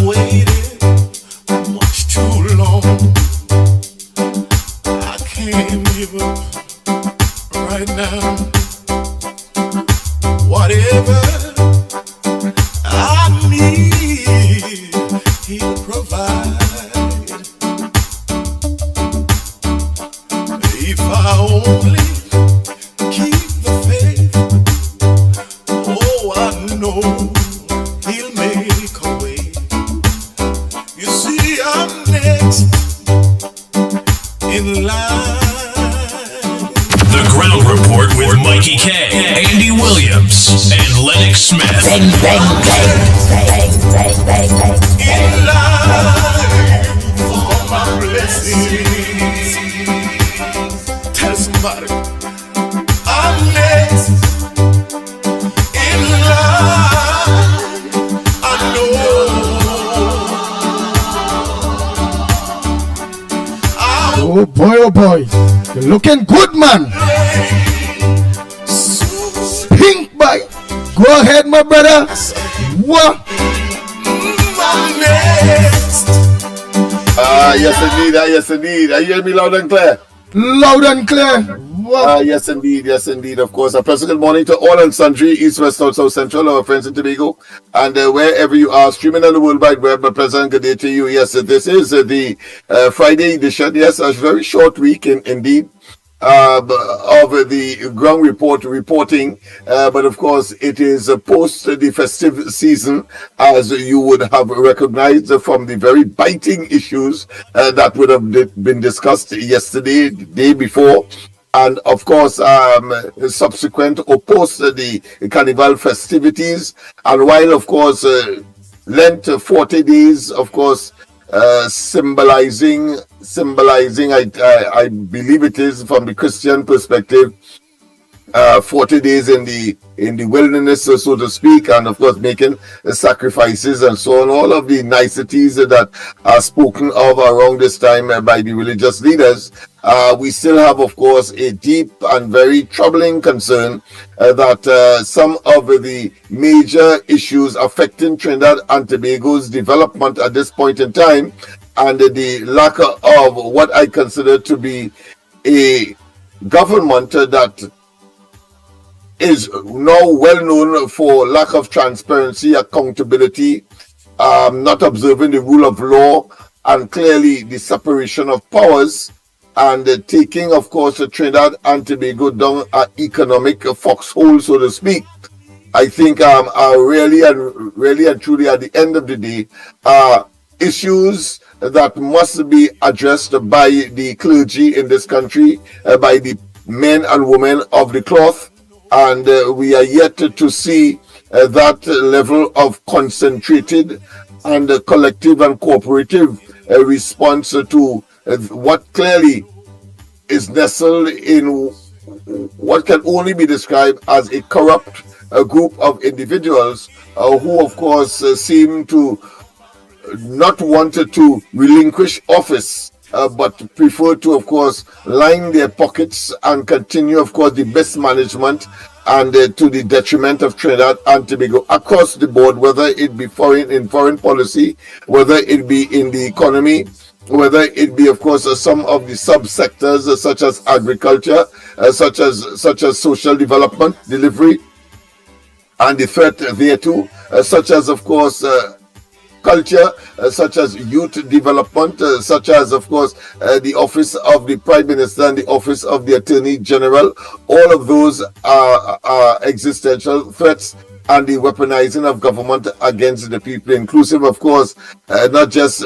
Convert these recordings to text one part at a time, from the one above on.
waited much too long. I can't give up right now. Whatever I need, He'll provide. If I only keep the faith, oh, I know He'll make a way. You see, I'm next in line. The Ground Report with Mikey K, Andy Williams, and Lennox Smith. Bang, bang, bang, bang, bang, bang, bang. In line for my blessings. Tell somebody I'm next in line. I know. Oh boy, you're looking good, man. Pink boy, go ahead, my brother. What? I'm next. Yes indeed. Are you hearing me loud and clear? Loud and clear. What? Yes indeed, of course. A pleasant good morning to all and sundry, east, west, north, south, central, our friends in Tobago, and wherever you are, streaming on the World Wide Web. A pleasant good day to you. Yes, this is the Friday edition. Yes, a very short week indeed. Of the ground report reporting, but of course it is post the festive season, as you would have recognized from the very biting issues that would have been discussed yesterday, the day before, and of course subsequent or post the carnival festivities, and while of course Lent 40 days, of course, symbolizing I believe it is from the Christian perspective, 40 days in the wilderness, so to speak, and of course making sacrifices and so on, all of the niceties that are spoken of around this time by the religious leaders. We still have, of course, a deep and very troubling concern that some of the major issues affecting Trinidad and Tobago's development at this point in time, and the lack of what I consider to be a government that is now well known for lack of transparency, accountability, not observing the rule of law, and clearly the separation of powers, and taking, of course, Trinidad and Tobago down an economic foxhole, so to speak. I think are really and truly at the end of the day issues that must be addressed by the clergy in this country, by the men and women of the cloth, and we are yet to see that level of concentrated and collective and cooperative response to what clearly is nestled in what can only be described as a corrupt group of individuals who, of course, seem to not want to relinquish office, but prefer to, of course, line their pockets and continue, of course, the best management, and to the detriment of Trinidad and Tobago across the board, whether it be foreign policy, whether it be in the economy, whether it be, of course, some of the subsectors such as agriculture, such as social development, delivery, and the threat thereto, such as, of course, culture, such as youth development, such as, of course, the office of the Prime Minister and the office of the Attorney General. All of those are existential threats, and the weaponizing of government against the people, inclusive, of course, not just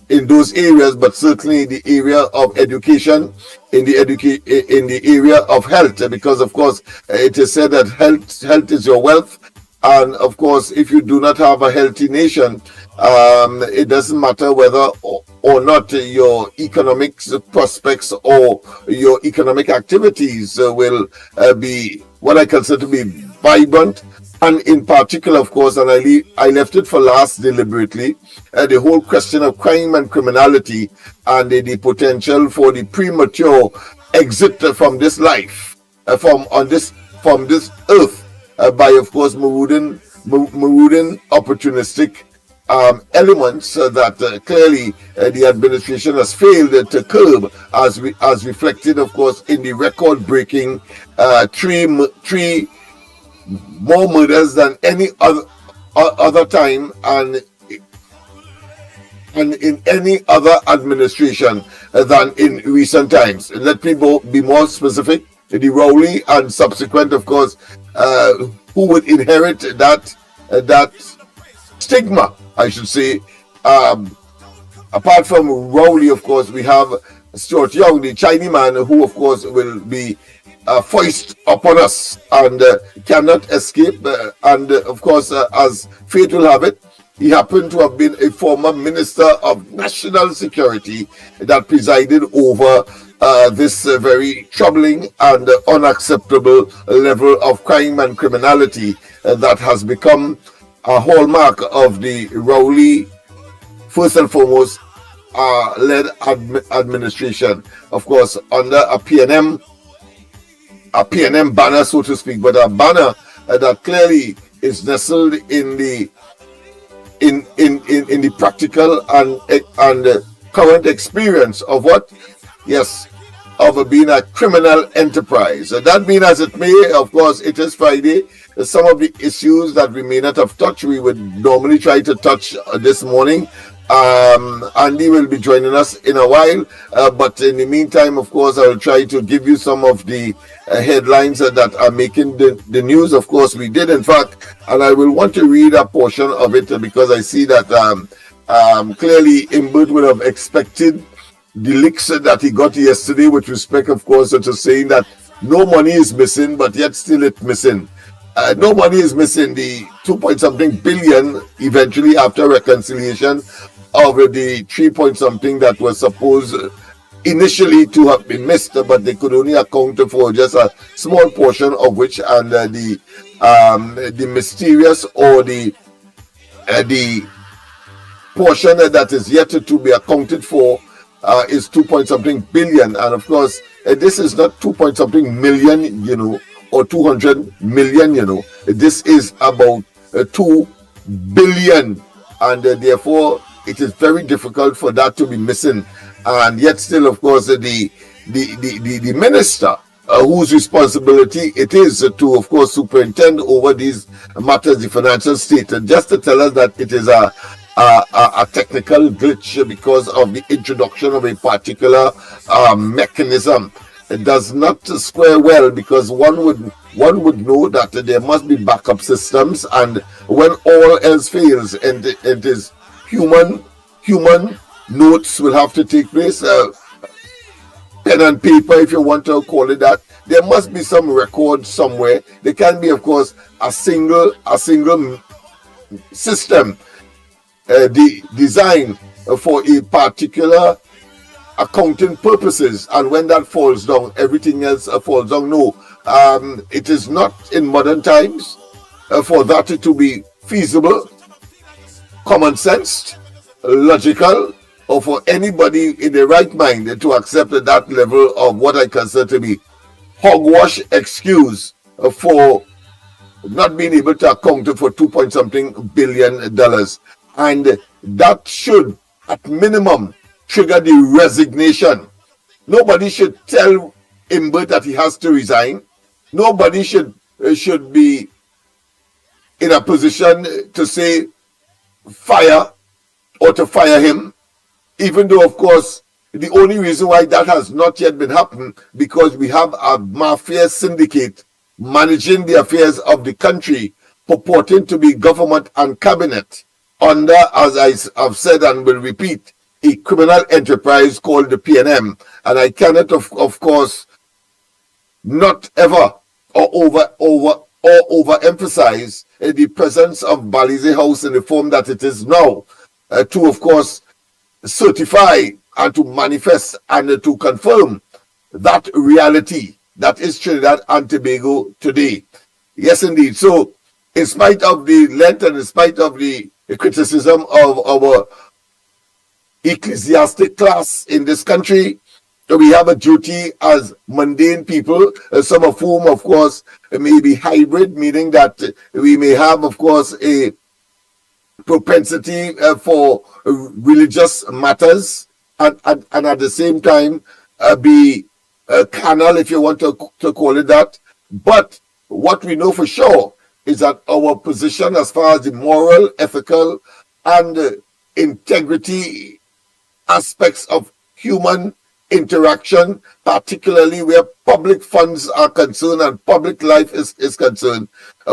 in those areas, but certainly the area of education, in the area of health, because, of course, it is said that health is your wealth. And of course, if you do not have a healthy nation, it doesn't matter whether or not your economic prospects or your economic activities will be what I consider to be vibrant. And in particular, of course, and I left it for last deliberately, the whole question of crime and criminality, and the potential for the premature exit from this life, from this earth, by, of course, marauding opportunistic elements that clearly the administration has failed to curb, as reflected, of course, in the record-breaking three more murders than any other time and in any other administration than in recent times. Let me be more specific. The Rowley and subsequent, of course, who would inherit that stigma, I should say. Apart from Rowley, of course, we have Stuart Young, the Chinese man, who, of course, will be foist upon us and cannot escape. And, of course, as fate will have it, he happened to have been a former Minister of National Security that presided over this very troubling and unacceptable level of crime and criminality that has become a hallmark of the Rowley, first and foremost, led administration. Of course, under a PNM banner, so to speak, but a banner that clearly is nestled in the practical and current experience of what? Yes, of being a criminal enterprise. That being as it may, of course, it is Friday. Some of the issues that we may not have touched, we would normally try to touch this morning. Andy will be joining us in a while, but in the meantime, of course, I will try to give you some of the headlines that are making the news. Of course, we did, in fact, and I will want to read a portion of it because I see that clearly Imbert would have expected the leaks that he got yesterday with respect, of course, to saying that no money is missing, but yet still it's missing. No money is missing. The 2-point-something billion eventually after reconciliation of the 3-point-something that was supposed initially to have been missed, but they could only account for just a small portion of which, and the mysterious or the portion that is yet to be accounted for is 2-point-something billion. And of course, this is not 2-point-something million, or 200 million, this is about 2 billion, and therefore it is very difficult for that to be missing. And yet still, of course, the minister whose responsibility it is to, of course, superintend over these matters, the financial state, and just to tell us that it is a technical glitch because of the introduction of a particular mechanism. It does not square well, because one would know that there must be backup systems, and when all else fails, and it is human notes will have to take place, pen and paper, if you want to call it that. There must be some record somewhere. There can be, of course, a single system designed for a particular accounting purposes, and when that falls down, everything else falls down. No, it is not in modern times for that to be feasible, common sense, logical, or for anybody in the right mind to accept that level of what I consider to be hogwash excuse for not being able to account for 2-point-something billion dollars. And that should, at minimum, trigger the resignation. Nobody should tell Imbert that he has to resign. Nobody should be in a position to say fire or to fire him, even though, of course, the only reason why that has not yet been happening, because we have a mafia syndicate managing the affairs of the country, purporting to be government and cabinet under, as I have said and will repeat, a criminal enterprise called the PNM. And I cannot, of course, not ever or overemphasize the presence of Balize House in the form that it is now, to, of course, certify and to manifest and to confirm that reality that is Trinidad and Tobago today. Yes, indeed. So, in spite of the length and in spite of the criticism of our ecclesiastic class in this country, we have a duty as mundane people, some of whom, of course, may be hybrid, meaning that we may have, of course, a propensity for religious matters, and at the same time be carnal, if you want to call it that. But what we know for sure is that our position as far as the moral, ethical, and integrity aspects of human interaction, particularly where public funds are concerned and public life is concerned,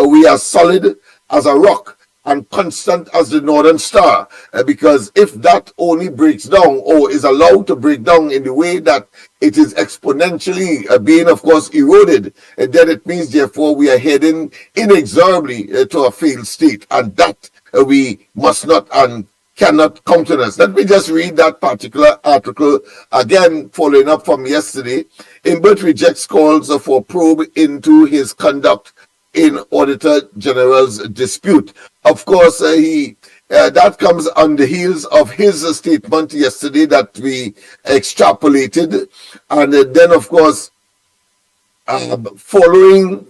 we are solid as a rock and constant as the northern star, because if that only breaks down or is allowed to break down in the way that it is exponentially being, of course, eroded, then it means, therefore, we are heading inexorably to a failed state, and that we must not and cannot countenance. Let me just read that particular article again, following up from yesterday. Imbert rejects calls for probe into his conduct in Auditor General's dispute. Of course, that comes on the heels of his statement yesterday that we extrapolated, and then, of course, following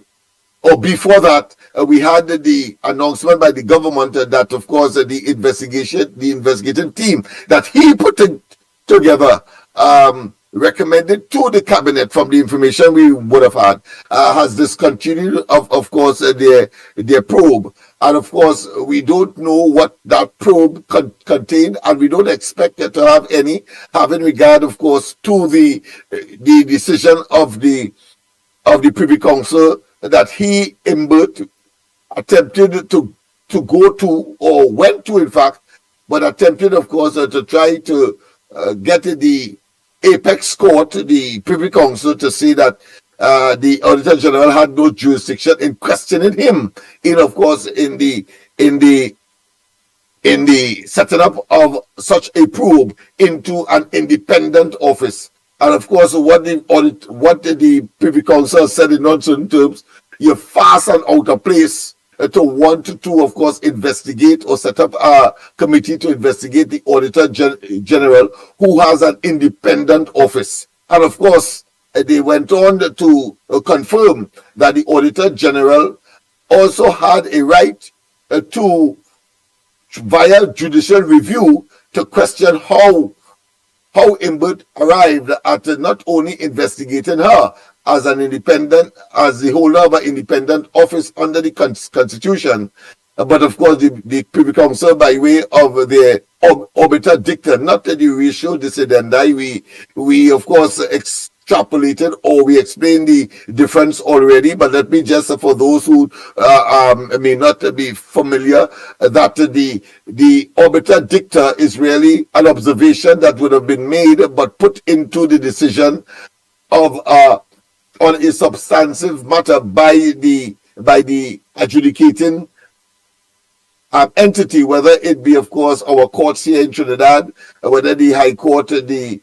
or before that, we had the announcement by the government that, of course, the investigating team that he put together, recommended to the cabinet from the information we would have had, has discontinued, of course, their probe. And of course, we don't know what that probe contained, and we don't expect it to have any, having regard, of course, to the decision of the Privy Council that he, Imbert, attempted to go to, or went to, in fact, but attempted, of course, to try to get the apex court, the Privy Council, to say that the Auditor General had no jurisdiction in questioning him, of course, in the setting up of such a probe into an independent office. And of course, what the Privy Council said in non-certain terms, you're fast and out of place to want to, of course, investigate or set up a committee to investigate the Auditor General, who has an independent office. And of course, they went on to confirm that the Auditor General also had a right to, via judicial review, to question how Imbert arrived at not only investigating her as the holder of an independent office under the Constitution, but of course the Privy Council, by way of their obiter dicta, not the ratio decidendi, we of course extrapolated, or we explained the difference already, but let me just, for those who may not be familiar, that the obiter dicta is really an observation that would have been made but put into the decision of on a substantive matter by the adjudicating entity, whether it be, of course, our courts here in Trinidad, whether the High Court, the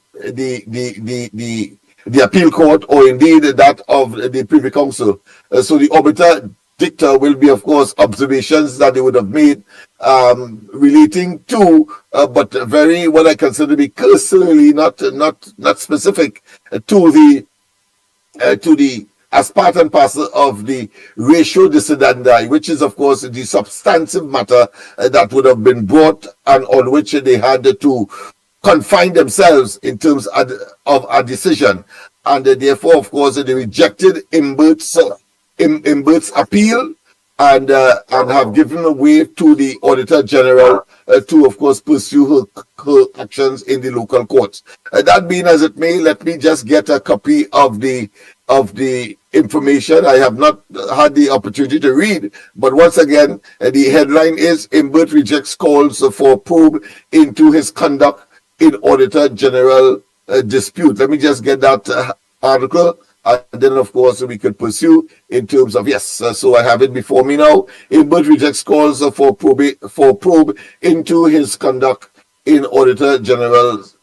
Appeal Court, or indeed that of the Privy Council. So the obiter dicta will be, of course, observations that they would have made relating to, but very, what I consider to be cursorily, not specific to the as part and parcel of the ratio decidendi, which is, of course, the substantive matter that would have been brought and on which they had to confine themselves in terms of a decision. And therefore, of course, they rejected Imbert's appeal and have given way to the Auditor General to, of course, pursue her actions in the local courts. That being as it may, let me just get a copy of the information. I have not had the opportunity to read, but once again, the headline is Imbert rejects calls for probe into his conduct in Auditor General dispute. Let me just get that article, and then, of course, we could pursue in terms of, yes, so I have it before me now. Imbert rejects calls for probe into his conduct in Auditor General's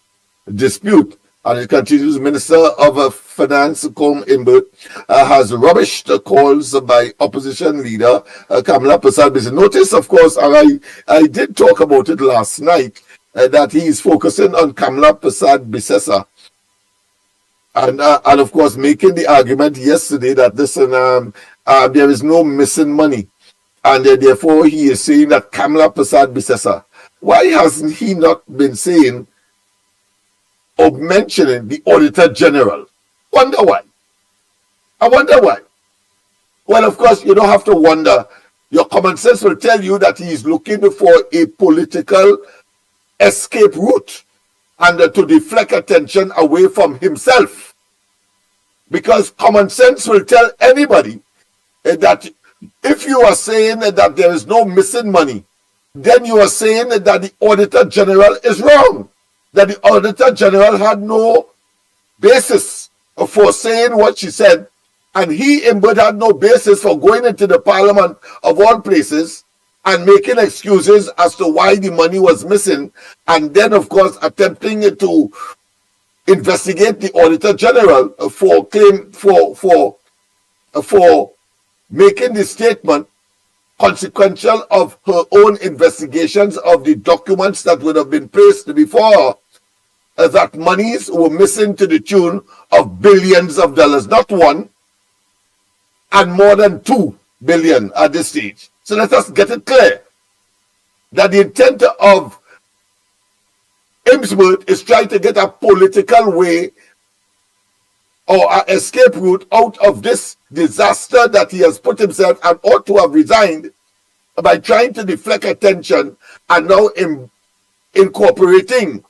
dispute. And it continues, Minister of Finance, Colm Imbert, has rubbished calls by opposition leader Kamala Persad. Notice, of course, and I did talk about it last night, that he is focusing on Kamala Persad Bissessa. And of course, making the argument yesterday that, listen, there is no missing money. and therefore he is saying that Kamla Prasad Bisesa. Why hasn't he not been saying or mentioning the Auditor General? Wonder why. I wonder why. Well, of course, you don't have to wonder. Your common sense will tell you that he is looking for a political escape route and to deflect attention away from himself. Because common sense will tell anybody that if you are saying that there is no missing money, then you are saying that the Auditor General is wrong. That the Auditor General had no basis for saying what she said, and he, Imbert, had no basis for going into the Parliament of all places and making excuses as to why the money was missing, and then, of course, attempting to investigate the Auditor General for making the statement consequential of her own investigations of the documents that would have been placed before her, that monies were missing to the tune of billions of dollars, not one, and more than 2 billion at this stage. So let us get it clear that the intent of Imsworth is trying to get a political way or an escape route out of this disaster that he has put himself and ought to have resigned, by trying to deflect attention and now incorporating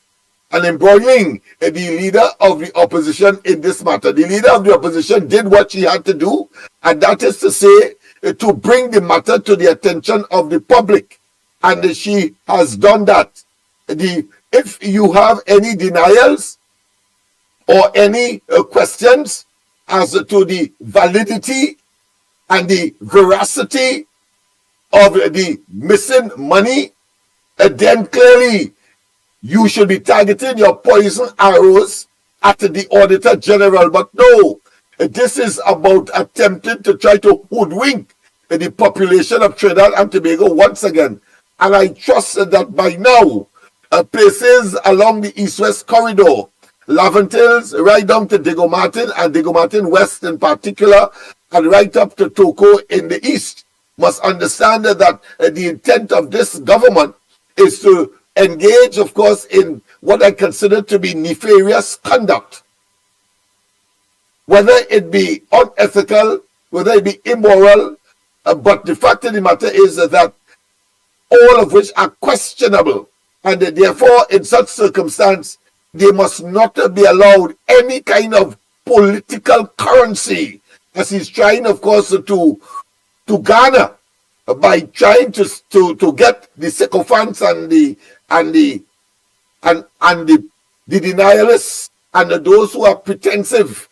and embroiling the leader of the opposition in this matter. The leader of the opposition did what she had to do, and that is to say, to bring the matter to the attention of the public. And she has done that. If you have any denials or any questions as to the validity and the veracity of the missing money, then clearly you should be targeting your poison arrows at the Auditor General. But no, this is about attempting to try to hoodwink the population of Trinidad and Tobago once again. And I trust that by now, places along the east-west corridor, Lavent Hills, right down to Diego Martin, and Diego Martin West in particular, and right up to Toko in the east, must understand that the intent of this government is to engage, of course, in what I consider to be nefarious conduct. Whether it be unethical, whether it be immoral, but the fact of the matter is that all of which are questionable, and therefore in such circumstance they must not be allowed any kind of political currency, as he's trying, of course, to garner by trying to get the sycophants and the denialists and those who are pretensive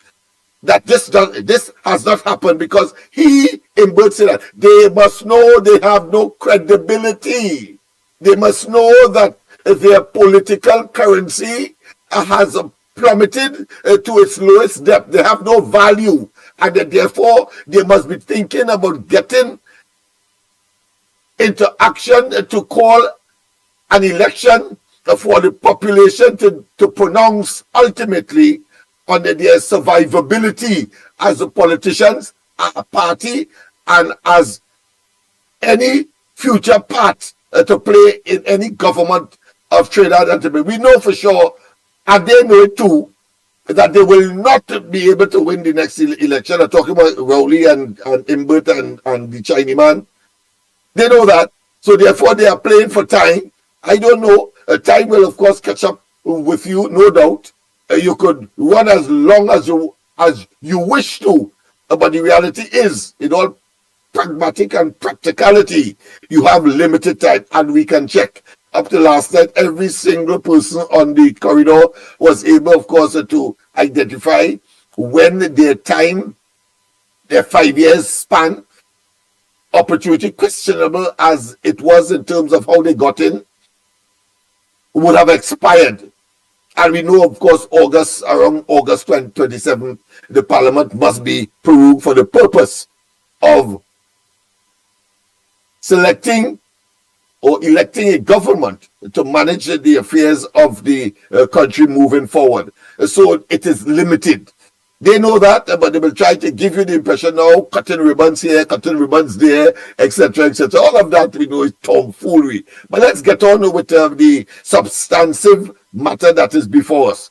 that this has not happened, because he in Bert said that they must know they have no credibility. They must know that their political currency has plummeted to its lowest depth. They have no value, and therefore they must be thinking about getting into action to call an election for the population to pronounce ultimately on their survivability as politicians, a party, and as any future part to play in any government of Trinidad and Tobago. We know for sure, and they know it too, that they will not be able to win the next election. I'm talking about Rowley and Imbert and the Chinese man. They know that, so therefore they are playing for time. I don't know. Time will, of course, catch up with you, no doubt. You could run as long as you wish to, but the reality is, in all pragmatic and practicality, you have limited time, and we can check. Up to last night, every single person on the corridor was able, of course, to identify when their time, their 5 years span, opportunity, questionable as it was in terms of how they got in, would have expired. And we know, of course, around August 27, the Parliament must be prorogued for the purpose of selecting or electing a government to manage the affairs of the country moving forward. So it is limited. They know that, but they will try to give you the impression now, cutting ribbons here, cutting ribbons there, etc., etc. All of that we know is tomfoolery. But let's get on with the substantive matter that is before us.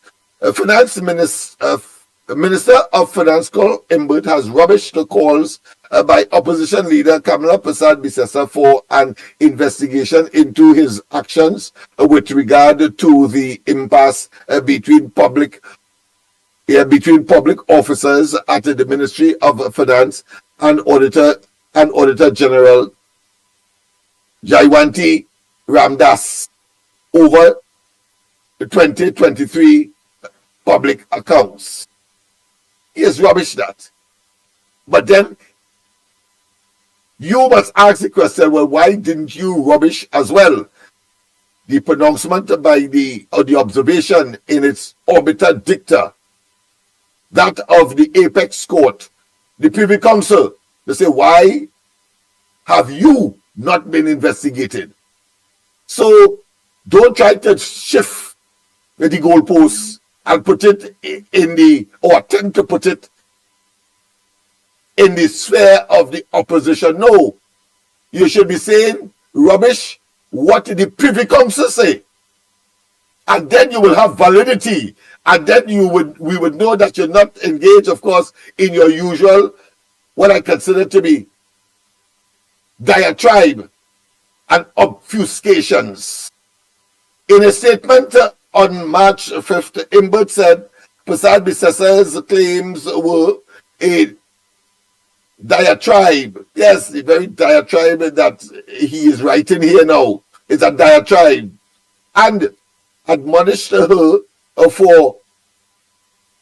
Minister of Finance Col Imbert has rubbished the calls by opposition leader Kamala Persad-Bissessar for an investigation into his actions with regard to the impasse between public officers at the Ministry of Finance and Auditor General Jaywanti Ramdas over the 2023 public accounts. He has rubbished that. But then you must ask the question, well, why didn't you rubbish as well the pronouncement by the observation in its obiter dicta, that of the apex court, the Privy Council? They say, why have you not been investigated? So don't try to shift the goalposts and put it or attempt to put it in the sphere of the opposition. No, you should be saying rubbish what did the Privy Council say, and then you will have validity, and then we would know that you're not engaged, of course, in your usual, what I consider to be diatribe and obfuscations. In a statement on March 5th, Imbert said Persad-Bissessar's claims were a diatribe. Yes, the very diatribe that he is writing here now is a diatribe, and admonished her for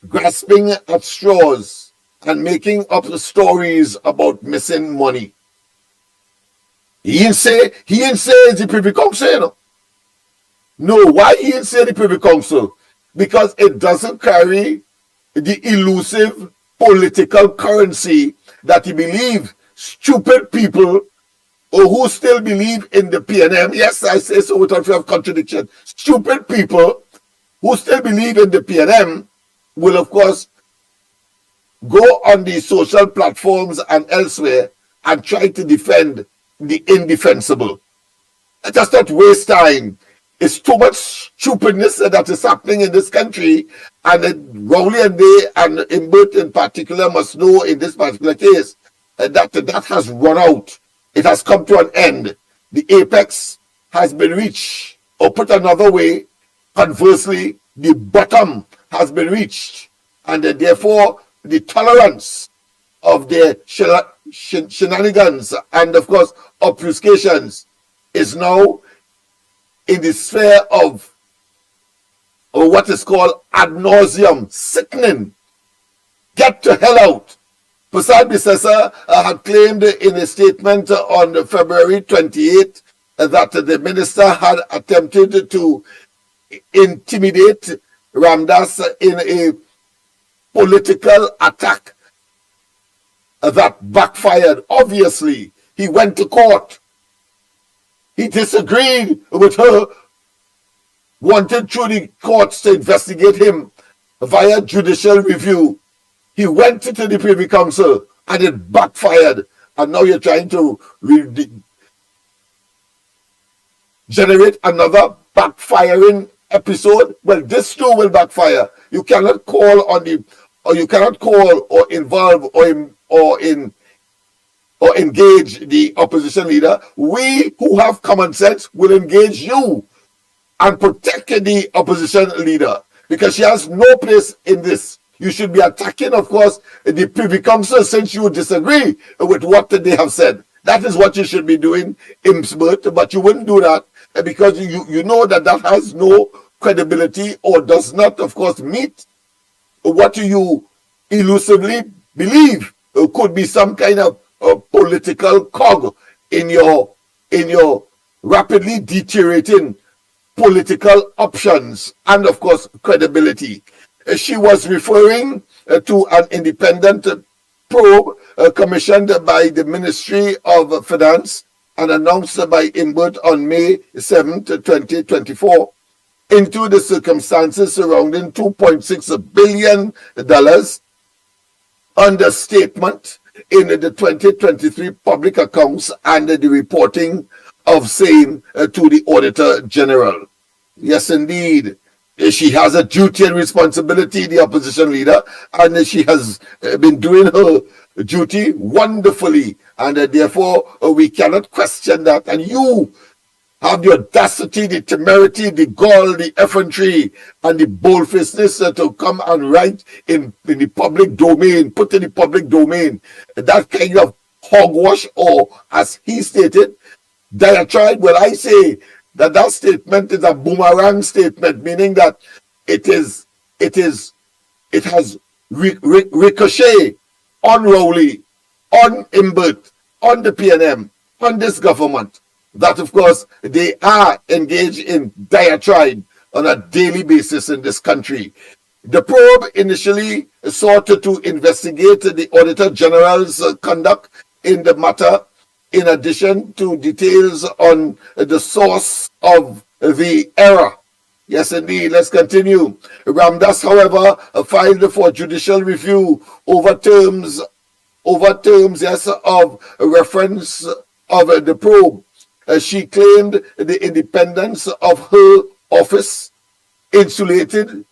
grasping at straws and making up the stories about missing money. He didn't say it's the Privy Council, you know. No, why he didn't say the Privy Council? Because it doesn't carry the elusive political currency that he believes stupid people who still believe in the PNM. Yes, I say so without fear of contradiction. Stupid people who still believe in the PNM will, of course, go on the social platforms and elsewhere and try to defend the indefensible. Let us not waste time. It's too much stupidness that is happening in this country, and Rowley and they and Imbert in particular must know in this particular case that has run out. It has come to an end. The apex has been reached, or put another way, conversely, the bottom has been reached, and therefore the tolerance of their shenanigans and, of course, obfuscations is now in the sphere of what is called ad nauseum, sickening. Get the hell out. Persad-Bissessar had claimed in a statement on February 28th that the minister had attempted to intimidate Ramdas in a political attack that backfired. Obviously, he went to court. He disagreed with her, wanted through the courts to investigate him via judicial review. He went to the Privy Council and it backfired. And now you're trying to generate another backfiring episode. Well, this too will backfire. You cannot call on you cannot call or involve or engage the opposition leader. We who have common sense will engage you and protect the opposition leader, because she has no place in this. You should be attacking, of course, the Privy Council since you disagree with what they have said. That is what you should be doing, Imbert, but you wouldn't do that because you know that has no credibility or does not, of course, meet what you elusively believe could be some kind of political cog in your rapidly deteriorating political options and, of course, credibility. She was referring to an independent probe commissioned by the Ministry of Finance and announced by Imbert on May 7, 2024, into the circumstances surrounding $2.6 billion understatement in the 2023 public accounts and the reporting of same to the Auditor General. Yes, indeed. She has a duty and responsibility, the opposition leader, and she has been doing her duty wonderfully, and therefore we cannot question that. And you have the audacity, the temerity, the gall, the effrontery, and the boldfacedness to come and write in the public domain, put in the public domain, that kind of hogwash, or as he stated, diatribe. Well, I say that statement is a boomerang statement, meaning that it has ricochet on Rowley, on Imbert, on the PNM, on this government, that of course they are engaged in diatribe on a daily basis in this country. The probe initially sought to investigate the Auditor General's conduct in the matter, in addition to details on the source of the error. Yes, indeed. Let's continue. Ramdas, however, filed for judicial review over terms, yes, of reference of the probe. She claimed the independence of her office insulated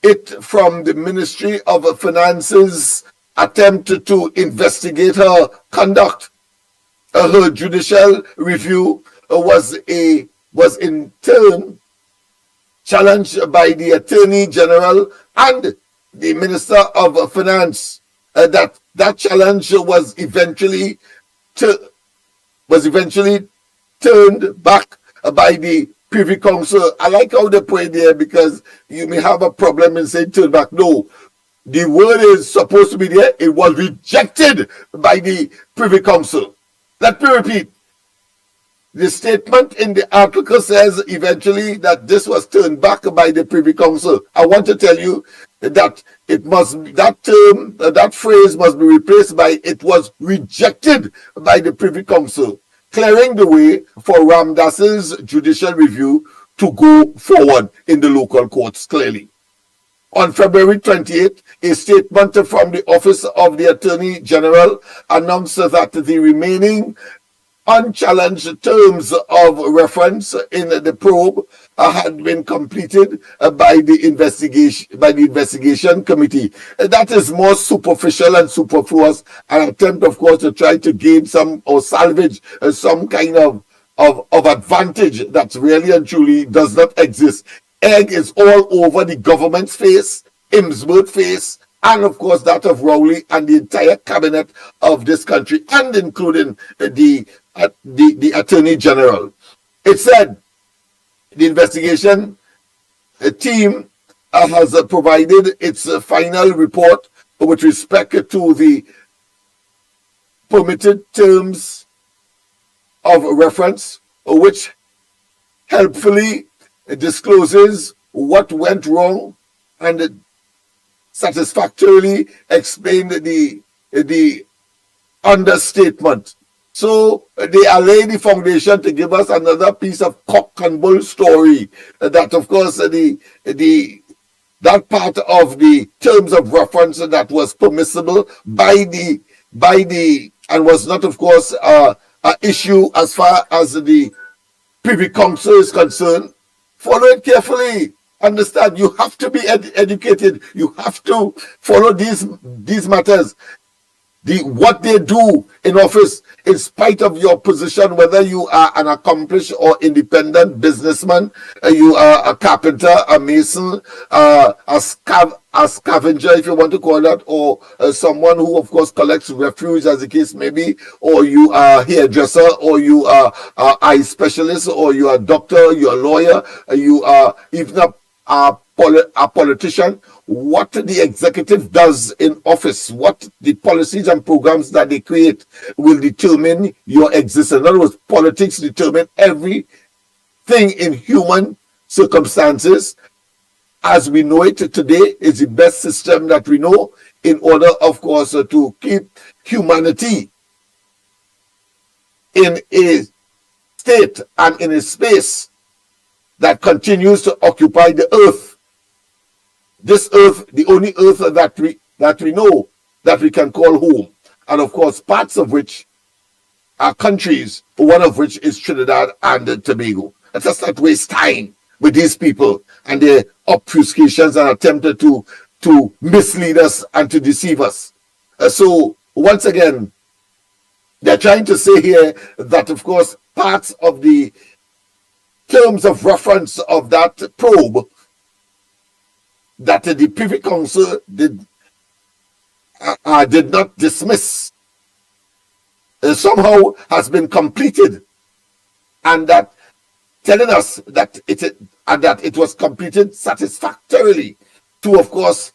it from the Ministry of Finance's attempt to investigate her conduct. Her judicial review was in turn challenged by the Attorney General and the Minister of Finance. That challenge was eventually turned back by the Privy Council. I like how they put it there, because you may have a problem in saying turn back. No, the word is supposed to be there. It was rejected by the Privy Council. Let me repeat. The statement in the article says eventually that this was turned back by the Privy Council. I want to tell you that that phrase must be replaced by it was rejected by the Privy Council, clearing the way for Ramdas's judicial review to go forward in the local courts clearly. On February 28th, a statement from the Office of the Attorney General announced that the remaining unchallenged terms of reference in the probe had been completed by the investigation committee. That is more superficial and superfluous, an attempt, of course, to try to gain some or salvage some kind of advantage that really and truly does not exist. Egg is all over the government's face, Imsburg's face, and of course that of Rowley and the entire cabinet of this country, and including the Attorney General. It said the investigation team has provided its final report with respect to the permitted terms of reference, which helpfully discloses what went wrong and satisfactorily explained the understatement. So they are laying the foundation to give us another piece of cock and bull story, that of course that part of the terms of reference that was permissible by the and was not, of course, an issue as far as the Privy Council is concerned. Follow it carefully. Understand, you have to be educated. You have to follow these matters. What they do in office, in spite of your position, whether you are an accomplished or independent businessman, you are a carpenter, a mason, a scavenger, if you want to call that, or someone who, of course, collects refuse, as the case may be, or you are a hairdresser, or you are an eye specialist, or you are a doctor, you are a lawyer, you are even a politician. What the executive does in office, what the policies and programs that they create will determine your existence. In other words, politics determine everything in human circumstances. As we know it today, is the best system that we know in order, of course, to keep humanity in a state and in a space that continues to occupy the earth. This earth, the only earth that we know, that we can call home. And of course, parts of which are countries, one of which is Trinidad and Tobago. Let us not waste time with these people and their obfuscations and attempted to mislead us and to deceive us. So once again, they're trying to say here that, of course, parts of the terms of reference of that probe that the Privy Council did not dismiss somehow has been completed, and that telling us that it was completed satisfactorily to, of course,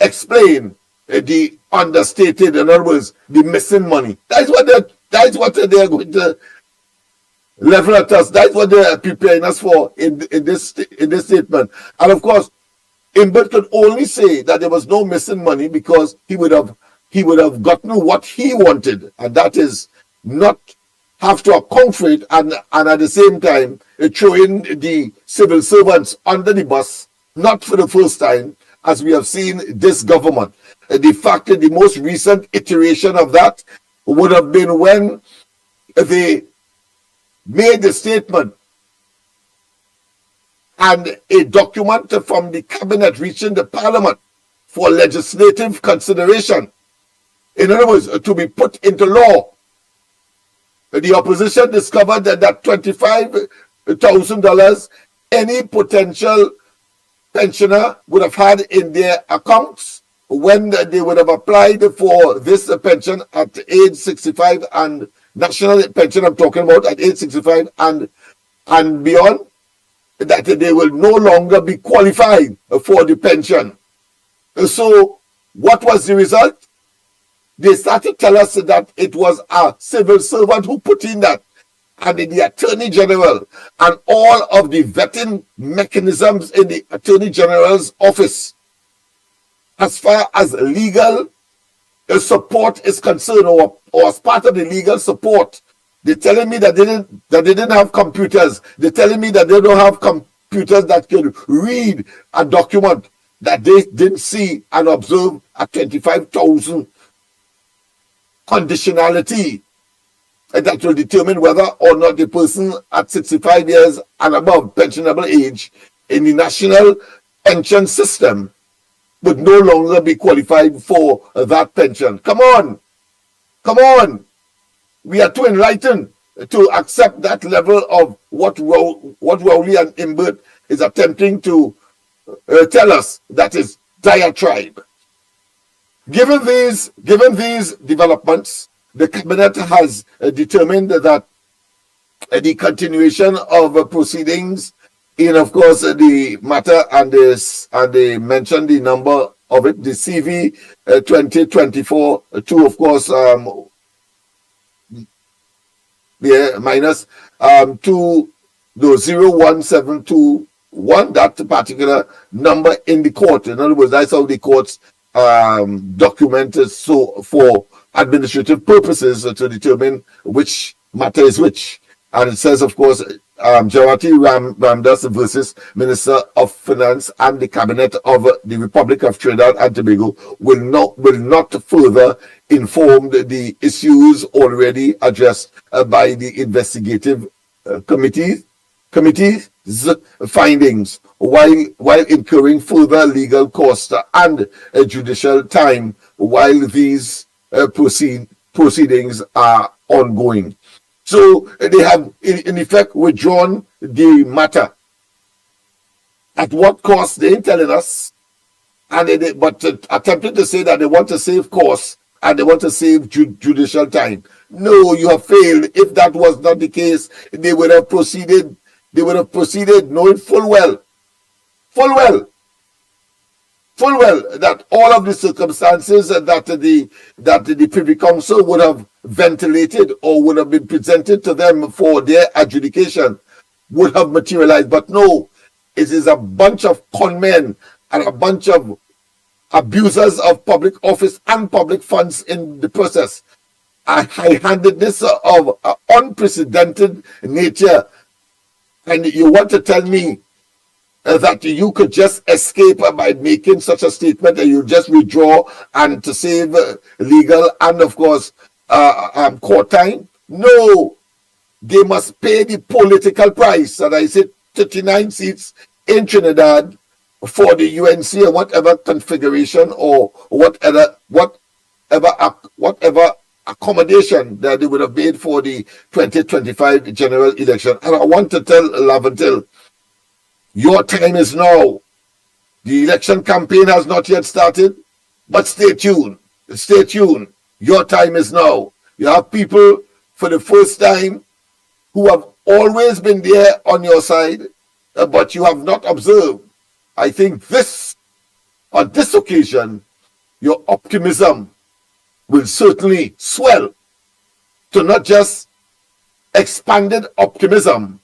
explain the understated, in other words, the missing money. That's what they're going to level at us. That's what they're preparing us for in this statement. And of course, Imbert could only say that there was no missing money because he would have gotten what he wanted, and that is not have to account for it and at the same time throwing the civil servants under the bus, not for the first time, as we have seen this government. The fact that the most recent iteration of that would have been when they made the statement and a document from the cabinet reaching the parliament for legislative consideration. In other words, to be put into law. The opposition discovered that $25,000 any potential pensioner would have had in their accounts when they would have applied for this pension at age 65 and national pension I'm talking about at age 65 and beyond, that they will no longer be qualified for the pension. So what was the result? They started to tell us that it was a civil servant who put in that, and the Attorney General and all of the vetting mechanisms in the Attorney General's office as far as legal support is concerned, or as part of the legal support. They're telling me that they didn't have computers. They're telling me that they don't have computers that can read a document that they didn't see and observe at 25,000 conditionality that will determine whether or not the person at 65 years and above pensionable age in the national pension system would no longer be qualified for that pension. Come on. We are too enlightened to accept that level of what Rowley and Imbert is attempting to tell us. That is diatribe. Given these developments, the cabinet has determined that the continuation of proceedings in, of course, the matter, and they mentioned the number of it, the CV 2024 to, of course, minus 01721, that particular number in the court. In other words, that's how the courts documented so for administrative purposes to determine which matter is which. And it says, of course, Jawati Ramdas versus Minister of Finance and the Cabinet of the Republic of Trinidad and Tobago will not further inform the issues already addressed by the investigative committee's findings, while incurring further legal costs and judicial time while these proceedings are ongoing. So they have, in effect, withdrawn the matter. At what cost, they ain't telling us, but attempting to say that they want to save costs and they want to save judicial time. No, you have failed. If that was not the case, they would have proceeded. They would have proceeded knowing full well that all of the circumstances that the Privy Council would have ventilated or would have been presented to them for their adjudication would have materialized. But no, it is a bunch of con men and a bunch of abusers of public office and public funds in the process. A high-handedness of unprecedented nature. And you want to tell me that you could just escape by making such a statement and you just withdraw and to save legal and, of course, court time. No, they must pay the political price. And I said 39 seats in Trinidad for the UNC and whatever configuration or whatever accommodation that they would have made for the 2025 general election. And I want to tell Laventil, your time is now. The election campaign has not yet started, but stay tuned. Stay tuned. Your time is now. You have people for the first time who have always been there on your side, but you have not observed. I think on this occasion, your optimism will certainly swell to not just expanded optimism,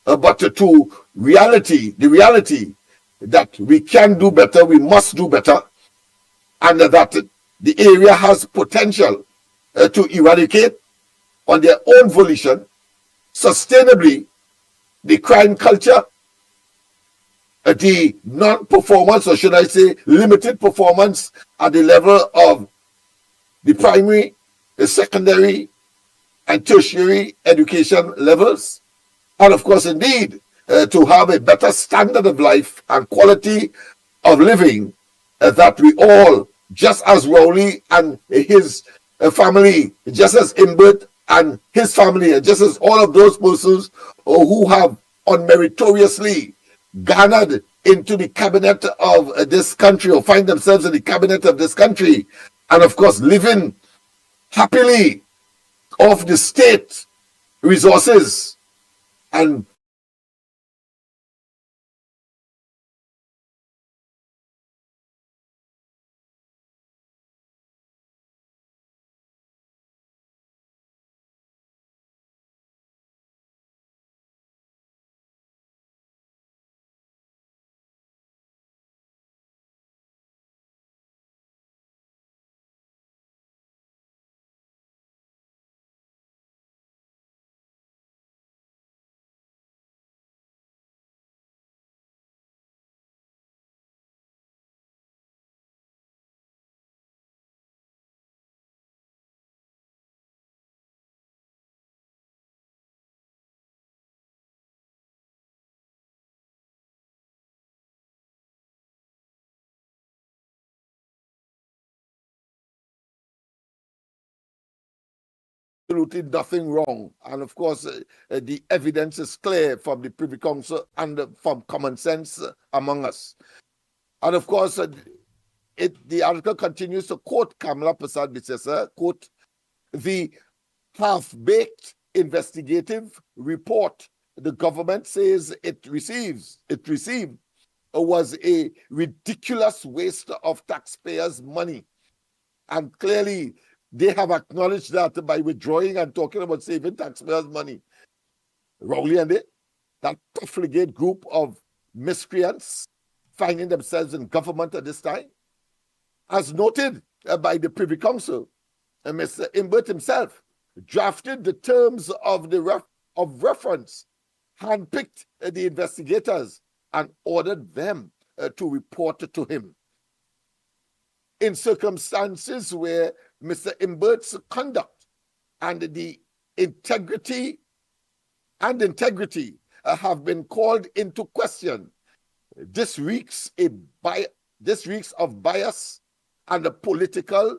but to the reality that we can do better, we must do better, and that the area has potential to eradicate on their own volition, sustainably, the crime culture, the non-performance, or should I say limited performance at the level of the primary, the secondary, and tertiary education levels. And of course, indeed, to have a better standard of life and quality of living that we all, just as Rowley and his family, just as Imbert and his family, and just as all of those persons who have unmeritoriously garnered into the cabinet of this country or find themselves in the cabinet of this country, and of course living happily off the state resources and absolutely nothing wrong. And of course, the evidence is clear from the Privy Council and from common sense among us. And of course, the article continues to quote Kamala Prasad Bissesa, quote, the half-baked investigative report the government says it received was a ridiculous waste of taxpayers' money. And clearly, they have acknowledged that by withdrawing and talking about saving taxpayers' money. Rowley and that profligate group of miscreants finding themselves in government at this time, as noted by the Privy Council, Mr. Imbert himself drafted the terms of reference, handpicked the investigators, and ordered them to report to him. In circumstances where Mr. Imbert's conduct and the integrity have been called into question, this reeks of bias and a political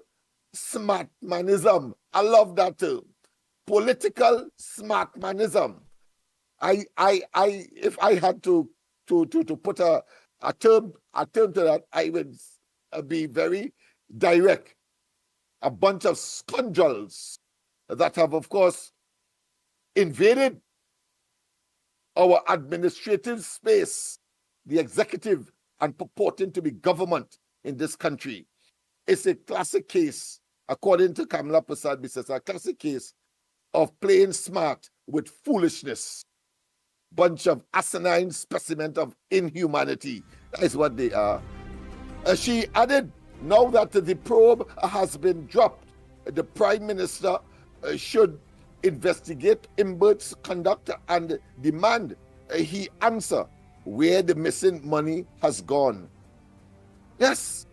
smartmanism. I love that term. Political smartmanism. If I had to put a term to that, I would be very direct. A bunch of scoundrels that have, of course, invaded our administrative space, the executive, and purporting to be government in this country. It's a classic case, according to Kamala Prasad Bissesa, a classic case of playing smart with foolishness. Bunch of asinine specimen of inhumanity. That is what they are. She added, now that the probe has been dropped, the Prime Minister should investigate Imbert's conduct and demand he answer where the missing money has gone. Yes,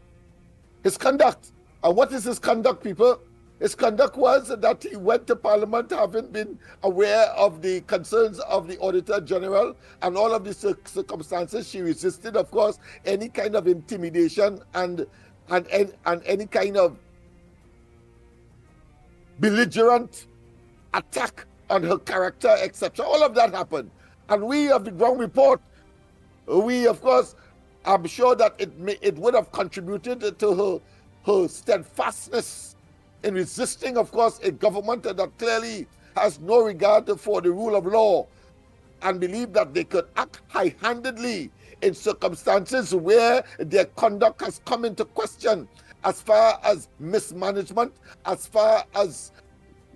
his conduct. And what is his conduct, people? His conduct was that he went to Parliament having been aware of the concerns of the Auditor General and all of the circumstances. She resisted, of course, any kind of intimidation and any kind of belligerent attack on her character, etc. All of that happened. And we of the ground report, we, of course, I'm sure that it would have contributed to her steadfastness in resisting, of course, a government that clearly has no regard for the rule of law and believe that they could act high-handedly in circumstances where their conduct has come into question, as far as mismanagement, as far as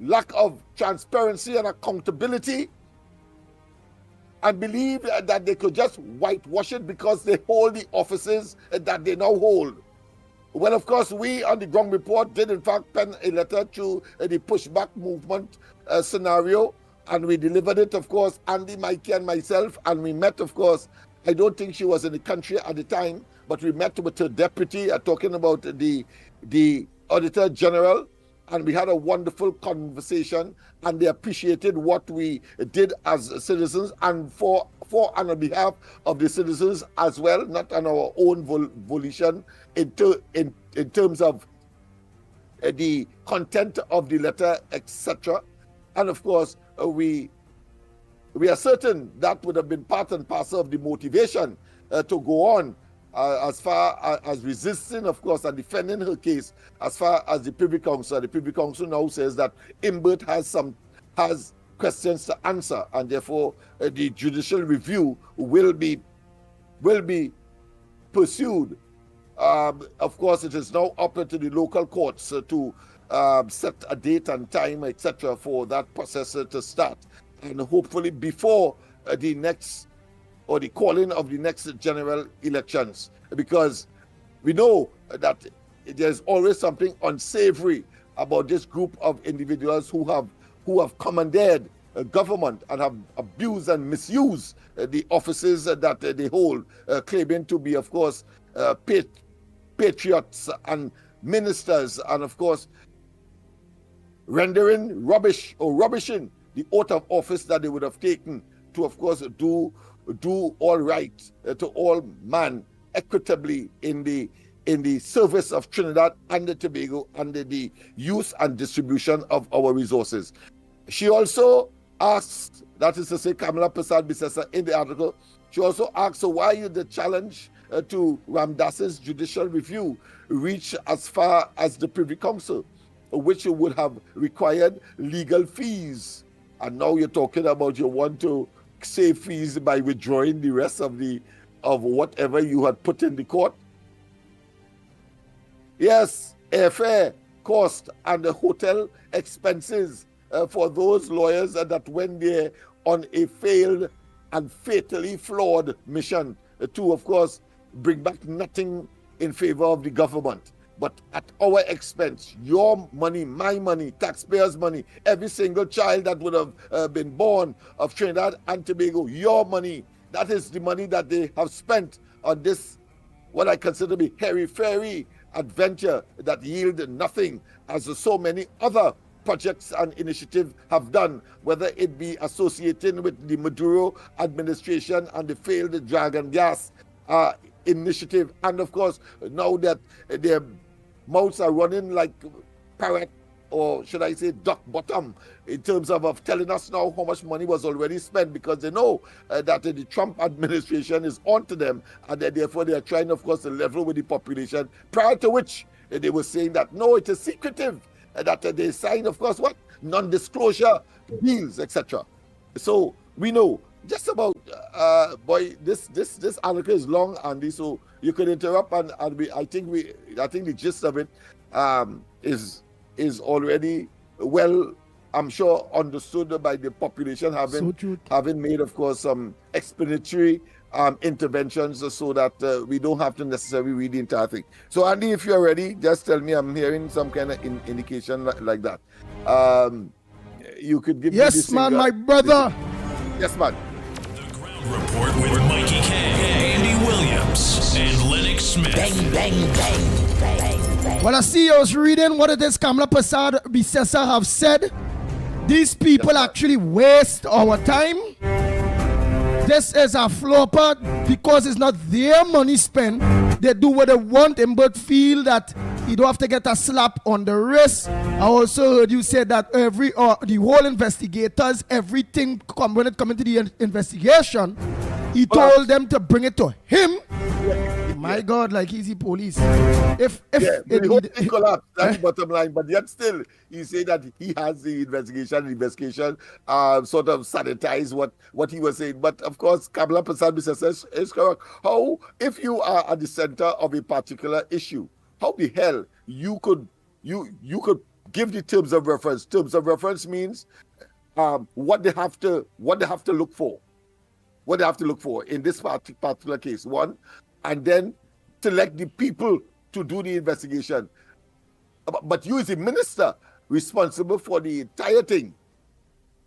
lack of transparency and accountability, and believe that they could just whitewash it because they hold the offices that they now hold. Well, of course, we on the ground report did in fact pen a letter to the pushback movement scenario, and we delivered it, of course, Andy, Mickie, and myself, and we met, of course, I don't think she was in the country at the time, but we met with her deputy talking about the Auditor General, and we had a wonderful conversation, and they appreciated what we did as citizens, and for and on behalf of the citizens as well, not on our own volition, in terms of the content of the letter, etc. And of course, we are certain that would have been part and parcel of the motivation to go on as far as resisting, of course, and defending her case as far as the Privy Council. The Privy Council now says that Imbert has questions to answer, and therefore the judicial review will be pursued. Of course, it is now up to the local courts to set a date and time, etc., for that process to start, and hopefully before the next or the calling of the next general elections, because we know that there's always something unsavory about this group of individuals who have commandeered government and have abused and misused the offices that they hold, claiming to be, of course, patriots and ministers, and of course rendering rubbish or rubbishing the oath of office that they would have taken to, of course, do all right to all man equitably in the service of Trinidad and Tobago under the use and distribution of our resources. She also asks, that is to say, Kamala Prasad Bisesa, in the article, she also asks, so why did the challenge to Ramdas's judicial review reach as far as the Privy Council, which would have required legal fees? And now you're talking about you want to save fees by withdrawing the rest of whatever you had put in the court. Yes, airfare cost and the hotel expenses for those lawyers that went there on a failed and fatally flawed mission to, of course, bring back nothing in favor of the government, but at our expense. Your money, my money, taxpayers' money, every single child that would have been born of Trinidad and Tobago, your money. That is the money that they have spent on this, what I consider to be hairy-fairy adventure that yielded nothing, as so many other projects and initiatives have done, whether it be associated with the Maduro administration and the failed Dragon Gas initiative, and of course now that their mouths are running like parrot, or should I say duck bottom, in terms of telling us now how much money was already spent, because they know that the Trump administration is onto them, and therefore they are trying, of course, to level with the population, prior to which they were saying that no, it is secretive, that they signed, of course, what non-disclosure deals, etc. So we know just about boy, this article is long, Andy, so you could interrupt, and I think the gist of it is already well, I'm sure, understood by the population, having made, of course, some explanatory interventions so that we don't have to necessarily read the entire thing. So Andy, if you're ready, just tell me. I'm hearing some kind of indication like that. You could give me yes, man, my brother. Yes, man. The Ground Report with Mickie K. Smith. Bang, bang, bang, bang, bang. Well, I see I was reading what it is Kamala Prasad Bisesa have said. These people actually waste our time. This is a flopper because it's not their money spent. They do what they want and but feel that you don't have to get a slap on the wrist. I also heard you say that the whole investigators, everything when it comes to the investigation, he told them to bring it to him. My God, like he's the police. If the whole thing collapsed, that's the bottom line. But yet still, he said that he has the investigation sort of sanitize what he was saying. But of course, Kamala Prasad is correct. How, if you are at the center of a particular issue, how the hell you could give the terms of reference? Terms of reference means what they have to look for. What they have to look for in this particular case, one, and then select the people to do the investigation. But you as a minister responsible for the entire thing,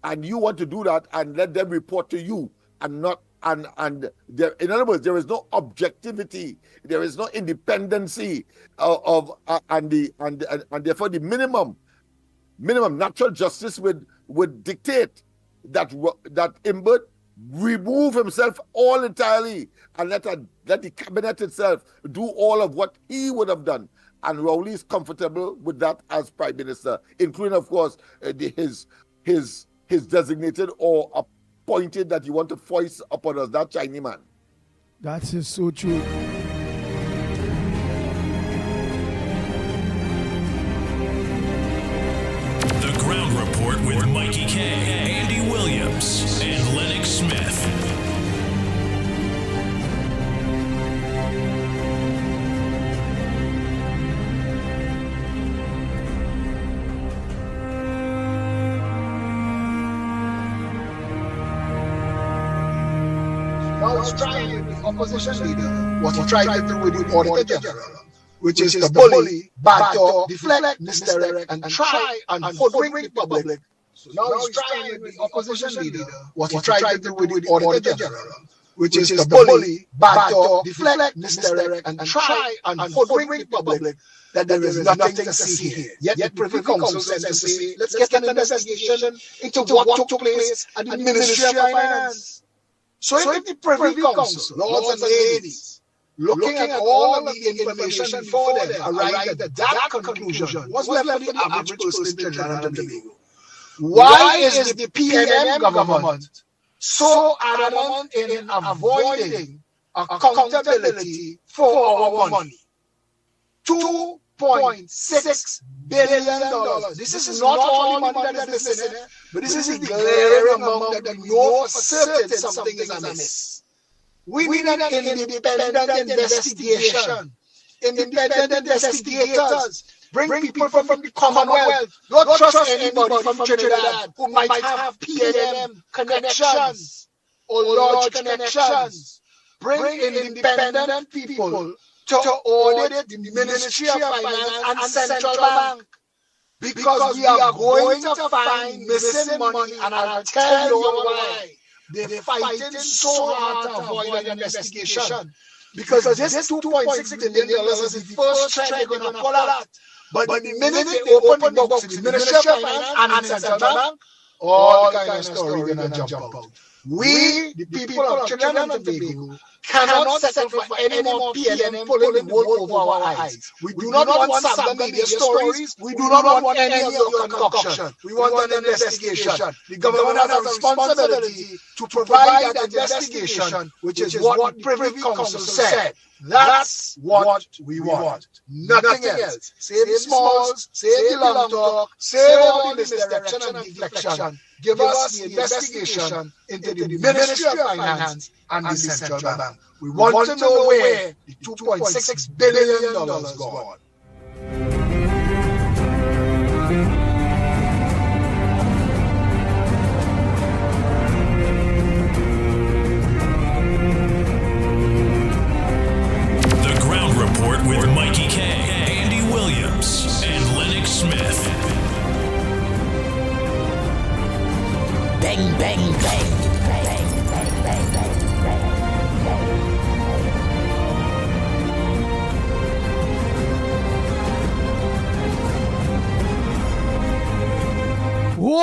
and you want to do that and let them report to you and not and there, in other words, there is no objectivity, there is no independency and therefore the minimum natural justice would dictate that Imbert remove himself all entirely and let the cabinet itself do all of what he would have done. And Rowley is comfortable with that as Prime Minister, including, of course, his designated or appointed that you want to foist upon us, that Chinese man. That is so true. The Ground Report with Mickie K, Andy Williams, and Lennox Smith. Now it's trying the opposition leader what he tried to do with the Auditor General, which is to bully, backdoor, deflect, misdirect, and try and hoodwink the public. So now he's trying the opposition leader what he tried to do with the Auditor General, which is to bully, backdoor, deflect, misdirect, and try and hoodwink the public that there is nothing to see here. Yet the Privy Council said to say, let's get an investigation into what took place at the Ministry of Finance. So if the Privy Council, lords and ladies, looking at all of the information before them, arrived at that conclusion, what's left for the average person in Trinidad and Tobago? Why is the PNM government so adamant in avoiding accountability for our money? $2.6 billion. This is not all the money that is missing, but this is the glaring amount that we know for certain something is amiss. We need an independent investigation. Independent investigators. Bring people from the Commonwealth. Don't trust anybody from Trinidad who might have PNM connections or large connections. Bring independent people to audit the Ministry of Finance and Central Bank, because we are going to find missing money, and I'll tell you why. They're fighting so hard to avoid an investigation, because this $2.6 billion is the first try they're going to pull out. But the minute they open the books in the Ministry of Finance and Central Bank, all kind of story going to jump out. We, the people of Trinidad and Tobago, cannot settle for any more PNM pulling the wool over our eyes. We do not want some media stories. We do not want any of your concoction. We want an investigation. The government has a responsibility to provide that investigation, which is what the Privy Council said. That's what we want. Nothing else. Save the smalls, save the long talk, save all the misdirection and deflection. Give us the investigation into the Ministry of Finance and the Central Bank. We want to know where the $2.6 billion gone. The Ground Report with Mickie K, Andy Williams, and Lennox Smith. Bang, bang, bang. Bang, bang, bang, bang, bang.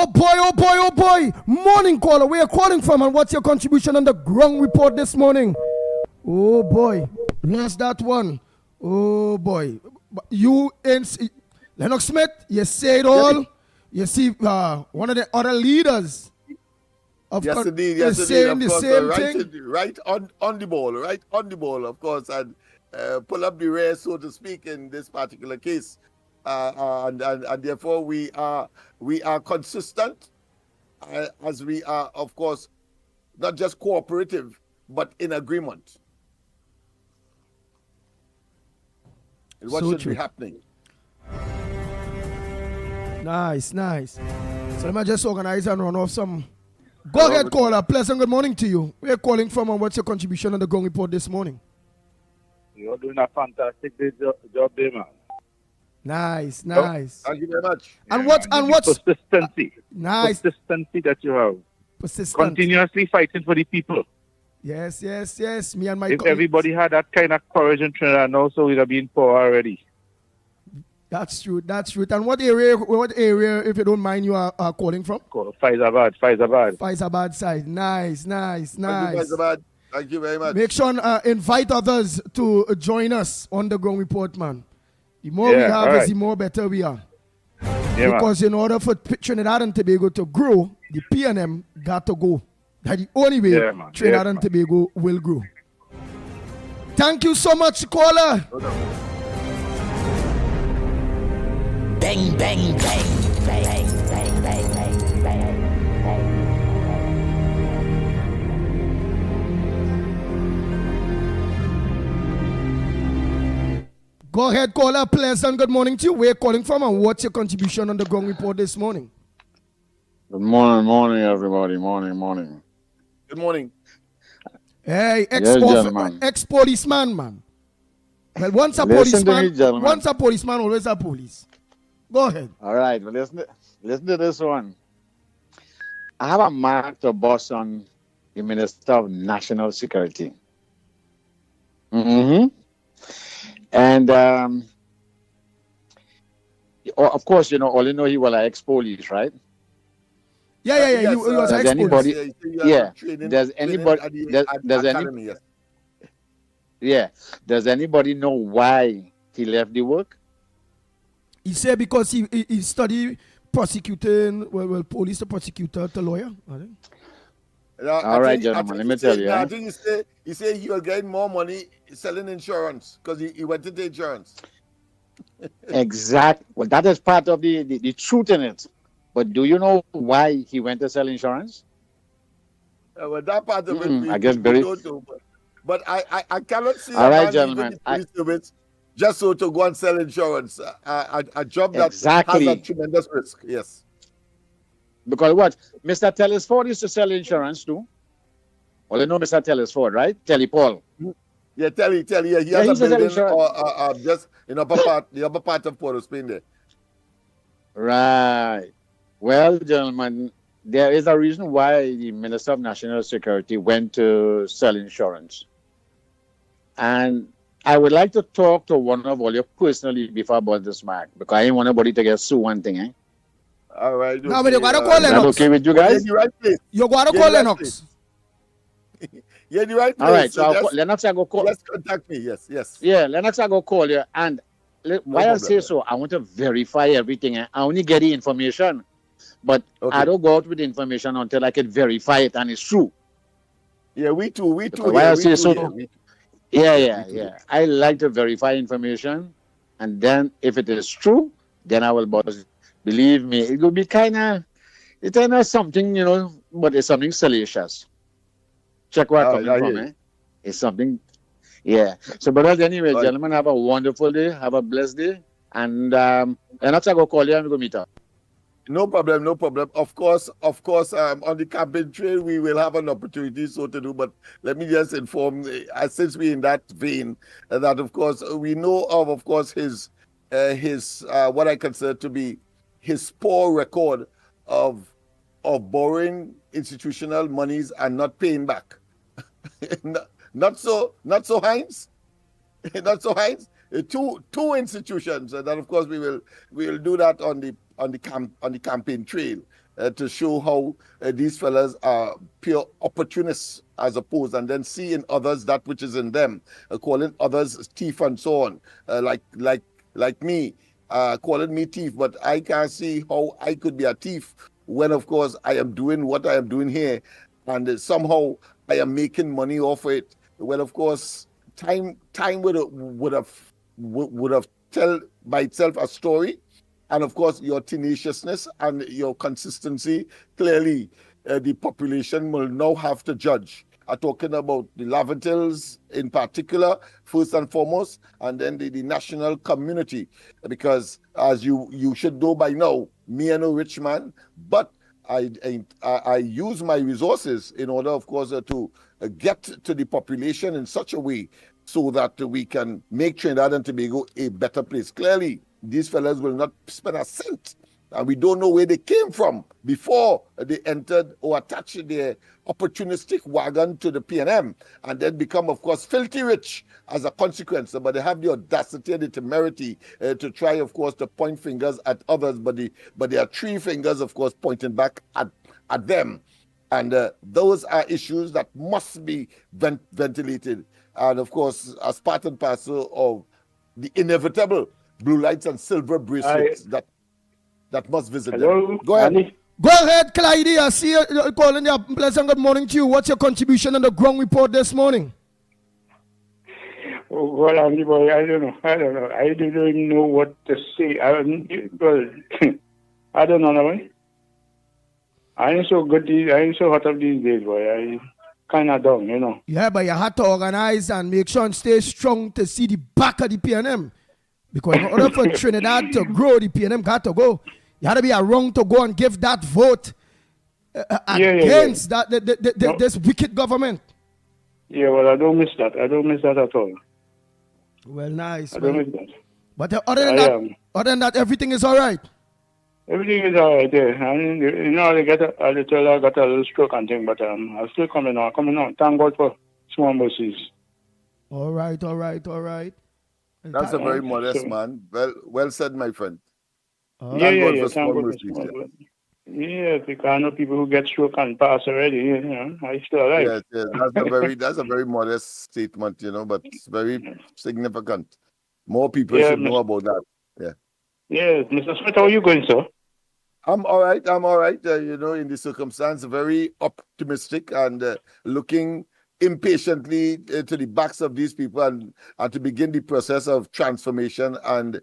Oh boy, oh boy, oh boy. Morning caller, where are you calling from and what's your contribution on the ground report this morning? Oh boy, lost that one. Oh boy. You and Lennox Smith, you say it all. You see one of the other leaders of Yes, indeed. Yes, is indeed. saying Of the course, same right, thing. right on the ball, right on the ball, of course, and pull up the rear, so to speak, in this particular case. And therefore we are consistent, as we are, of course, not just cooperative, but in agreement. And what So should true. be happening? Nice, nice. So let me just organize and run off some. Go ahead, caller. Pleasant good morning to you. Where are you calling from and what's your contribution on the ground report this morning? You're doing a fantastic job there, man. Nice, nice. Thank you very much. And what's Persistency. nice? Persistency that you have. Persistent. Continuously fighting for the people. Yes, yes, yes. Me and my If everybody had that kind of courage in Trinidad now, so we'd have been poor already. That's true. That's true. And what area, if you don't mind, you are calling from? Faizabad. Faizabad side. Nice, nice, Thank you, nice. Faizabad. Thank you very much. Make sure and invite others to join us on the ground report, man. The more we have, is the more better we are. Yeah, Because in order for Trinidad and Tobago to grow, the PNM got to go. That's the only way Trinidad and Tobago will grow. Thank you so much, caller. Bang, bang, bang, bang, bang, bang, bang, bang. Go ahead, caller. Pleasant good morning to you. Where are you calling from and what's your contribution on the ground report this morning? Good morning, everybody. Morning. Good morning. Hey, gentlemen. ex-policeman, man. Well, once a Listen to me, policeman, gentlemen. once a policeman, always a police. Go ahead. All right, well, listen to this one. I have a mark to boss on the Minister of National Security. Mm-hmm. And of course, all you know, he was an ex-police, right? Yeah. He was Does ex-police. anybody? Yeah. Does anybody? Does any? Academy, yes. Yeah. Does anybody know why he left the work? He said because he studied prosecuting, well, police to prosecutor to lawyer. I think. All right, gentlemen, let me tell you. I think he said he was getting more money selling insurance because he went into insurance. Exactly. Well, that is part of the truth in it. But do you know why he went to sell insurance? Well, that part of it, I guess we very. don't know. But I cannot see All a right, man gentlemen. leaving the police service just so to go and sell insurance. A job that Exactly. has a tremendous risk. Yes. Because what? Mr. Telesford used to sell insurance too. Well, you know Mr. Telesford, right? Telly Paul. Yeah, tell you. Yeah, he has a building just in the upper part of Port of Spain there. Right. Well, gentlemen, there is a reason why the Minister of National Security went to sell insurance. And I would like to talk to one of you personally before about this, Mark, because I didn't want anybody to get sued one thing, eh? All right. No, but you gotta call Is that Lennox. okay with you guys? You're in the right place. You gotta You're call in the right Lennox. You're in the right place. All right, so just, Lennox, I go call. just contact me. Yes. Yeah, Lennox, I go call you. And why I problem. say so, I want to verify everything. I only get the information, but Okay. I don't go out with the information until I can verify it and it's true. Yeah, we too. Because why I say so, Yeah. yeah. I like to verify information, and then if it is true, then I will boss. Believe me, it will be it's kind of something, but it's something salacious. Check where I'm coming from, eh? It's something, yeah. So, but anyway, gentlemen, have a wonderful day, have a blessed day, and Lennox, I go call you and we go meet up. No problem. Of course, on the campaign trail, we will have an opportunity so to do, but let me just inform, since we're in that vein, that of course, we know of course, his what I consider to be his poor record of borrowing institutional monies and not paying back. not so Heinz. Not so Heinz. Two institutions, and then of course we will do that on the campaign trail. to show how these fellas are pure opportunists as opposed, and then see in others that which is in them, calling others thief and so on, like me, calling me thief, but I can't see how I could be a thief when, of course, I am doing what I am doing here, and somehow I am making money off it. Well, of course, time would have tell by itself a story, and of course your tenaciousness and your consistency. Clearly, the population will now have to judge. I'm talking about the Laventils in particular, first and foremost, and then the national community, because as you should know by now, me and no rich man, but I use my resources in order, of course, to get to the population in such a way so that we can make Trinidad and Tobago a better place. Clearly, these fellas will not spend a cent, and we don't know where they came from before they entered or attached their opportunistic wagon to the PNM, and then become, of course, filthy rich as a consequence. But they have the audacity and the temerity to try, of course, to point fingers at others, but there are three fingers, of course, pointing back at them. And those are issues that must be ventilated. And, of course, as part and parcel of the inevitable blue lights and silver bracelets that must visit them. Go ahead. Ali? Go ahead, Clyde. I see you calling you. Pleasant good morning to you. What's your contribution on the ground report this morning? Oh, well, Andy boy, I don't know. I don't know what to say. I don't know. Boy. I ain't so good. I ain't so hot up these days, boy. I kind of down, you know. Yeah, but you had to organize and make sure and stay strong to see the back of the PNM. Because in order for Trinidad to grow, the PNM got to go. You had to be around to go and give that vote against this wicked government. Yeah, well, I don't miss that. I don't miss that at all. Well, nice. I don't miss that. But other than that, everything is all right. Everything is all right there. And, you know, I got a little stroke and thing, but I'm still coming on. Thank God for small mercies. All right. That's a very modest man. Well said, my friend. Yeah. Yeah, because I know people who get stroke and pass already. You know, I still alive. Yes. That's a very modest statement, you know, but it's very significant. More people should know about that. Yeah. Yes, Mr. Smith, how are you going, sir? I'm all right. You know, in the circumstance, very optimistic and looking impatiently to the backs of these people and to begin the process of transformation and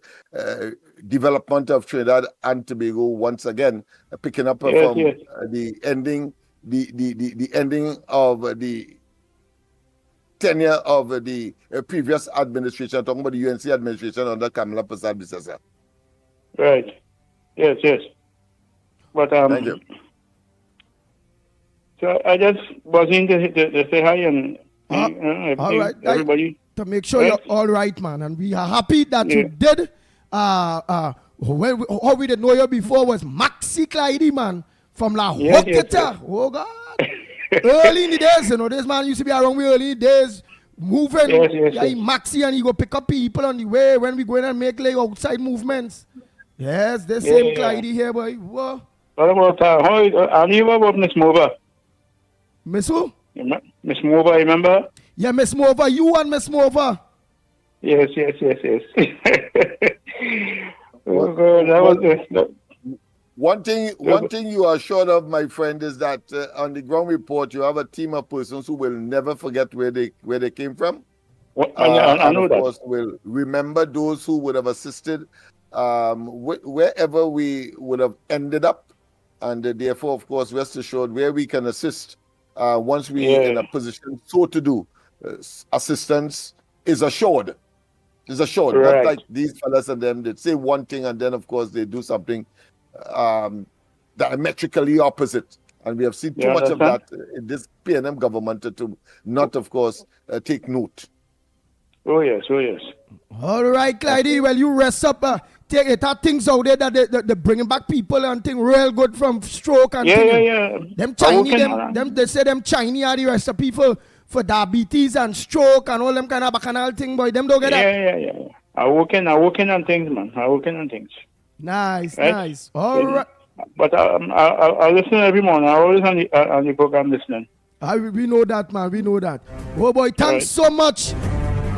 development of Trinidad and Tobago once again, picking up from the ending of the tenure of the previous administration, talking about the UNC administration under Kamala Persad-Bissessar. Right. Yes. But Thank you. So I just was in to say hi and all right, everybody. To make sure you're all right, man, and we are happy that you did. How we didn't know you before was Maxi Clyde, man, from La Hoqueta. Oh God! Early in the days, you know, this man used to be around me early in the days, moving. He Maxi, and he go pick up people on the way when we go in and make like outside movements. Yes, the same Clyde here, boy. Whoa. What about what about Miss Mova? Miss who? Miss Mova, remember? Yeah, Miss Mova. You and Miss Mova. Yes. Oh God, that was it. One thing you are sure of, my friend, is that on the ground report you have a team of persons who will never forget where they came from. I know of that. Course, will remember those who would have assisted wherever we would have ended up, and therefore, of course, rest assured, where we can assist once we are in a position so to do, assistance is assured. Right. Not like these fellas and them that say one thing and then, of course, they do something diametrically opposite. And we have seen too much of that in this PNM government to not, of course, take note. Oh, yes. All right, Clyde. Well, you rest up. Take things out there that they're bringing back people and thing real good from stroke and Them Chinese, they say them Chinese are the rest of people for diabetes and stroke and all them kind of bacchanal thing, boy. Them don't get that. Yeah. I working on things, man. I working on things. Nice. All But I listen every morning. I always on the program listening. We know that, man. We know that. Oh boy, thanks so much.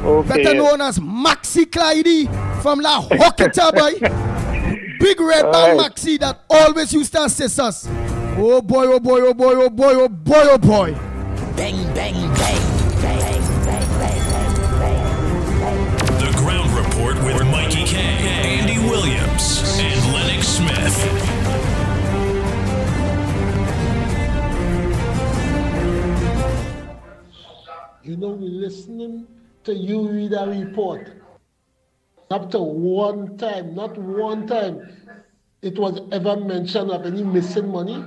Okay. Better known as Maxi Clyde from La Hocketa, boy. Big red man Maxi that always used to assist us. Oh boy, oh boy, oh boy, oh boy, oh boy, oh boy. Bang, bang, bang. Bang, bang, bang, bang, bang. The Ground Report with Mickie K, Andy Williams, and Lennox Smith. You know, we're listening to you read a report. Up to one time, not one time, it was ever mentioned of any missing money.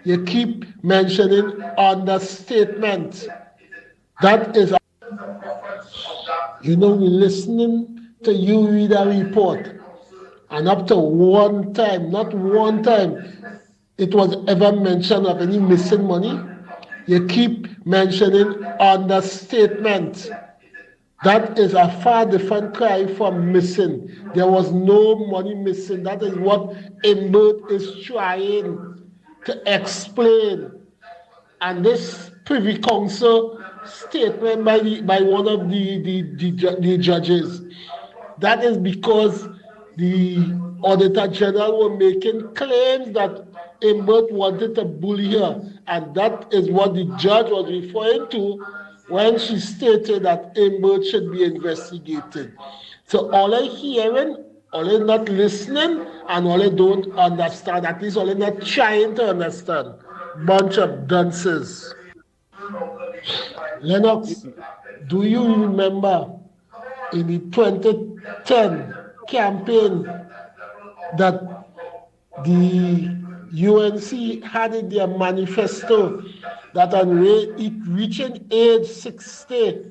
You keep mentioning understatement. That is, you know, we're listening to you read a report. And up to one time, not one time, it was ever mentioned of any missing money. You keep mentioning understatement. That is a far different cry from missing. There was no money missing. That is what Imbert is trying to explain. And this Privy Council statement by one of the judges, that is because the Auditor General were making claims that Imbert wanted to bully her, and that is what the judge was referring to when she stated that Imbert should be investigated. So all I hearing, all I not listening, and all I don't understand, at least all I not trying to understand. Bunch of dunces. Lennox, do you remember in the 2010 campaign that the UNC had in their manifesto that on reaching age 60,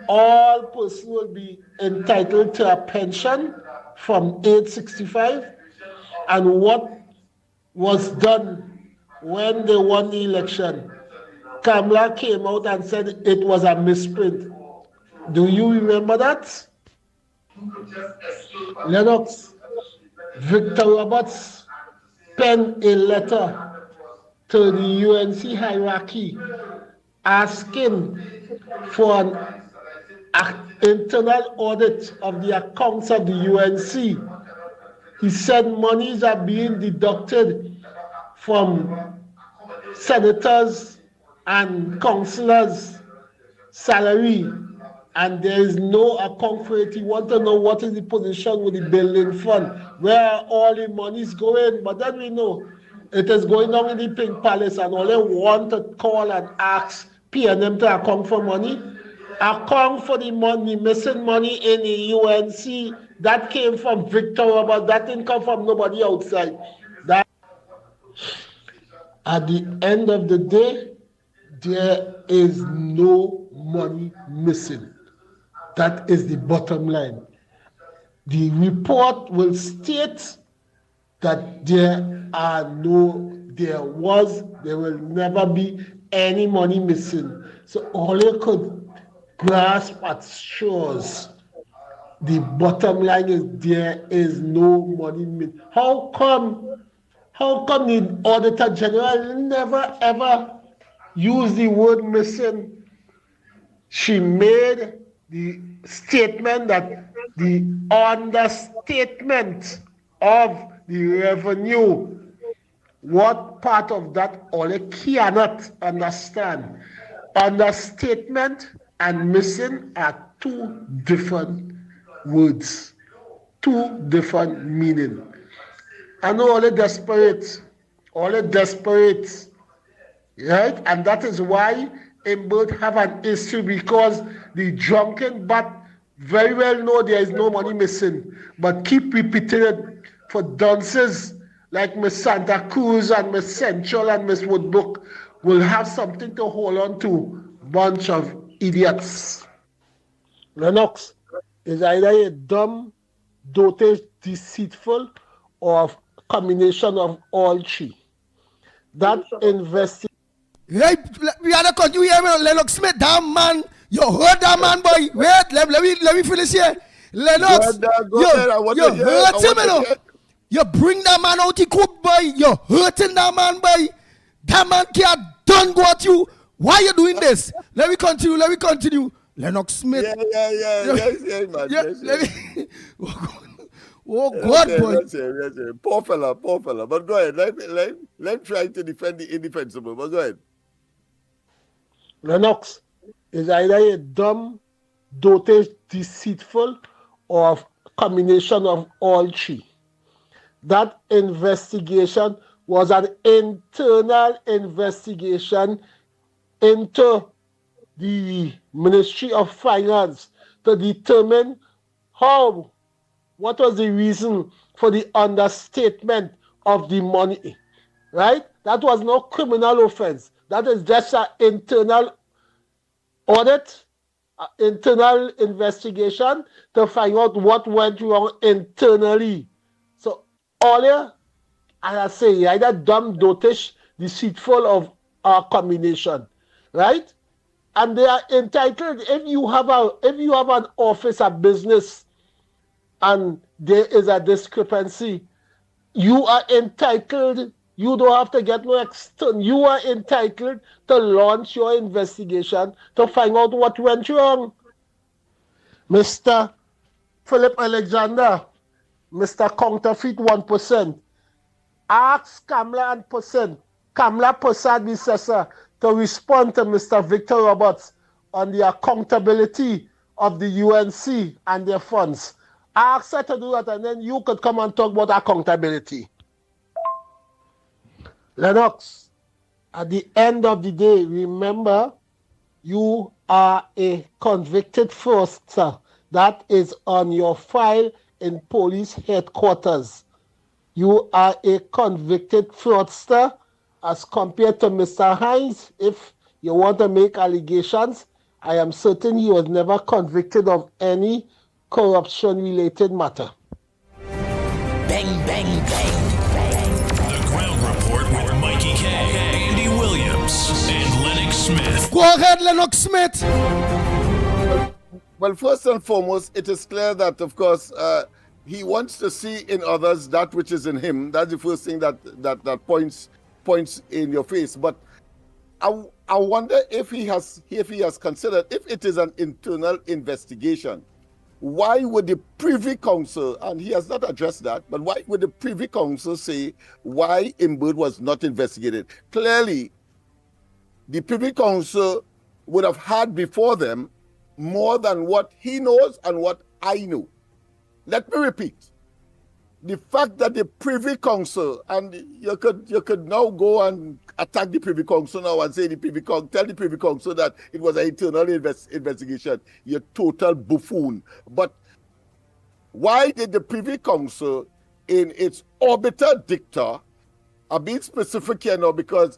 all persons will be entitled to a pension from age 65? And what was done when they won the election? Kamala came out and said it was a misprint. Do you remember that? Lennox, Victor Roberts penned a letter to the UNC hierarchy asking for an internal audit of the accounts of the UNC. He said monies are being deducted from senators and councillors' salary, and there is no account for it. He wants to know what is the position with the building fund, where all the money is going. But then we know it is going on in the Pink Palace, and all they want to call and ask PNM to account for money. Account for the money, missing money in the UNC. That came from Victor Robert. That didn't come from nobody outside. That at the end of the day, there is no money missing. That is the bottom line. The report will state that there will never be any money missing. So all you could grasp at straws. The bottom line is there is no money missing. How come the Auditor General never ever used the word missing? She made the statement that the understatement of the revenue, what part of that Ole cannot understand. Understatement and missing are two different words, two different meanings. I know Ole desperate, right? And that is why Imbert have an issue, because the drunken bat very well know there is no money missing, but keep repeating it for dunces like Miss Santa Cruz and Miss Central and Miss Woodbrook will have something to hold on to. Bunch of idiots. Lennox is either a dumb, dotage, deceitful, or a combination of all three. That investing. Hey, we are not continue here, Lennox Smith. That man, you heard that man, boy. Wait, let me finish here. Lennox, you heard him, you know. You bring that man out the coop, boy. You're hurting that man, boy. That man can't done what you. Why you doing this? Let me continue. Lennox Smith. Yeah, man. Yeah, Yes, let me. Oh God, boy. Yes. Poor fella. But go ahead. Let try to defend the indefensible. But go ahead. Lennox is either a dumb, dotage, deceitful, or a combination of all three. That investigation was an internal investigation into the Ministry of Finance to determine what was the reason for the understatement of the money, right? That was no criminal offense. That is just an internal audit, internal investigation to find out what went wrong internally. So all here, as I say, either dumb, dotish, deceitful of a combination, right? And they are entitled, if you have an office, a business, and there is a discrepancy, you are entitled, you don't have to get no external, you are entitled to launch your investigation to find out what went wrong. Mr. Philip Alexander, Mr. Counterfeit 1%, ask Kamala Prasad Bissessa to respond to Mr. Victor Roberts on the accountability of the UNC and their funds. Ask her to do that, and then you could come and talk about accountability. Lennox, at the end of the day, remember, you are a convicted fraudster. That is on your file in police headquarters. You are a convicted fraudster as compared to Mr. Hines. If you want to make allegations, I am certain he was never convicted of any corruption-related matter. Bang, bang, bang. The Ground Report with Mikey K, Andy Williams, and Lennox Smith. Go ahead, Lennox Smith. Well, first and foremost, it is clear that, of course, he wants to see in others that which is in him. That's the first thing that points in your face. But I wonder if he has considered, if it is an internal investigation, why would the Privy Council, and he has not addressed that, but why would the Privy Council say why Imbird was not investigated? Clearly, the Privy Council would have had before them more than what he knows and what I know. Let me repeat. The fact that the Privy Council, and you could now go and attack the Privy Council now and say tell the Privy Council that it was an internal investigation. You're total buffoon. But why did the Privy Council, in its obiter dicta, I'm being specific here now because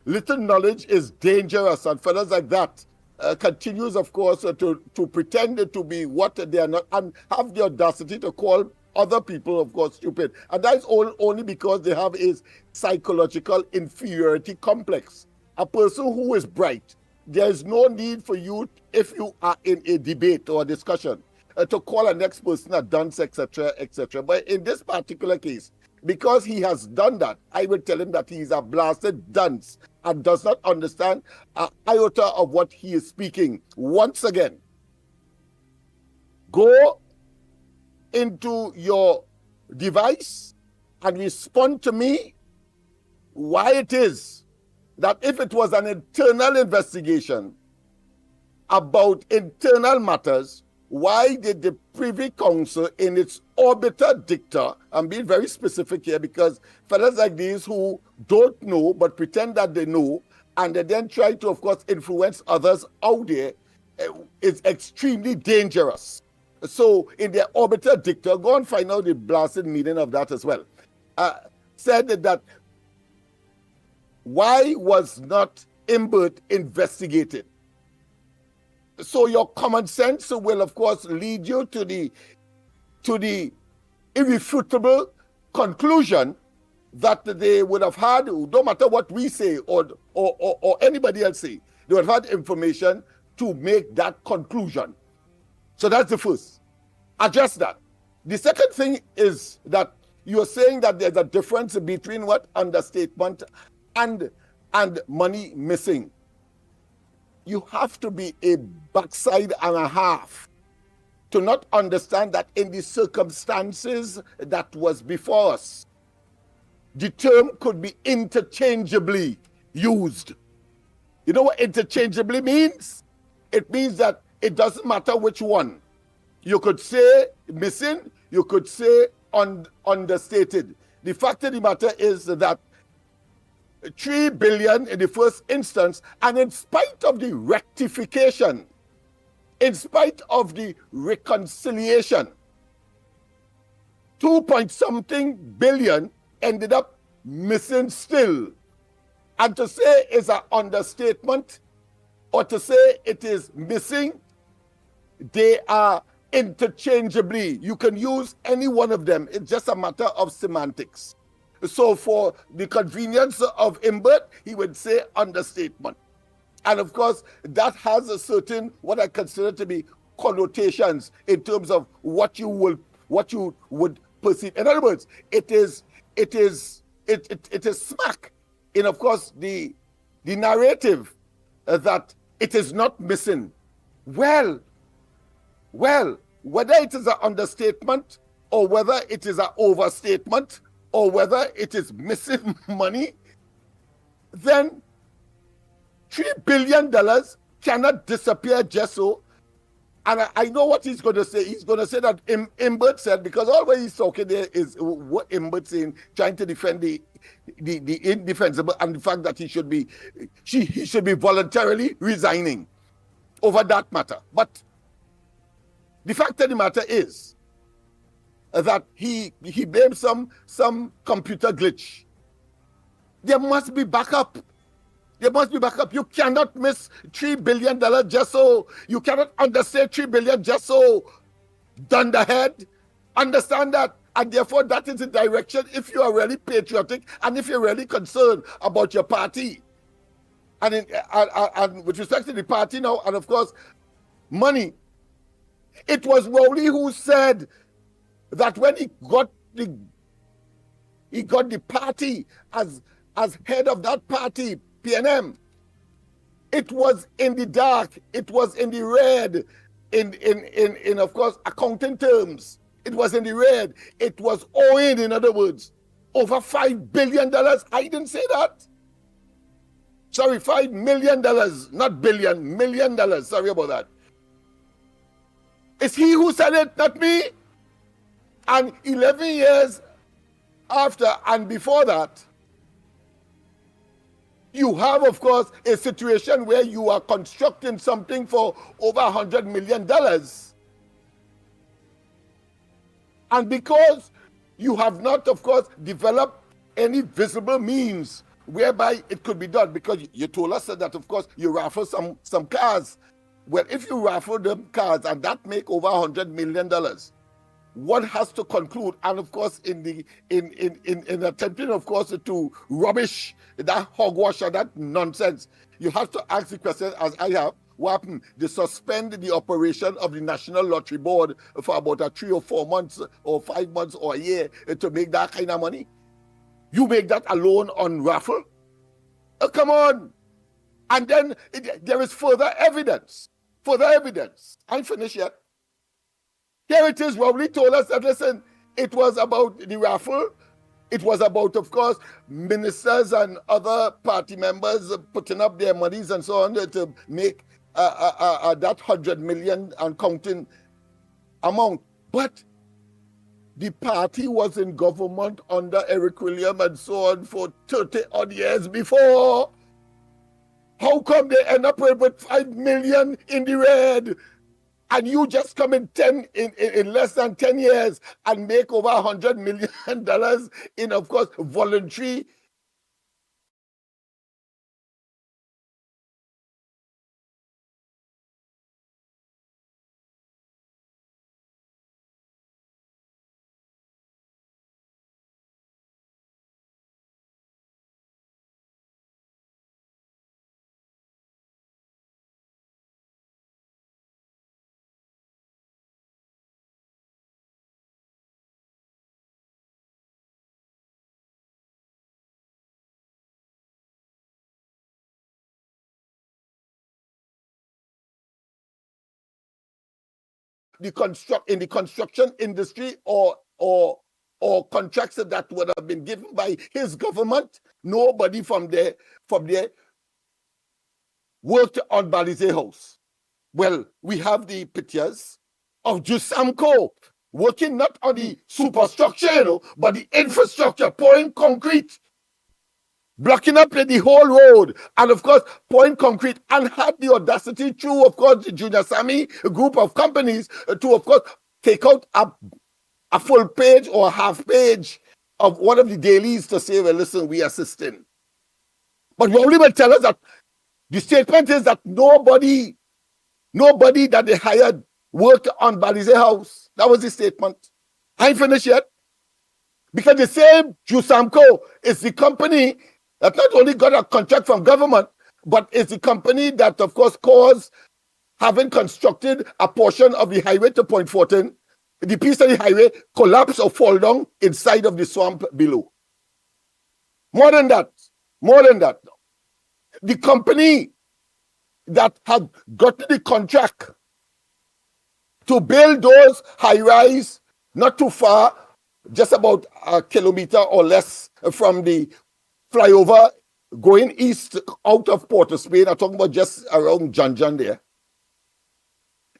little knowledge is dangerous, and fellas like that continues, of course, to pretend to be what they are not, and have the audacity to call other people, of course, stupid. And that is only because they have a psychological inferiority complex. A person who is bright, there is no need for you, if you are in a debate or a discussion, to call a next person a dunce, etc., etc. But in this particular case, because he has done that, I will tell him that he is a blasted dunce and does not understand an iota of what he is speaking. Once again, go into your device and respond to me why it is that if it was an internal investigation about internal matters, why did the Privy Council, in its obiter dicta, I'm being very specific here because fellas like these who don't know but pretend that they know, and they then try to, of course, influence others out there, is extremely dangerous. So in their obiter dicta, go and find out the blasted meaning of that as well. Said that why was not Imbird investigated? So your common sense will, of course, lead you to the irrefutable conclusion that they would have had, no matter what we say or anybody else say, they would have had information to make that conclusion. So that's the first. Address that. The second thing is that You're saying that there's a difference between what understatement and money missing. You have to be a backside and a half to not understand that in the circumstances that was before us, the term could be interchangeably used. You know what interchangeably means? It means that it doesn't matter which one. You could say missing, you could say understated. The fact of the matter is that 3 billion in the first instance, and in spite of the rectification, in spite of the reconciliation, 2-point-something billion ended up missing still. And to say it's an understatement or to say it is missing, they are interchangeably. You can use any one of them. It's just a matter of semantics. So for the convenience of Imbert, he would say understatement. And of course, that has a certain, what I consider to be connotations in terms of what you would perceive. In other words, it is smack in, of course, the narrative that it is not missing. Well, whether it is an understatement or whether it is an overstatement or whether it is missing money, then $3 billion cannot disappear just so. And I know what he's going to say. He's going to say that Imbert said, because all what he's talking there is what Imbert's saying, trying to defend the indefensible and the fact that he should be voluntarily resigning over that matter. But the fact of the matter is that he blamed some computer glitch. There must be backup. There must be backup. You cannot miss $3 billion just so. You cannot understate $3 billion just so. Dunderhead. Understand that. And therefore, that is the direction if you are really patriotic and if you're really concerned about your party. And with respect to the party now, and of course, money. It was Rowley who said that when he got the party as head of that party, PNM, it was in the dark, it was in the red, in of course accounting terms. It was in the red. It was owing, in other words, over $5 billion. I didn't say that. Sorry, $5 million, not billion, $1 million. Sorry about that. It's he who said it, not me. And 11 years after and before that, you have, of course, a situation where you are constructing something for over $100 million. And because you have not, of course, developed any visible means whereby it could be done, because you told us that, of course, you raffle some cars. Well, if you raffle them cars and that make over $100 million, one has to conclude, and of course, in attempting, of course, to rubbish that hogwash or that nonsense, you have to ask the question, as I have, what happened? They suspend the operation of the National Lottery Board for about 3 or 4 months or 5 months or a year to make that kind of money. You make that alone on raffle? Oh, come on. And then there is further evidence. Further evidence. I'm finished yet. Here it is. Rowley told us that, listen, it was about the raffle. It was about, of course, ministers and other party members putting up their monies and so on to make that 100 million and counting amount. But the party was in government under Eric William and so on for 30 odd years before. How come they end up with 5 million in the red? And you just come in less than 10 years and make over $100 million in, of course, voluntary the construction industry or contracts that would have been given by his government, nobody from there worked on Balize House. Well, we have the pictures of Jusamco working not on the superstructure, but the infrastructure, pouring concrete, blocking up the whole road, and of course, pouring concrete, and had the audacity through, of course, the Junior Sammy group of companies to, of course, take out a full page or a half page of one of the dailies to say, well, listen, we are assisting. But Rowley will tell us that the statement is that nobody that they hired worked on Balize House. That was the statement. I ain't finished yet. Because the same Jusamco is the company that not only got a contract from government, but is the company that, of course, caused having constructed a portion of the highway to Point 14, the piece of the highway collapse or fall down inside of the swamp below. More than that, the company that had gotten the contract to build those high-rise not too far, just about a kilometer or less from the flyover going east out of Port of Spain. I'm talking about just around Janjan there.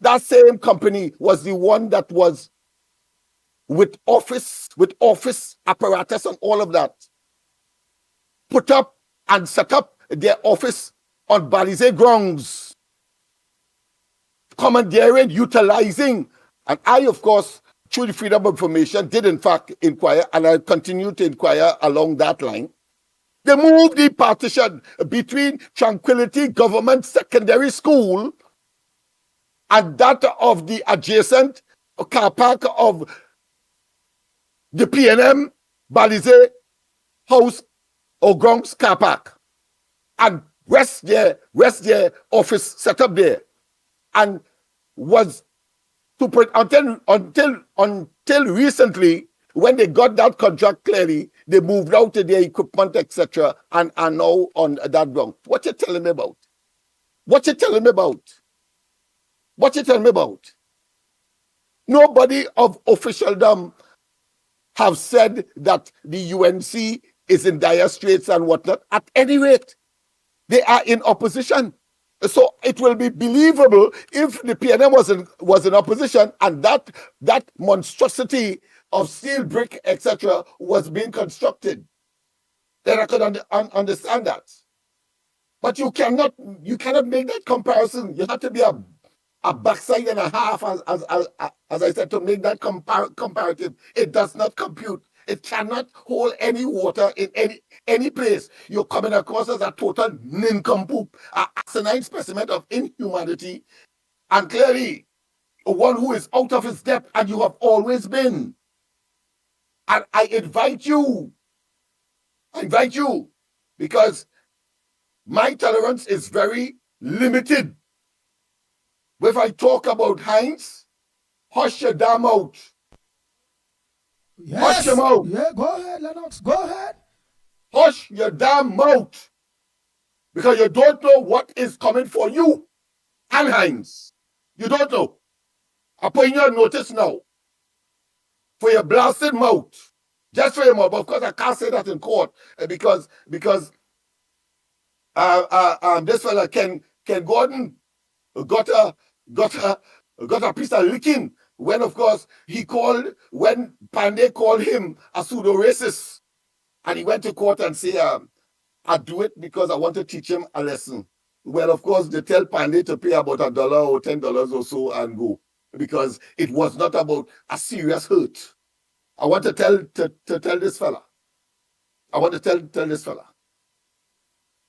That same company was the one that was with office apparatus and all of that, put up and set up their office on Balize grounds, commandeering, utilizing. And I, of course, through the Freedom of Information, did in fact inquire, and I continue to inquire along that line. They moved the partition between Tranquility Government Secondary School and that of the adjacent car park of the PNM Balize House or grounds car park, and rest their office set up there, and was to put until recently, when they got that contract, clearly they moved out to their equipment, etc., and are now on that ground. What you telling me about? What you telling me about? What you telling me about? Nobody of officialdom have said that the UNC is in dire straits and whatnot. At any rate, they are in opposition. So it will be believable if the PNM was in opposition and that monstrosity of steel brick, etc., was being constructed. Then I could understand that. But you cannot make that comparison. You have to be a backside and a half, as I said, to make that comparative. It does not compute. It cannot hold any water in any place. You're coming across as a total nincompoop, an asinine specimen of inhumanity, and clearly one who is out of his depth, and you have always been. And I invite you, because my tolerance is very limited. If I talk about Heinz, hush your damn mouth. Yes. Hush your mouth. Yeah, go ahead, Lennox. Go ahead. Hush your damn mouth. Because you don't know what is coming for you and Heinz. You don't know. I'm putting you on notice now. For your blasted mouth. Just for your mouth. Of course, I can't say that in court because this fella Ken Gordon got a piece of licking when, of course, when Pandey called him a pseudo-racist. And he went to court and said, I do it because I want to teach him a lesson. Well, of course, they tell Pandey to pay about $1 or $10 or so and go, because it was not about a serious hurt. I want to tell this fella. I want to tell this fella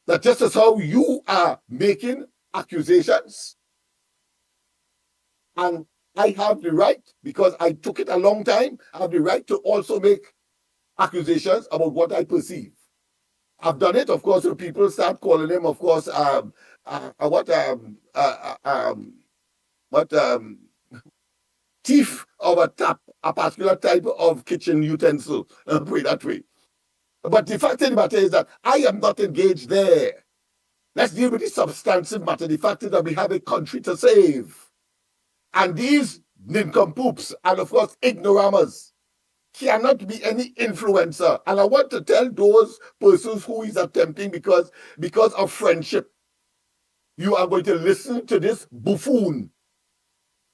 that just as how you are making accusations, and I have the right, because I took it a long time, I have the right to also make accusations about what I perceive. I've done it, of course, when people start calling him, of course, thief of a particular type of kitchen utensil, put it that way. But the fact of the matter is that I am not engaged there. Let's deal with the substantive matter. The fact is that we have a country to save. And these nincompoops and of course ignoramus cannot be any influencer. And I want to tell those persons who is attempting because of friendship, you are going to listen to this buffoon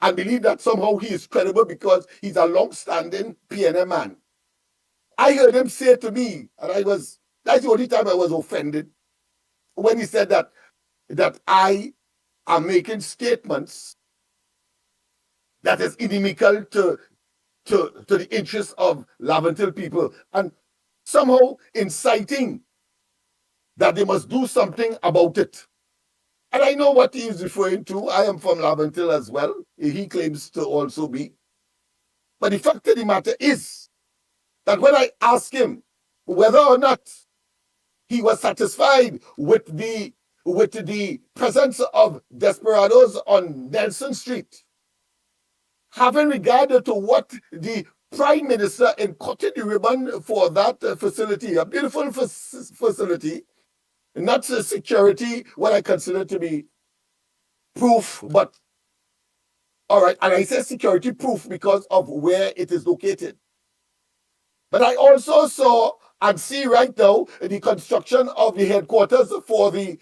and believe that somehow he is credible because he's a long-standing PNM man. I heard him say to me, and that's the only time I was offended, when he said that I am making statements that is inimical to the interests of Laventille people, and somehow inciting that they must do something about it. And I know what he is referring to. I am from Laventille as well. He claims to also be. But the fact of the matter is that when I asked him whether or not he was satisfied with the presence of desperados on Nelson Street, having regard to what the Prime Minister in cutting the ribbon for that facility, a beautiful facility, not security, what I consider to be proof, but all right, and I say security proof because of where it is located. But I also saw and see right now the construction of the headquarters for the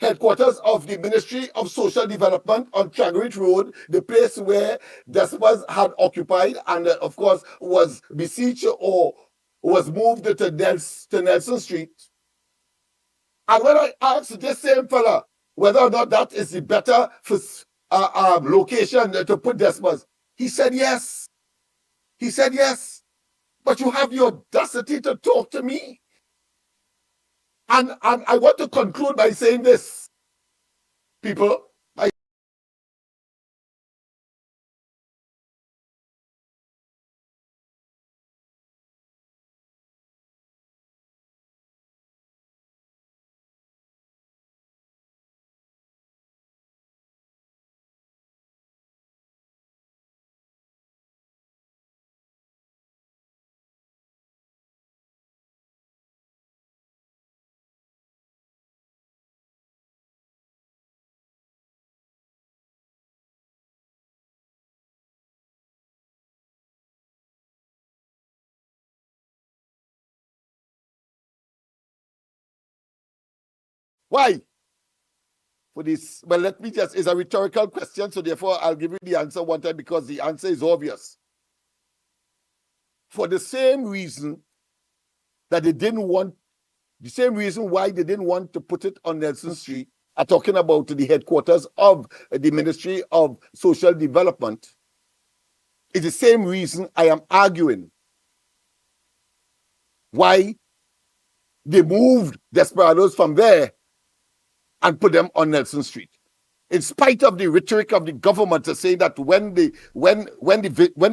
headquarters of the Ministry of Social Development on Chagrit Road, the place where Despas had occupied and, of course, was besieged or was moved to Nelson Street. And when I asked this same fella whether or not that is the better location to put Despas, he said yes. He said yes. But you have the audacity to talk to me. And I want to conclude by saying this, people. Why? For this, well, let me just, it's a rhetorical question, so therefore I'll give you the answer one time because the answer is obvious. For the same reason that they didn't want, the same reason why they didn't want to put it on Nelson Street, I'm talking about the headquarters of the Ministry of Social Development, is the same reason I am arguing why they moved desperados from there and put them on Nelson Street. In spite of the rhetoric of the government to say that when the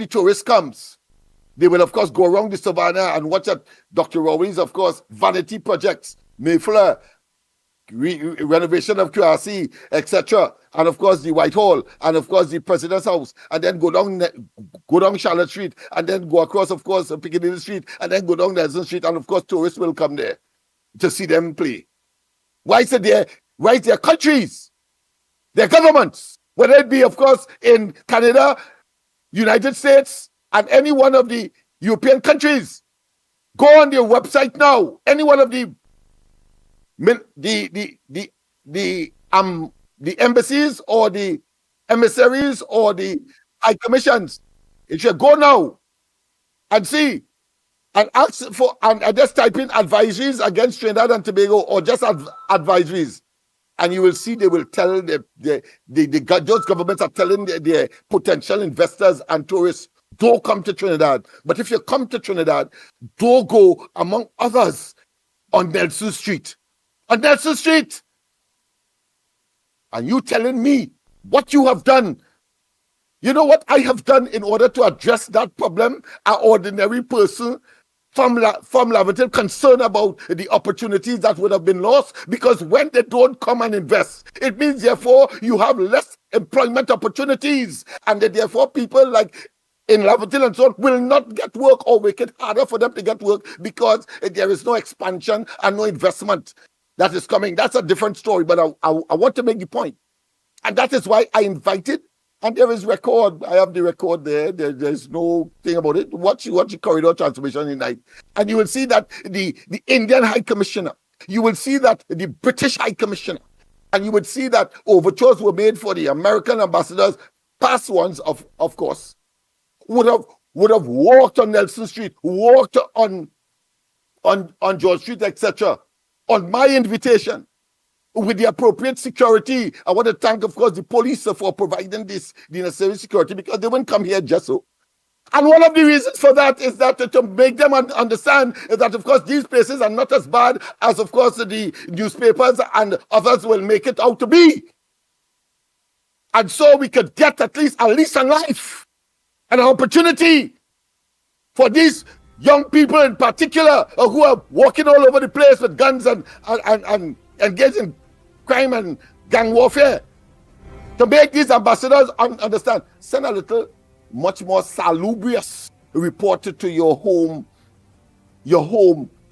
tourist comes, they will of course go around the savannah and watch at Dr. Rowley's, of course, vanity projects, Mayflower, renovation of QRC, etc., and of course the Whitehall, and of course the President's House, and then go down Charlotte Street, and then go across, of course, Piccadilly Street, and then go down Nelson Street, and of course tourists will come there to see them play. Why is it there? Right, their countries, their governments, whether it be, of course, in Canada, United States, and any one of the European countries. Go on their website now. Any one of the embassies or the emissaries or the high commissions. You should go now and see and ask for, and just type in advisories against Trinidad and Tobago or just advisories. And you will see they will tell those governments are telling their potential investors and tourists, don't come to Trinidad. But if you come to Trinidad, don't go, among others, on Nelson Street. On Nelson Street! And you telling me what you have done. You know what I have done in order to address that problem? An ordinary person from Laventille concerned about the opportunities that would have been lost, because when they don't come and invest, it means therefore you have less employment opportunities, and that therefore people like in Laventille and so on will not get work or make it harder for them to get work because there is no expansion and no investment that is coming. That's a different story, but I want to make the point And that is why I invited, and there is record. I have the record there. There's no thing about it. Watch the corridor transmission tonight, and you will see that the Indian High Commissioner, you will see that the British High Commissioner, and you would see that overtures were made for the American ambassadors, past ones, of course, would have walked on Nelson Street, walked on George Street, etc., on my invitation, with the appropriate security. I want to thank, of course, the police for providing the necessary security, because they wouldn't come here just so. And one of the reasons for that is that to make them understand that, of course, these places are not as bad as, of course, the newspapers and others will make it out to be. And so we could get at least a lease on life, an opportunity for these young people in particular who are walking all over the place with guns and engaged in crime and gang warfare, to make these ambassadors understand. Send a little much more salubrious report to your home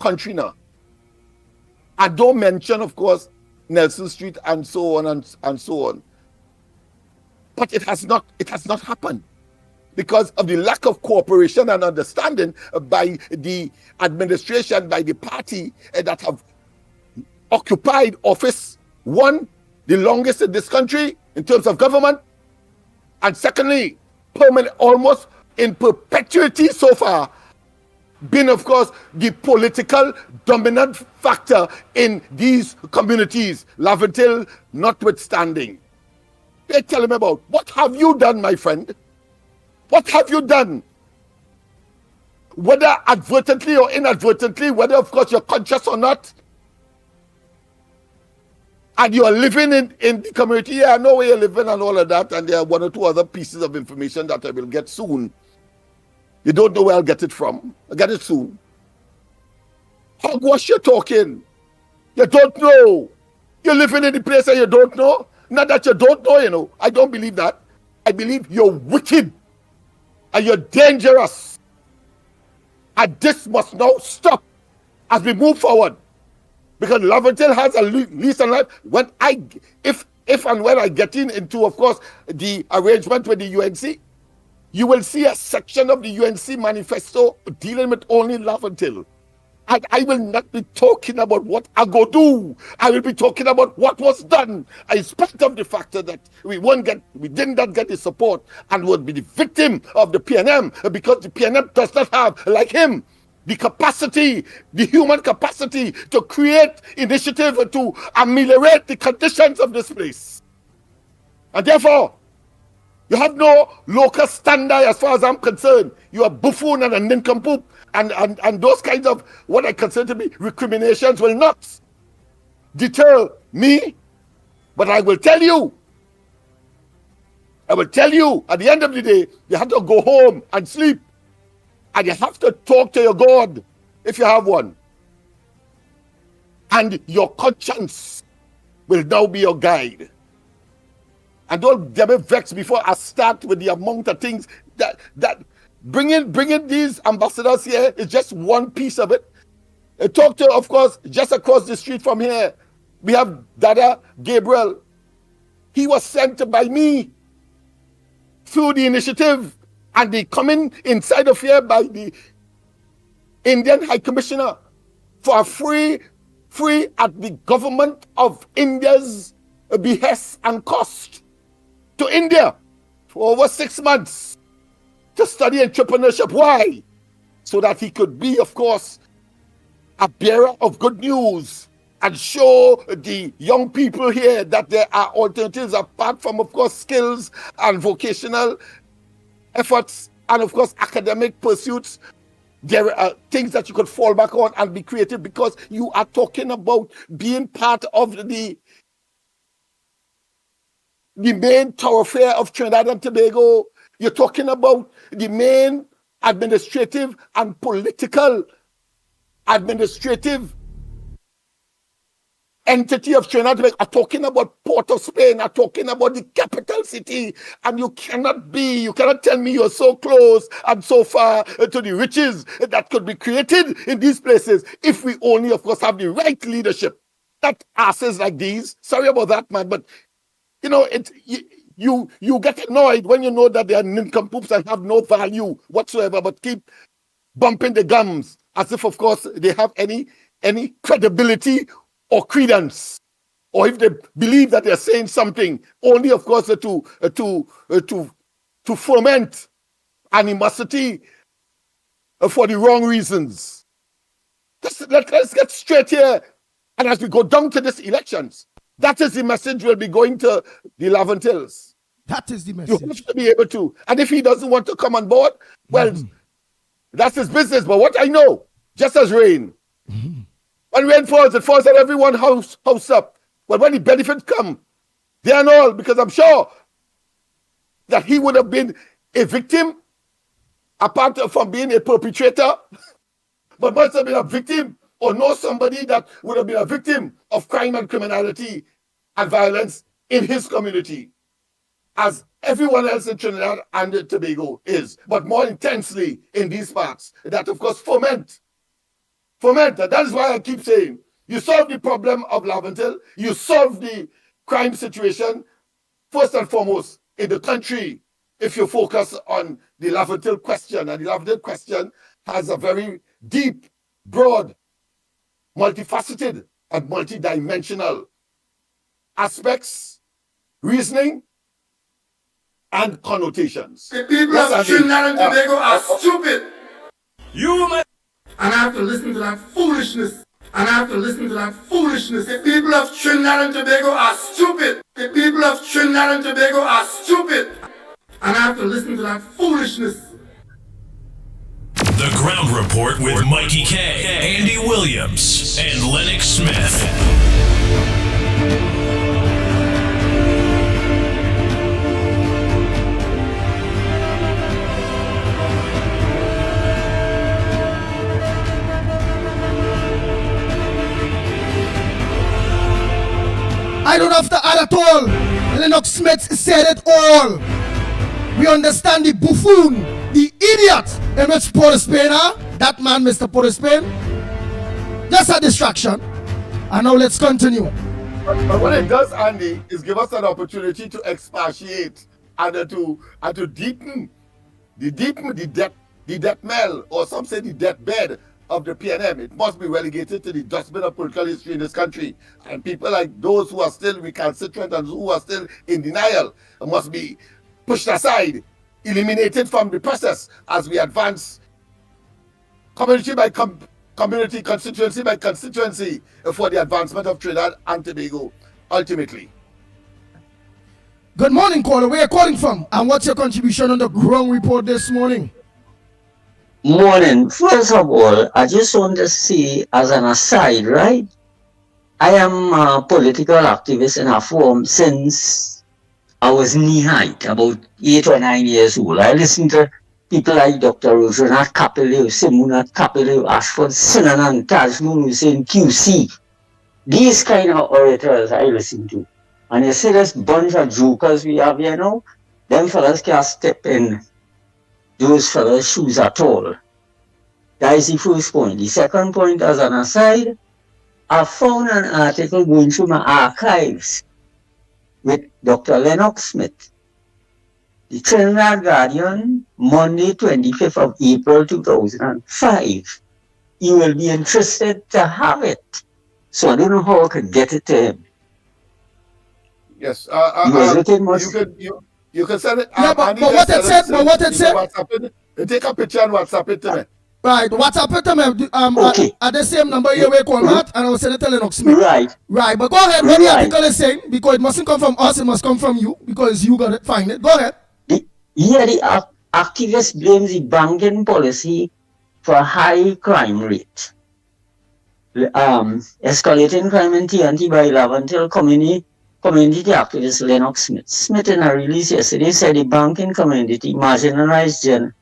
country now. And don't mention, of course, Nelson Street and so on and so on. But it has not happened, because of the lack of cooperation and understanding by the administration, by the party that have occupied office, one, the longest in this country in terms of government, and secondly, permanent, almost in perpetuity so far, been, of course, the political dominant factor in these communities, Laventille notwithstanding. They tell him about, what have you done, my friend? What have you done? Whether advertently or inadvertently, whether, of course, you're conscious or not, and you are living in the community. Yeah, I know where you're living and all of that, and there are one or two other pieces of information that I will get soon. You don't know where I'll get it from. I'll get it soon. Hogwash, you're talking. You don't know. You're living in the place and you don't know. Not that you don't know, you know. I don't believe that. I believe you're wicked and you're dangerous. And this must now stop as we move forward. Because Laventille has a lease on life. If and when I get into, of course, the arrangement with the UNC, you will see a section of the UNC manifesto dealing with only Laventille. And I will not be talking about what I go do. I will be talking about what was done, in spite of the factor that we did not get the support and would be the victim of the PNM, because the PNM does not have, like him, the capacity, the human capacity to create initiative to ameliorate the conditions of this place. And therefore, you have no local standard as far as I'm concerned. You are buffoon and a nincompoop. And those kinds of what I consider to be recriminations will not deter me. But I will tell you, at the end of the day, you have to go home and sleep. And you have to talk to your God, if you have one. And your conscience will now be your guide. And don't get me vexed before I start with the amount of things that bringing these ambassadors here is just one piece of it. Talk to, of course, just across the street from here, we have Dada Gabriel. He was sent by me through the initiative, and they coming inside of here by the Indian High Commissioner for a free at the government of India's behest and cost to India for over 6 months to study entrepreneurship. Why? So that he could be, of course, a bearer of good news and show the young people here that there are alternatives apart from, of course, skills and vocational efforts and, of course, academic pursuits. There are things that you could fall back on and be creative, because you are talking about being part of the main thoroughfare of Trinidad and Tobago. You're talking about the main administrative and political entity of Trinidad and Tobago. I'm talking about Port of Spain. I'm talking about the capital city. And you cannot tell me you're so close and so far to the riches that could be created in these places if we only, of course, have the right leadership. Not asses like these. Sorry about that, man, but You know, you get annoyed when you know that they are nincompoops and have no value whatsoever, but keep bumping the gums as if, of course, they have any credibility or credence, or if they believe that they're saying something, only, of course, to foment animosity for the wrong reasons. Let's get straight here. And as we go down to these elections, that is the message we'll be going to the Lavent Hills. That is the message. You have to be able to. And if he doesn't want to come on board, well, that's his business. But what I know, just as rain, when rain falls, it falls at everyone house up. But when the benefits come, they and all, because I'm sure that he would have been a victim, apart from being a perpetrator, but must have been a victim or know somebody that would have been a victim of crime and criminality and violence in his community, as everyone else in Trinidad and Tobago is, but more intensely in these parts, that of course foment. And that is why I keep saying, you solve the problem of Lavent Hill, you solve the crime situation, first and foremost, in the country, if you focus on the Lavent Hill question. And the Lavent Hill question has a very deep, broad, multifaceted, and multidimensional aspects, reasoning, and connotations. The people of Trinidad and Tobago are stupid. And I have to listen to that foolishness. The people of Trinidad and Tobago are stupid. The people of Trinidad and Tobago are stupid. And I have to listen to that foolishness. The Ground Report with Mickie K, Andy Williams, and Lennox Smith. I don't have to add at all. Lennox Smith said it all. We understand the buffoon, the idiot in which Port of Spain are. That man, Mr. Port of Spain. Just a distraction. And now let's continue. But what it does, Andy, is give us an opportunity to expatiate and to deepen the death knell, or some say the deathbed of the PNM. It must be relegated to the dustbin of political history in this country. And people like those who are still recalcitrant and who are still in denial must be pushed aside, eliminated from the process as we advance community by community, constituency by constituency, for the advancement of Trinidad and Tobago, ultimately. Good morning, caller. Where are you calling from? And what's your contribution on the Ground Report this morning? Morning. First of all, I just want to say as an aside, right? I am a political activist in a form since I was knee-height, about 8 or 9 years old. I listened to people like Dr. Rosanat Capello, Simonat Capello, Ashford Sinanan, Taj Hussein, QC. These kind of orators I listen to. And you see this bunch of jokers we have here now, them fellas can't step in those fellas' shoes at all. That is the first point. The second point, as an aside, I found an article going through my archives with Dr. Lennox Smith. The Trinidad Guardian, Monday, 25th of April 2005. You will be interested to have it. So I don't know how I could get it to him. Yes. You can send it. Yeah, but what it said, Take a picture and WhatsApp it to me. Right, WhatsApp it to me. Okay. At the same number you will call that, and I will send it to Lennox Smith. Right. Right, but go ahead. What the article is saying, because it mustn't come from us, it must come from you, because you got it. Find it. Go ahead. The activist blames the banking policy for high crime rate. Escalating crime in TNT by Lavent Hill community activist Lennox Smith. Smith in a release yesterday said the banking community marginalized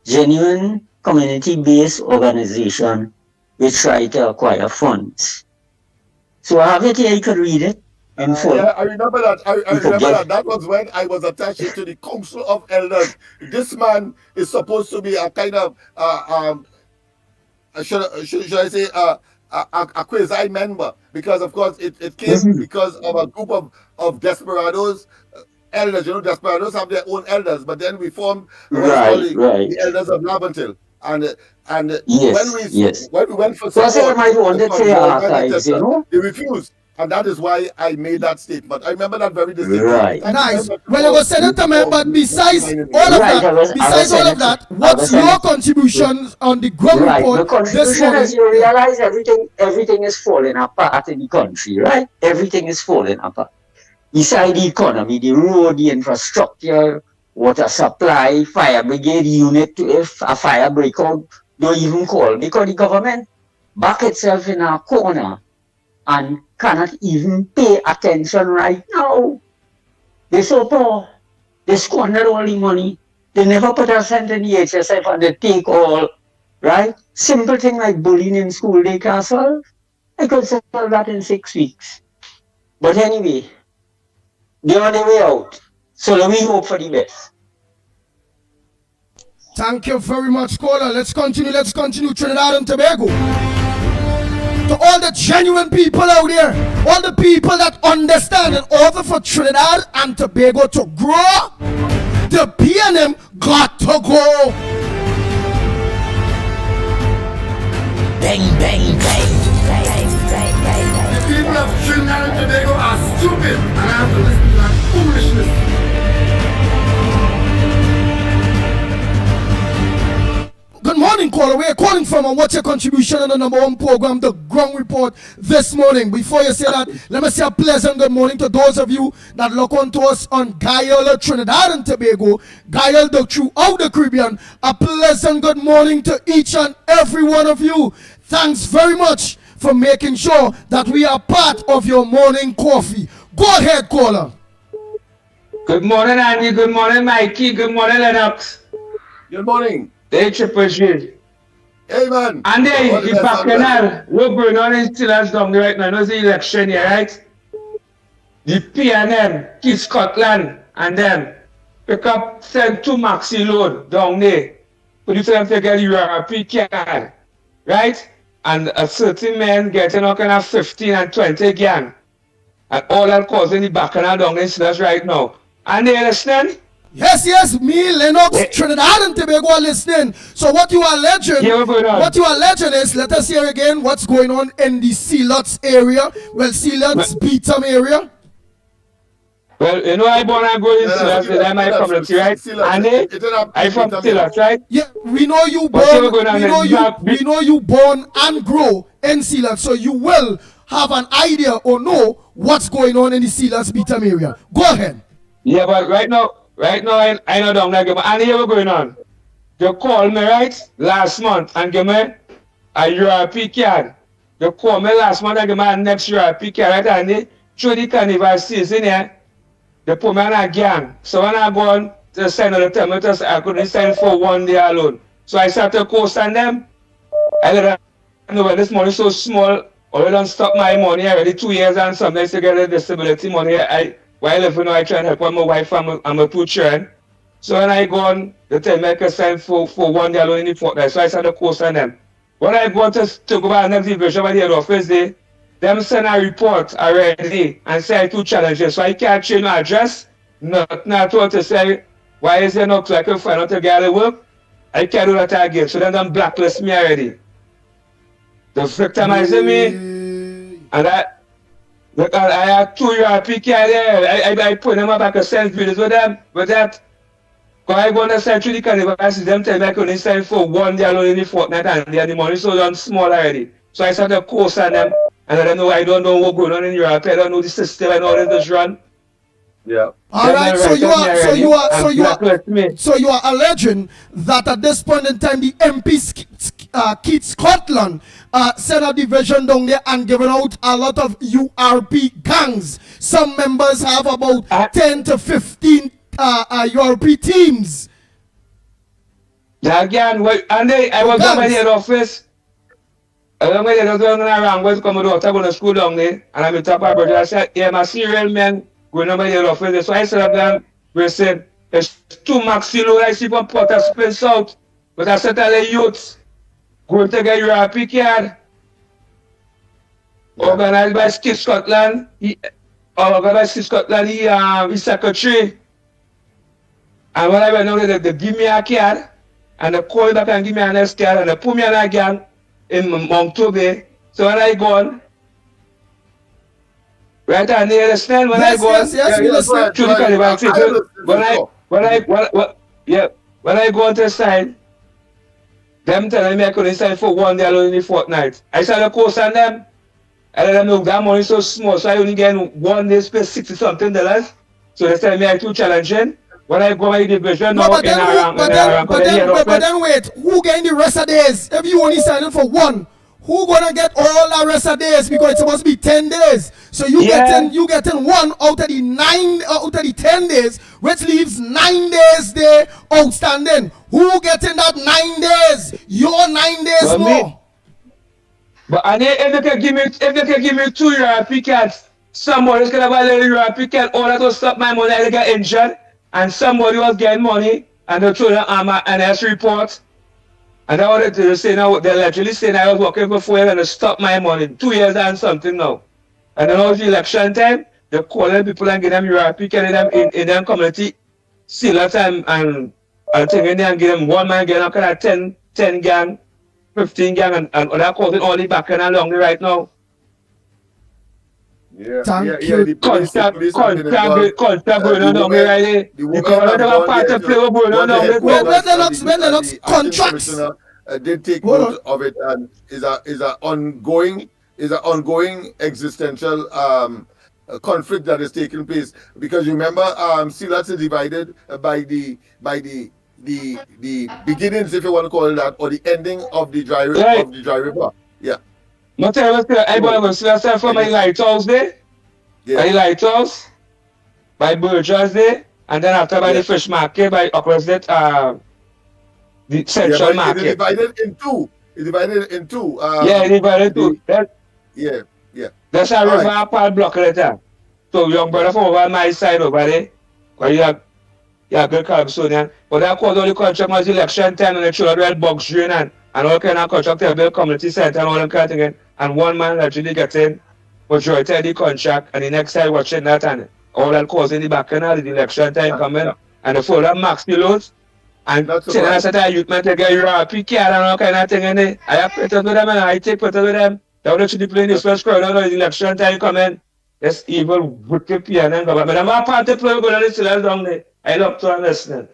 genuine community-based organization which try to acquire funds. So I have it here, you could read it in full. Yeah, I remember that. I remember that. That was when I was attached to the Council of Elders. This man is supposed to be a kind of, should I say, a quasi member, because of course it came because of a group of desperados, elders. You know, desperados have their own elders, but then we formed what is called the elders of Labantil. And when we went for support, they refused. And that is why I made that statement. I remember that very distinctly. Right. Nice. Well, you go send it to me, but besides all of that, what's your contribution on the ground report? The contribution is you realize everything is falling apart in the country, right? Everything is falling apart. Beside the economy, the road, the infrastructure, water supply, fire brigade unit, if a fire break out, don't even call, because the government back itself in a corner and cannot even pay attention right now. They're so poor. They squandered all the money. They never put a cent in the HSF and they take all, right? Simple thing like bullying in school, they can't solve. I could solve that in 6 weeks. But anyway, they're on their way out. So let me hope for the best. Thank you very much, caller. Let's continue Trinidad and Tobago. To all the genuine people out there, all the people that understand, in order for Trinidad and Tobago to grow, the PNM got to go. Bang, bang, bang. The people of Trinidad and Tobago are stupid, and I have to listen to that foolishness. Good morning, caller. Where are you calling from, and what's your contribution on the number one program, The Ground Report, this morning? Before you say that, let me say a pleasant good morning to those of you that look on to us on Guyana, Trinidad and Tobago, Guyana throughout the Caribbean. A pleasant good morning to each and every one of you. Thanks very much for making sure that we are part of your morning coffee. Go ahead, caller. Good morning, Andy. Good morning, Mikey. Good morning, Lennox. Good morning. Hey, Triple G. Hey, man. And then, the bacchanal, we're going on in Steelers down there right now. It's the election here, right? The PNM, Kid Scotland, and then pick up, send 2 maxi load down there. Put it them to get the URP card, right? And a certain man getting all kind of 15 and 20 gang. And all that causing the bacchanal down in Steelers right now. And they listening? Yes, me, Lennox, Trinidad and Tobago are listening. So what you are alleging, is, let us hear again what's going on in the Sealots area. Well, Sealots, Beetham area. Well, you know, I born and go in Sealots, that's my community, right? And I from Sealots, right? Yeah, we know you born and grow in Sealots, so you will have an idea or know what's going on in the Sealots, Beetham area. Go ahead. Yeah, but right now, I know down there, and here we're going on. They called me, right, last month, and give me a URP card. They called me last month and give me a next URP card, right, and they, through the carnival season here, they put me on a gang. So when I go on to sign on the term, I couldn't sign for 1 day alone. So I started to coast on them. I let them know when this money is so small, or they don't stop my money already 2 years and something to get the disability money. While I live, I try and help my wife and my 2 children. So when I go on, they tell me I can sign for 1 day alone in the fortnight. So I started to coast on them. When I go to go back next division by the head office, them send a report already and say I 2 challenges. So I can't change my address, not to say, why is there no clerk to find out to get the work? I can't do that again. So then they blacklist me already. They victimizing me, and I have 2 URP cards there. I put them up, I can send videos with them. But that, when I go on the side through the carnival, I see them tell me I can only sign for 1 day alone in the fortnight, and the money so done small already. So I started to course on them, and I don't know, I don't know what's going on in Europe. I don't know the system, I know how this run. Yeah. All right, so you are alleging that at this point in time, the MP Keith Scotland set a division down there and given out a lot of URP gangs. Some members have about 10 to 15 URP teams. Yeah, again, and I was down by the head office. I was going around, was coming out, I go to school down there, and I met up my brother. I said, yeah, my serial man going on by the head office. So I said, them, we said, there's 2 maxi load I see from Port of Spain South. But I said, tell the youths, going to get your URP card. organized by Skip Scotland. His secretary. And when I went over there, they give me a card, and they call back and give me an next card, and they put me on a gang in Moncton. So when I go on, right, and they understand when I go on, when I go on to the side, them telling me I couldn't sign for one day alone in the fortnight. I said the course on them. I let them know that money is so small, so I only get one day spend $60-something. So they tell me I'm too challenging. When I go my division, but then wait, who getting the rest of days? If you only signing for one, who gonna get all the rest of days? Because it's supposed to be 10 days. So you getting one out of the 10 days, which leaves 9 days there outstanding. Who getting that 9 days? Your 9 days more. But if they can give me 2 European cards, somebody's gonna buy a European card, all that will stop my money, I get injured, and somebody was getting money, and they throw an NS report. And that's what they say now. They're literally saying I was working for 4 years and they stopped my money. 2 years and something now. And then all the election time, they're calling people and get them European card in them community, seal that time and taking them and get them one man getting up kind of 10 gang. 15 gang and they're causing all the back and along the right now. Thank you. Contract going on down there right there. Because they have part of play going on down there. When Lennox contracts did take note of it and is an ongoing existential conflict that is taking place, because you remember Silas is divided by the beginnings, if you want to call it that, or the ending of the dry river. Yeah. But I was from my lighthouse there. By lighthouse, by Burgess there, and then after by the fish market, by opposite the central market. It's divided in two. Divided in two. That's a river part block right there. So young brother from over my side over there, where you have good Californian. But that called all the contract was election time and the children had box drain and all kind of contract they build community center and all them kind of thing. And one man actually getting majority of the contract, and the next time watching that and all that causing the back end of the election time coming. And the full of max pilots. And saying I said that youth man take a European card and all kind of thing in there. I have put it with them and I take put it with them. They would actually play in this first crowd and the election time coming. This evil wicked piano government. I'm a party player going to the down there. I love to understand.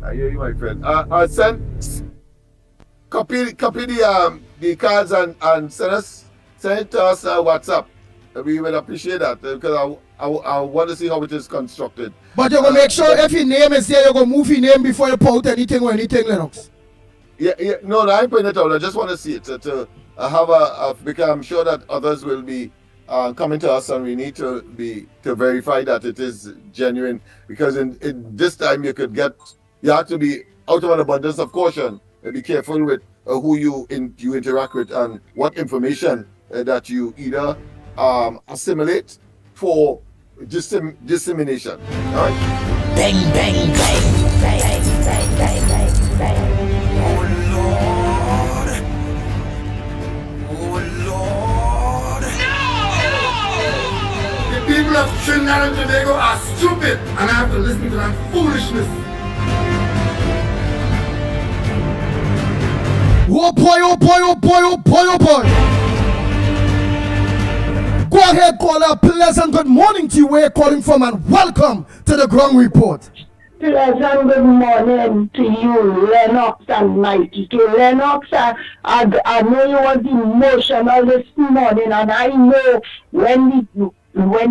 I hear you, my friend. Copy the cards and send it to us WhatsApp. We would appreciate that because I want to see how it is constructed. But you're going to make sure if your name is there, you're going to move your name before you put anything, Lennox. Yeah. No, I'm putting it out. I just want to see it to have because I'm sure that others will be coming to us, and we need to verify that it is genuine, because in this time you have to be out of an abundance of caution. Be careful with who you interact with and what information that you either assimilate for dissemination. All right? Bang, bang, bang, bang, bang, bang, bang, bang. People of Trinidad and Tobago are stupid, and I have to listen to that foolishness. Oh boy, oh boy, oh boy, oh boy, oh boy. Go ahead, caller. Pleasant good morning to you. Where you're calling from, and welcome to the Ground Report. Pleasant good morning to you, Lennox and Mickie. Lennox, I know you was emotional this morning, and I know when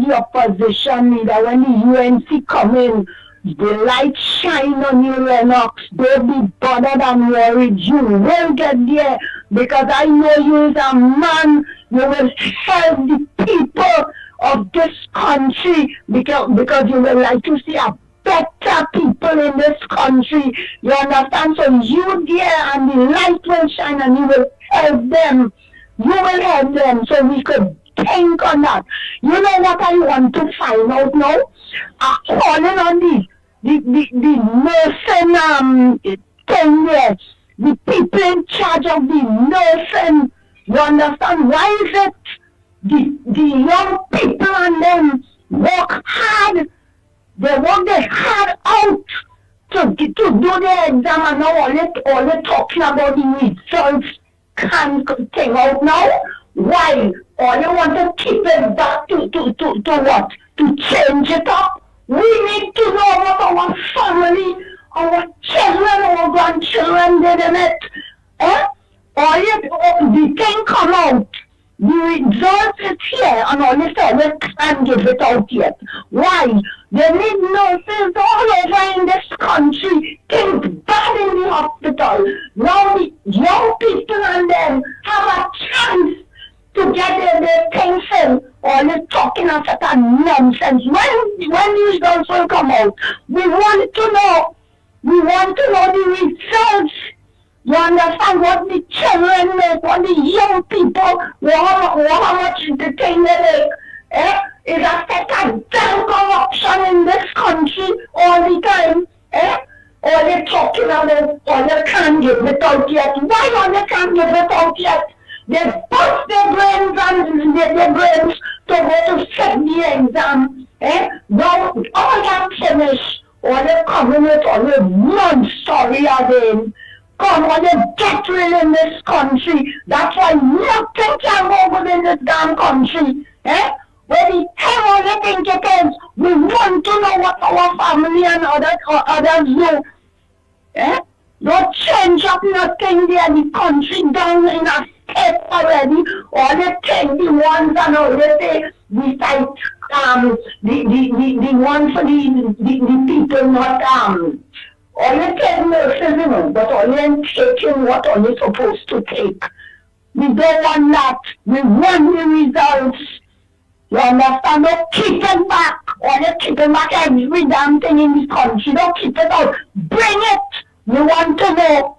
the opposition leader, when the UNC come in, the light shine on you, Lennox. Don't be bothered and worried. You will get there, because I know you is a man. You will help the people of this country, because you will like to see a better people in this country. You understand? So you there, and the light will shine, and you will help them. You will help them, so we could think on that. You know what I want to find out now? Calling on the nursing thing there, the people in charge of the nursing. You understand? Why is it the young people and them work hard. They work their hard out to do the exam, and now all they talking about the results can't thing out now. Why? All you want to keep it back to what? To change it up. We need to know what our family, our children, our grandchildren did in it. Eh? All the thing come out. The result is here, and all the service can't give it out yet. Why? They need nurses all over in this country. Things bad in the hospital. Now the young people and them have a chance to get their things in. All this talking of such a nonsense. When the results will come out, we want to know. We want to know the results. You understand what the children make, what the young people, how much the thing they make. Is a such a damn corruption in this country all the time. All they talking about, all they can't give it out yet. Why all they can't give it out yet? They bust their brains and their brains to go to set the exam. Now all that finished. All they coming with all the mud story again. Come on, you get real in this country. That's why nothing can go good in this damn country. Where the hell are you think it is? We want to know what our family and others do. Don't change up nothing there. The country down in a state already. All they take the ones and all they say, we fight the one for the people not all you take nurses, you know, but all you taking what all you supposed to take. We don't want that. We want the results. You understand? Don't keep it back. All you keep it back every damn thing in this country. Don't keep it out. Bring it. We want to know.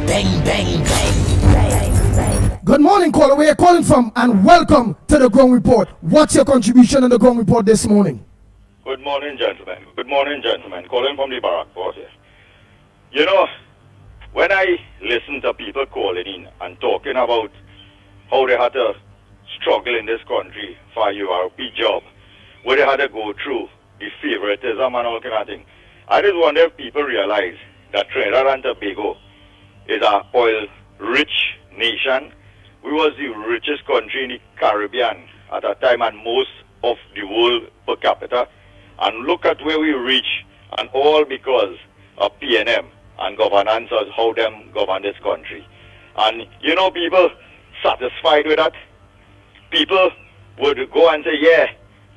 Bang, bang, bang, bang, bang. Good morning, caller. Where are you calling from? And welcome to the Ground Report. What's your contribution on the Ground Report this morning? Good morning, gentlemen. Good morning, gentlemen. Calling from the Barack Fort here. You know, when I listen to people calling in and talking about how they had to struggle in this country for a URP job, where they had to go through the favoritism and all kind of thing, I just wonder if people realize that Trinidad and Tobago is an oil-rich nation. We was the richest country in the Caribbean at that time and most of the world per capita. And look at where we reach, and all because of PNM and governance as how them govern this country. And you know, people satisfied with that. People would go and say, yeah,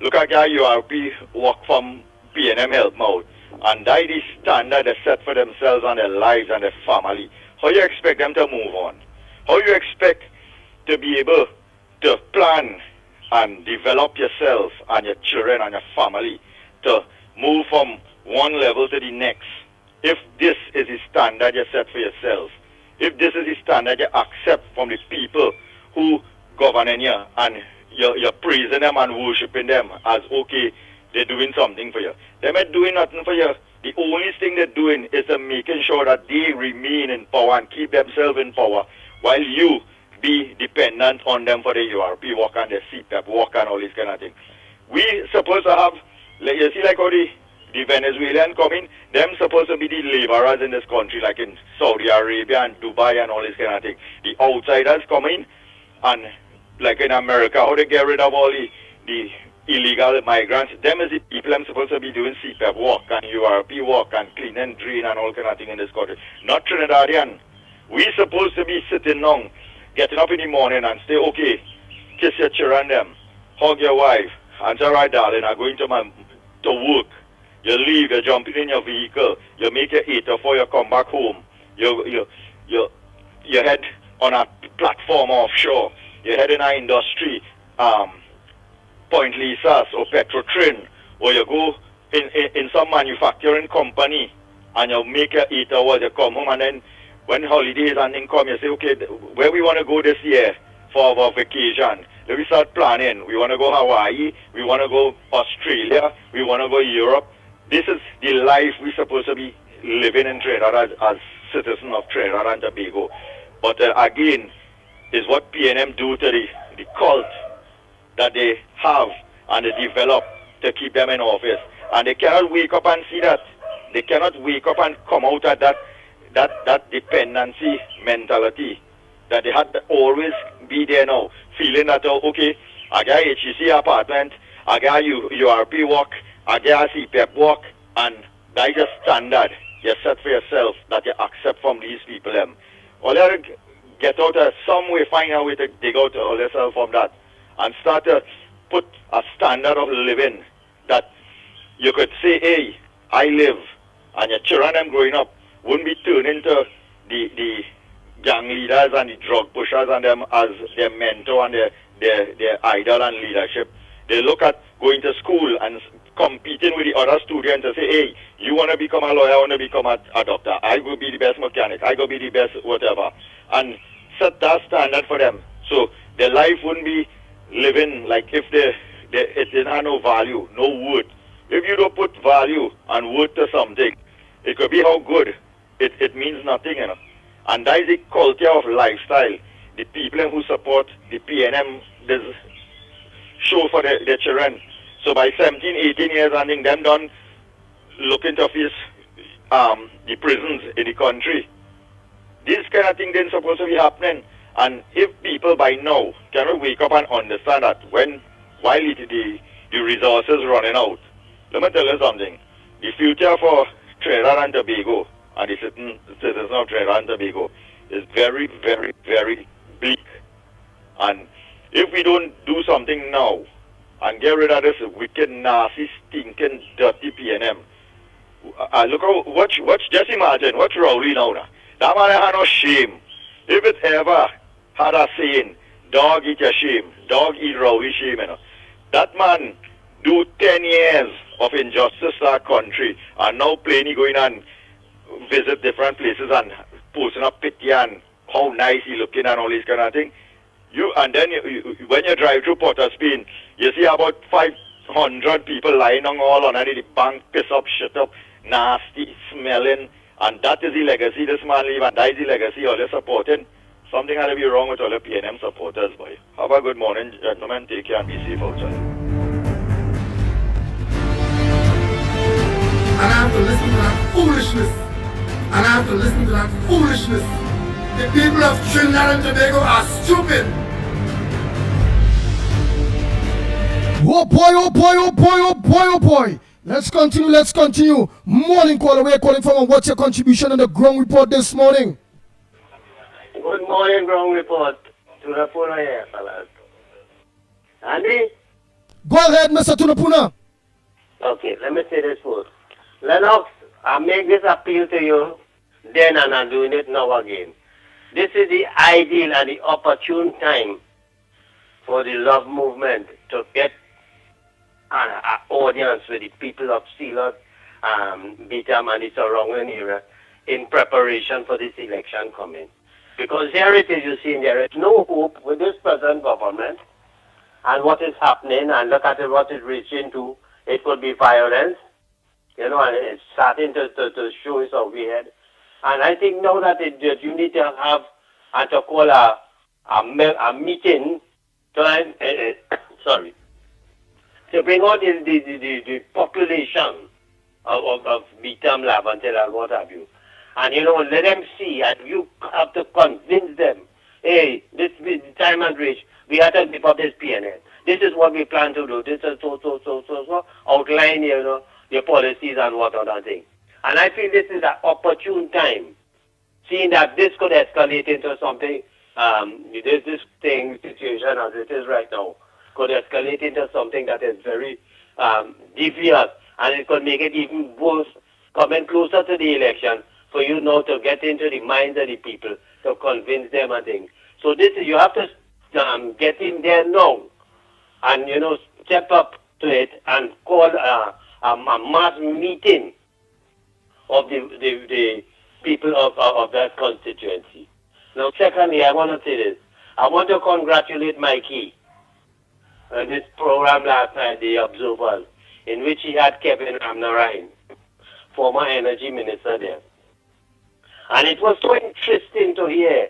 look at your URP work from PNM help out. And that is the standard they set for themselves and their lives and their family. How you expect them to move on? How you expect to be able to plan and develop yourself and your children and your family to move from one level to the next? If this is the standard you set for yourself, if this is the standard you accept from the people who govern you, and you're praising them and worshiping them as okay, they're doing something for you. They're not doing nothing for you. The only thing they're doing is making sure that they remain in power and keep themselves in power while you be dependent on them for the URP work and the CPAP work and all this kind of thing. We supposed to have, you see like how the Venezuelan coming, them supposed to be the laborers in this country, like in Saudi Arabia and Dubai and all this kind of thing. The outsiders coming, and like in America, how they get rid of all the illegal migrants, them is the people them supposed to be doing CPAP work and URP work and clean and drain and all kind of thing in this country. Not Trinidadian. We supposed to be sitting down, getting up in the morning and say, okay, kiss your children them, hug your wife, and say, all right, darling, I'm going to work. You leave, you're jumping in your vehicle, you make your 8 or 4, you come back home, you head on a platform offshore, you head in an industry, Point Lisas or Petrotrin, or you go in some manufacturing company and you make your 8 hours, you come home, and then when holidays and things come, you say, okay, where we want to go this year for our vacation? Then we start planning. We want to go Hawaii, we want to go Australia, we want to go Europe. This is the life we're supposed to be living in Trinidad as citizen of Trinidad and Tobago. But again, is what PNM do to the cult that they have and they develop to keep them in office. And they cannot wake up and see that. They cannot wake up and come out of that dependency mentality that they had to always be there now, feeling that, oh, okay, I got HEC apartment, I got URP work, I got CPEP work, and that is a standard you set for yourself that you accept from these people. All you have to get out of some way, find a way to dig out all yourself from that and start to put a standard of living that you could say, hey, I live, and your children them growing up wouldn't be turned into the gang leaders and the drug pushers and them as their mentor and their idol and leadership. They look at going to school and competing with the other students and say, hey, you want to become a lawyer, I want to become a doctor, I will be the best mechanic, I will be the best whatever, and set that standard for them. So their life wouldn't be living like if it didn't have no value, no worth. If you don't put value and worth to something, it could be how good, it means nothing, you know. And that is the culture of lifestyle. The people who support the PNM this show for their children. So by 17, 18 years, I think them done looking to face the prisons in the country. This kind of thing then supposed to be happening. And if people by now cannot wake up and understand that while the resources running out, let me tell you something. The future for Trinidad and Tobago and the citizens of Trinidad and Tobago is very, very, very bleak. And if we don't do something now and get rid of this wicked, nasty, stinking, dirty PNM, look how, watch, just imagine, watch Rowley now. That man had no shame. If it ever had a saying, dog eat your shame, dog eat Rowley shame, you know. That man do 10 years of injustice to our country and now plainly going and visit different places and posting up pity and how nice he looking and all this kind of thing. And then when you drive through Port of Spain, you see about 500 people lying on all underneath the bank, piss up, shit up, nasty, smelling, and that is the legacy this man leave, and that is the legacy all they're supporting. Something had to be wrong with all the PNM supporters, boy. Have a good morning, gentlemen. Take care and be safe outside. And I have to listen to that foolishness. And I have to listen to that foolishness. The people of Trinidad and Tobago are stupid. Oh boy, oh boy, oh boy, oh boy, oh boy. Let's continue. Morning caller, we're calling from, and what's your contribution on the ground report this morning? Good morning, ground report. Tunapuna here, fellas. Andy? Go ahead, Mr. Tunapuna. Okay, let me say this first. Lennox, I make this appeal to you then, and I'm doing it now again. This is the ideal and the opportune time for the love movement to get an audience with the people of Sealot, Beetham and the surrounding area in preparation for this election coming. Because here it is, you see, there is no hope with this present government and what is happening, and look at what it's reaching to. It could be violence, you know, and it's starting to show its ugly head. And I think now that you need to have and to call a meeting to to bring out the population of Beetham, Lavantel, and what have you. And, you know, let them see, and you have to convince them, hey, this time has reached, we have to give up this PNL. This is what we plan to do. This is so, outline, you know, your policies and what other thing. And I feel this is an opportune time, seeing that this could escalate into something, this situation as it is right now, could escalate into something that is very devious, and it could make it even worse, coming closer to the election, for you now to get into the minds of the people, to convince them and things. So this is, you have to get in there now, and, you know, step up to it and call a mass meeting of the people of that constituency. Now, secondly, I want to say this. I want to congratulate Mickie on this program last night, The Observers, in which he had Kevin Amnarine former energy minister there. And it was so interesting to hear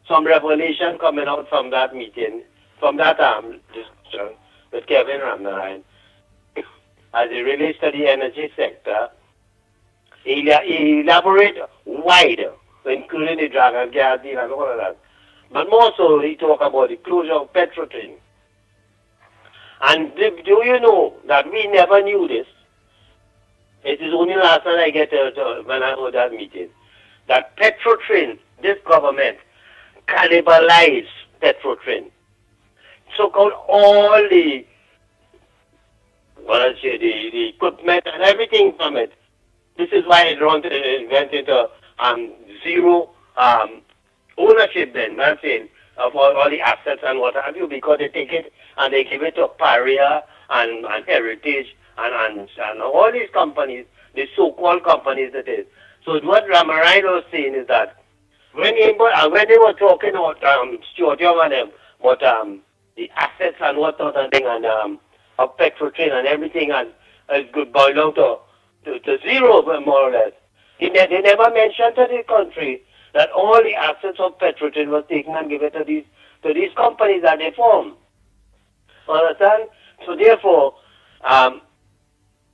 some revelation coming out from that meeting, from that discussion with Kevin Ramnarayan, as it relates to the energy sector. He elaborated wider, including the Dragon gas deal and all of that. But more so, he talked about the closure of Petrotrin. And do you know that we never knew this? It is only last night I get when I heard that meeting, that Petrotrin, this government, cannibalized Petrotrin. So-called all the the equipment and everything from it. This is why it went into zero ownership then, I'm saying, of all the assets and what have you, because they take it and they give it to Paria and Heritage and all these companies, the so-called companies that is. So what Ramarayan was saying is that when they were talking about Stuart Young and them, but the assets and what other thing and of Petrotrin and everything and could boil down to zero more or less. They never mentioned to the country that all the assets of Petrotrin was taken and given to these companies that they formed. Understand? So therefore,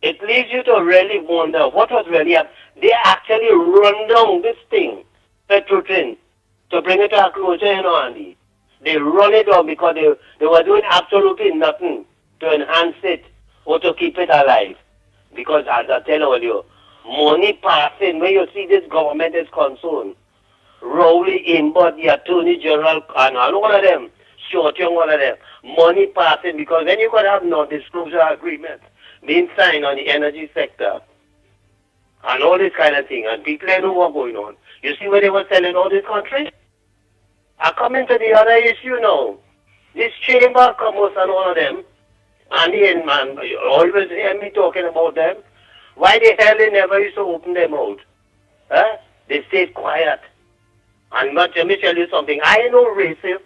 it leads you to really wonder what was really happening. They actually run down this thing, Petrotrin, to bring it to a closure, Andy. They run it down because they were doing absolutely nothing to enhance it or to keep it alive. Because as I tell you, money passing, when you see this government is concerned, Rowley, Imbot, the Attorney General, and all of them, Stuart Young, all of them, money passing, because then you could have non-disclosure agreements being signed on the energy sector and all this kind of thing, and people know what's going on. You see where they were selling all this country? I come into the other issue now. This Chamber of Commerce and all of them, and you always hear me talking about them. Why the hell they never used to open their mouth? Huh? They stayed quiet. And let me tell you something. I ain't no racist,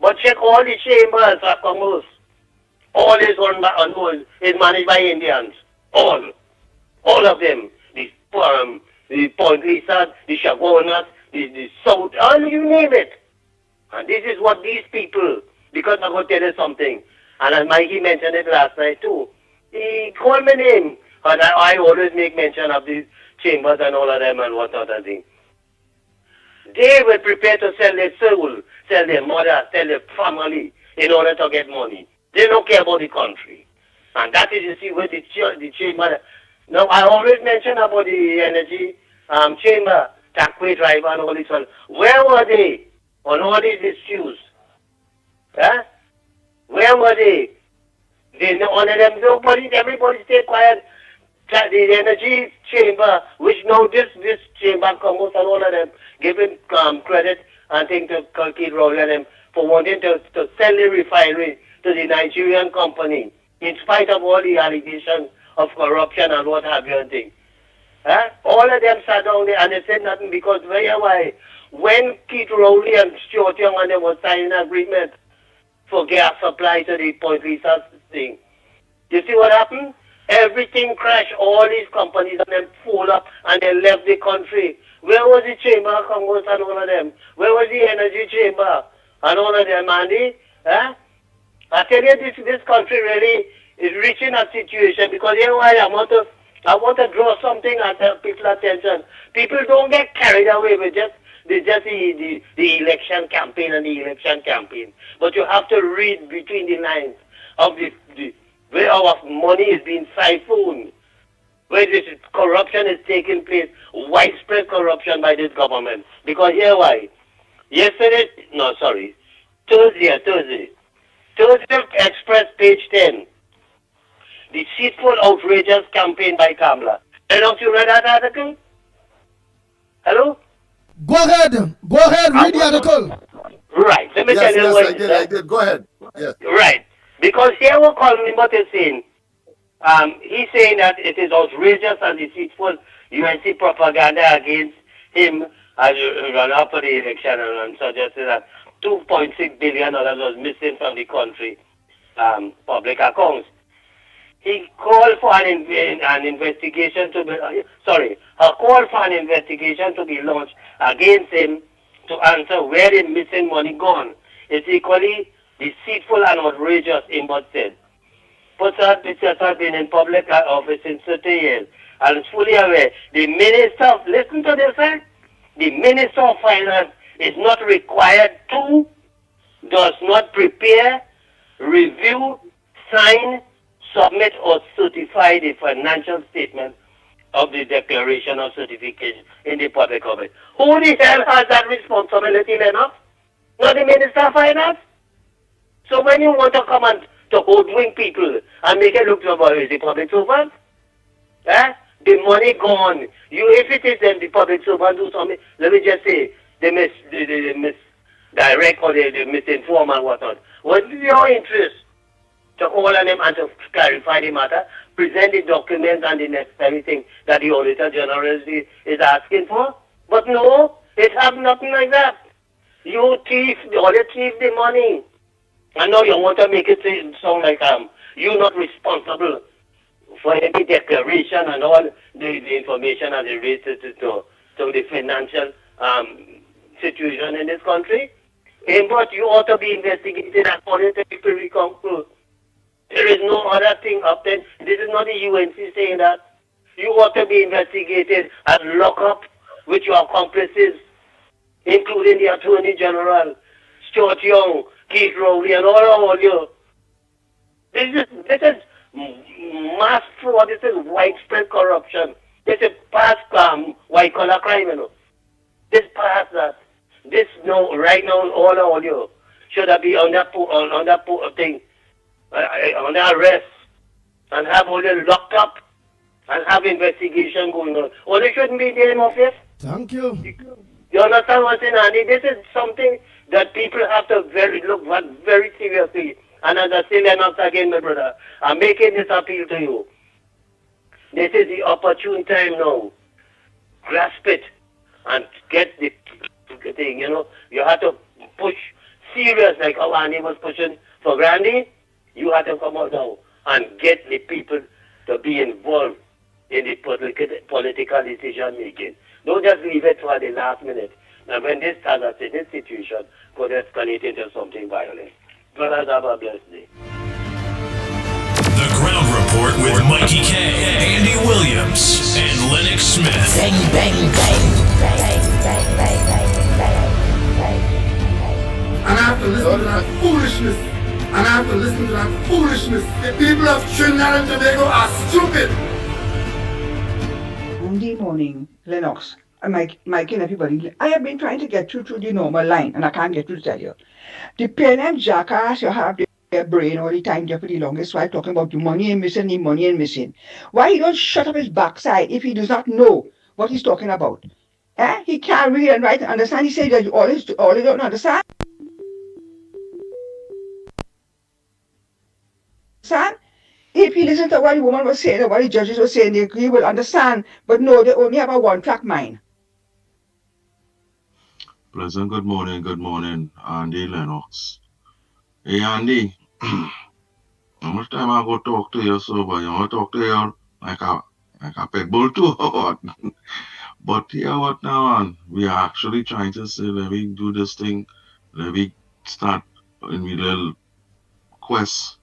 but check all the chambers of commerce. All is managed by Indians. All of them. The Point Lisa, the Chaguanas, the South, all you name it. And this is what these people, because I'm going to tell you something, and as Mikey mentioned it last night too, he called my name, and I always make mention of these chambers and all of them and what other thing. They were prepared to sell their soul, sell their mother, sell their family in order to get money. They don't care about the country. And that is, you see, where the chamber. Now, I always mention about the energy chamber, taxway driver and all this one. Where were they on all these issues? Huh? Where were they? They honor them. Everybody stay quiet. The energy chamber, which now this chamber comes and all of them, giving credit and things to Kalki Rowley and them for wanting to sell the refinery to the Nigerian company, in spite of all the allegations of corruption and what have you and things. Huh? All of them sat down there and they said nothing because why? When Keith Rowley and Stuart Young and them were signing an agreement for gas supply to the Point Lisa thing, you see what happened? Everything crashed, all these companies and them pulled up and they left the country. Where was the Chamber of Commerce and all of them? Where was the Energy Chamber and all of them, Andy? Huh? I tell you, this country really is reaching a situation because you know why I want to draw something and tell people attention. People don't get carried away with just the election campaign and the election campaign. But you have to read between the lines of the where our money is being siphoned, where this corruption is taking place, widespread corruption by this government. Because here why? Thursday Express, page 10. The deceitful, outrageous campaign by Kamala. Don't you read that article? Hello? Go ahead, read the article. Right, let me tell you what I did. Go ahead. Yes. Right. Because here we're calling what is saying. He's saying that it is outrageous and deceitful UNC propaganda against him as run after the election and suggested that $2.6 billion was missing from the country public accounts. he called for an investigation to be, a call for an investigation to be launched against him to answer where the missing money gone. It's equally deceitful and outrageous, Imbot said. Pussat has been in public office since 30 years and is fully aware. The Minister, listen to this, the Minister of Finance is not required to, does not prepare, review, sign, submit or certify the financial statement of the declaration of certification in the public office. Who the hell has that responsibility, Lennox? Not the Minister of Finance? So when you want to come and to hoodwink people and make it look like the public servant, the money gone. If it is then the public servant do something, let me just say, they misdirect or they misinform and whatnot. What is your interest to call on them and to clarify the matter, present the documents and the necessary thing that the Auditor General is asking for? But no, it has nothing like that. You thief, or you thief the money. And now you want to make it sound like you're not responsible for any declaration and all the information as it relates to the financial situation in this country. But you ought to be investigated according to the Privy Council. There is no other thing up there. This is not the UNC saying that. You ought to be investigated and lock up with your accomplices, including the Attorney General, Stuart Young, Keith Rowley, and all you. This is mass fraud. This is widespread corruption. This is past white collar crime, This past that. This no right now all you should have been on that thing, on that arrest, and have all them locked up and have investigation going on. Or they shouldn't be there in office. Thank you. You understand what I'm saying, Andy? This is something that people have to look at very seriously. And as I say, Lennox again, my brother, I'm making this appeal to you. This is the opportune time now. Grasp it and get the thing, You have to push serious like how Andy was pushing for Grandy. You have to come out now and get the people to be involved in the political decision making. Don't just leave it for the last minute. And when this starts in this situation, could escalate into something violent. Brothers, have a blessed day. The Ground Report with Mikey K, Andy Williams, and Lennox Smith. Bang, bang, bang, bang, bang, bang, bang, bang. And I have to listen to that foolishness. And I have to listen to that foolishness. The people of Trinidad and Tobago are stupid. Monday morning, Lennox, Mike and everybody, I have been trying to get through to the normal line, and I can't get through to tell you. The PNM jackass, you have their brain all the time there for the longest while talking about the money ain't missing, the money ain't missing. Why he don't shut up his backside if he does not know what he's talking about? He can't read and write and understand. He said that all he don't understand. If he listens to what the woman was saying or what the judges were saying, he will understand. But no, they only have a one-track mind. Pleasant good morning, Andy Lennox. Hey Andy, how much time I go talk to you so, but you want to talk to you like a pit bull too? But here what now, man? We are actually trying to say, let me do this thing, let me start in the little quest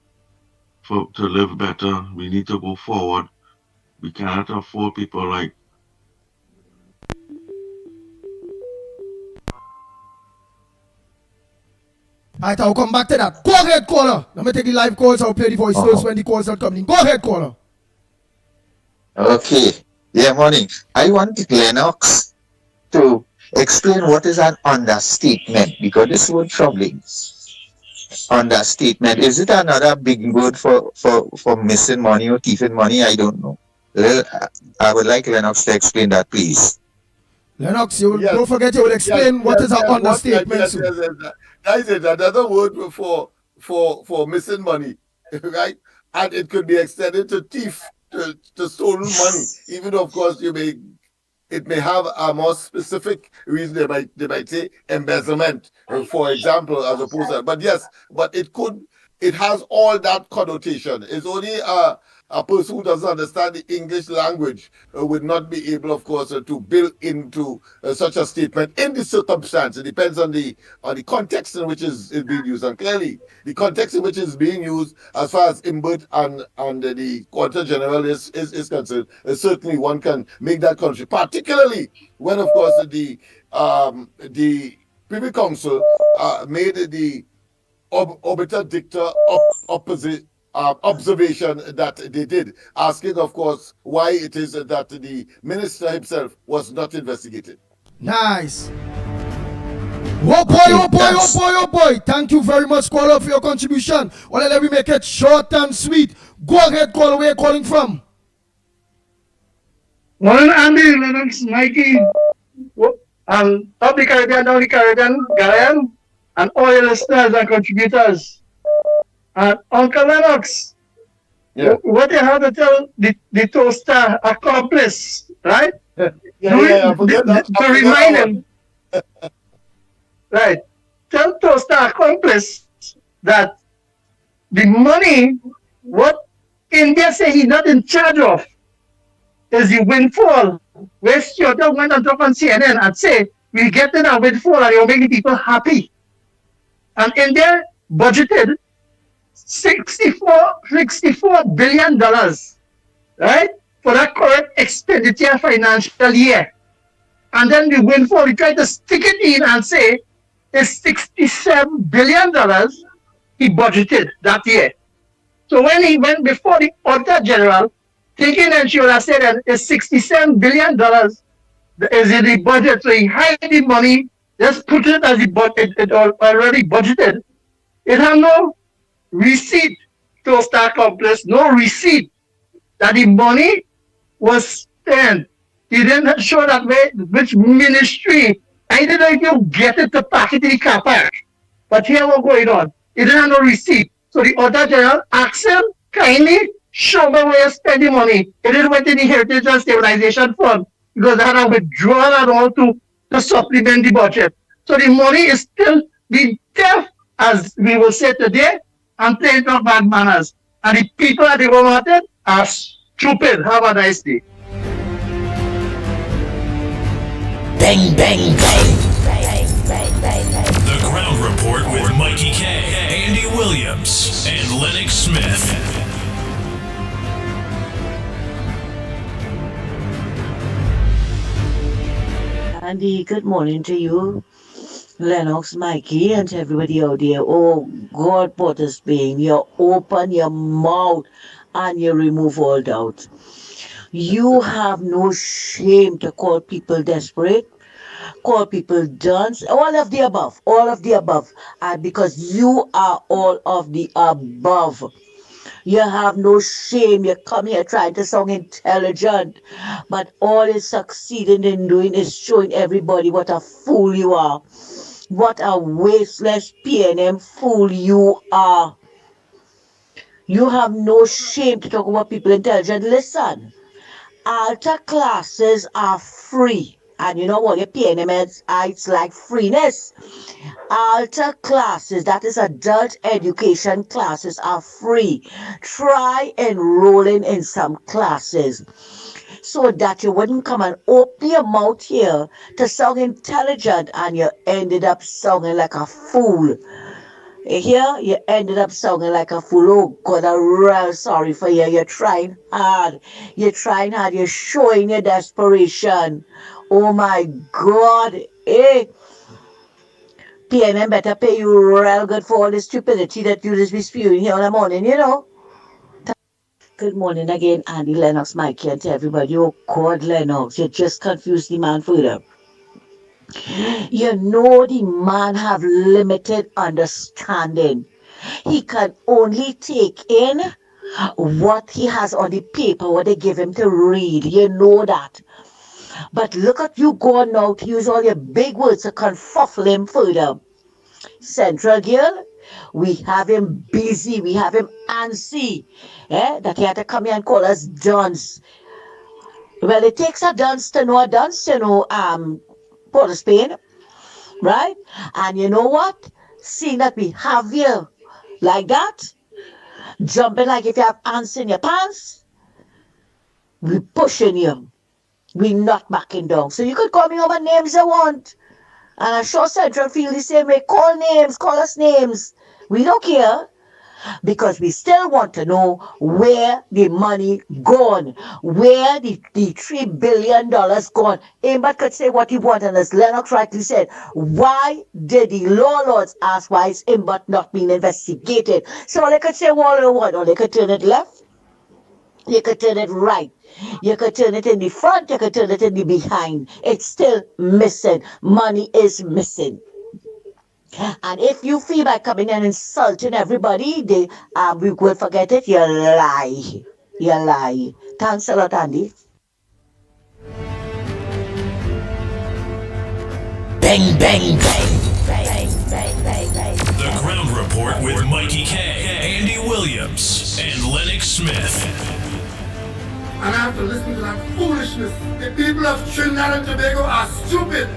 to live better. We need to go forward. We cannot afford people like Alright, I'll come back to that. Go ahead, caller. Let me take the live calls. I'll play the voice notes when the calls are coming. Go ahead, caller. Okay. Yeah, morning. I want Lennox to explain what is an understatement, because this word troubling. Understatement. Is it another big word for missing money or thieving money? I don't know. I would like Lennox to explain that, please. Lennox, don't forget you will explain what is an understatement. That is another word for missing money, right? And it could be extended to thief, to stolen money. Even though, of course, it may have a more specific reason. They might say embezzlement, for example, as opposed to. But yes, but it has all that connotation. It's only a person who doesn't understand the English language would not be able, of course, to build into such a statement in the circumstance. It depends on the context in which is being used. And clearly, the context in which is being used as far as Imbert and the Quarter General is concerned, certainly one can make that country, particularly when, of course, the Privy Council made the obiter dicta observation that they did, asking, of course, why it is that the minister himself was not investigated. Nice. Oh boy, oh boy, oh boy, oh boy. Thank you very much, caller, for your contribution. Well, let me make it short and sweet. Go ahead, caller, where you calling from? Morning, Andy, Lennox, Mickie, and up the Caribbean, down the Caribbean, Guyana, and all your listeners and contributors. And Uncle Lennox, what you have to tell the toaster accomplice, right? I forget that. To remind him, right? Tell toaster accomplice that the money, what India say he's not in charge of, is the windfall. Where Stuart went and talk on CNN and say, we getting a windfall and you're making people happy. And India budgeted $64 billion, right? For that current expenditure financial year. And then the windfall, we try to stick it in and say, it's $67 billion he budgeted that year. So when he went before the Auditor General, thinking that she would have said that it's $67 billion is in the budget. So he hide the money, just put it as it already budgeted. It had no receipt to start complex, no receipt that the money was spent. He didn't show that way, which ministry. I didn't know if you get it to pack it in the car park. But here what's going on. He didn't have no receipt. So the Auditor General asked him kindly, show me where you spend the money. It didn't went in the Heritage and Stabilization Fund because they had a withdrawal and all to supplement the budget. So the money is still being deaf, as we will say today, and playing no bad manners. And the people that they wanted are stupid. Have a nice day. Bang, bang, bang. The Ground Report with Mickie K, Andy Williams, and Lennox Smith. Andy, good morning to you, Lennox, Mickie, and to everybody out there. Oh, God, Potter's being, you open your mouth and you remove all doubt. You have no shame to call people desperate, call people dunce, all of the above, and because you are all of the above. You have no shame. You come here trying to sound intelligent, but all it's succeeding in doing is showing everybody what a fool you are. What a wasteless P&M fool you are. You have no shame to talk about people intelligent. Listen, altar classes are free. And you know what, your P&M heads, it's like freeness. Altar classes, that is adult education classes, are free. Try enrolling in some classes so that you wouldn't come and open your mouth here to sound intelligent and you ended up sounding like a fool. Here, you ended up sounding like a fool. Oh, God, I'm real sorry for you. You're trying hard. You're trying hard. You're showing your desperation. Oh, my God. PNM better pay you real good for all the stupidity that you just be spewing here in the morning, you know. Good morning again, Andy, Lennox, Mickie, and to everybody. Oh, God, Lennox, you just confused the man further. You know the man have limited understanding. He can only take in what he has on the paper, what they give him to read. You know that. But look at you going now to use all your big words to confuffle him further. Central Girl, we have him busy, we have him antsy, that he had to come here and call us dunce. Well, it takes a dunce to know a dunce, you know, Port of Spain, right? And you know what? Seeing that we have you like that, jumping like if you have ants in your pants, We pushing you. We not backing down. So you could call me over names you want. And I'm sure Central feel the same way. Call names, call us names. We don't care because we still want to know where the money gone, where the $3 billion gone. Anybody could say what he want, and as Lennox rightly said, why did the law lords ask why is Imbot not being investigated? So they could say what they want, or they could turn it left, you could turn it right. You could turn it in the front, you could turn it in the behind. It's still missing. Money is missing. And if you feel by coming and insulting everybody, we will forget it, you lie. You lie. Thanks a lot, Andy. Bang, bang, bang. The Ground Report with Mikey K, Andy Williams, and Lennox Smith. And I have to listen to that foolishness. The people of Trinidad and Tobago are stupid.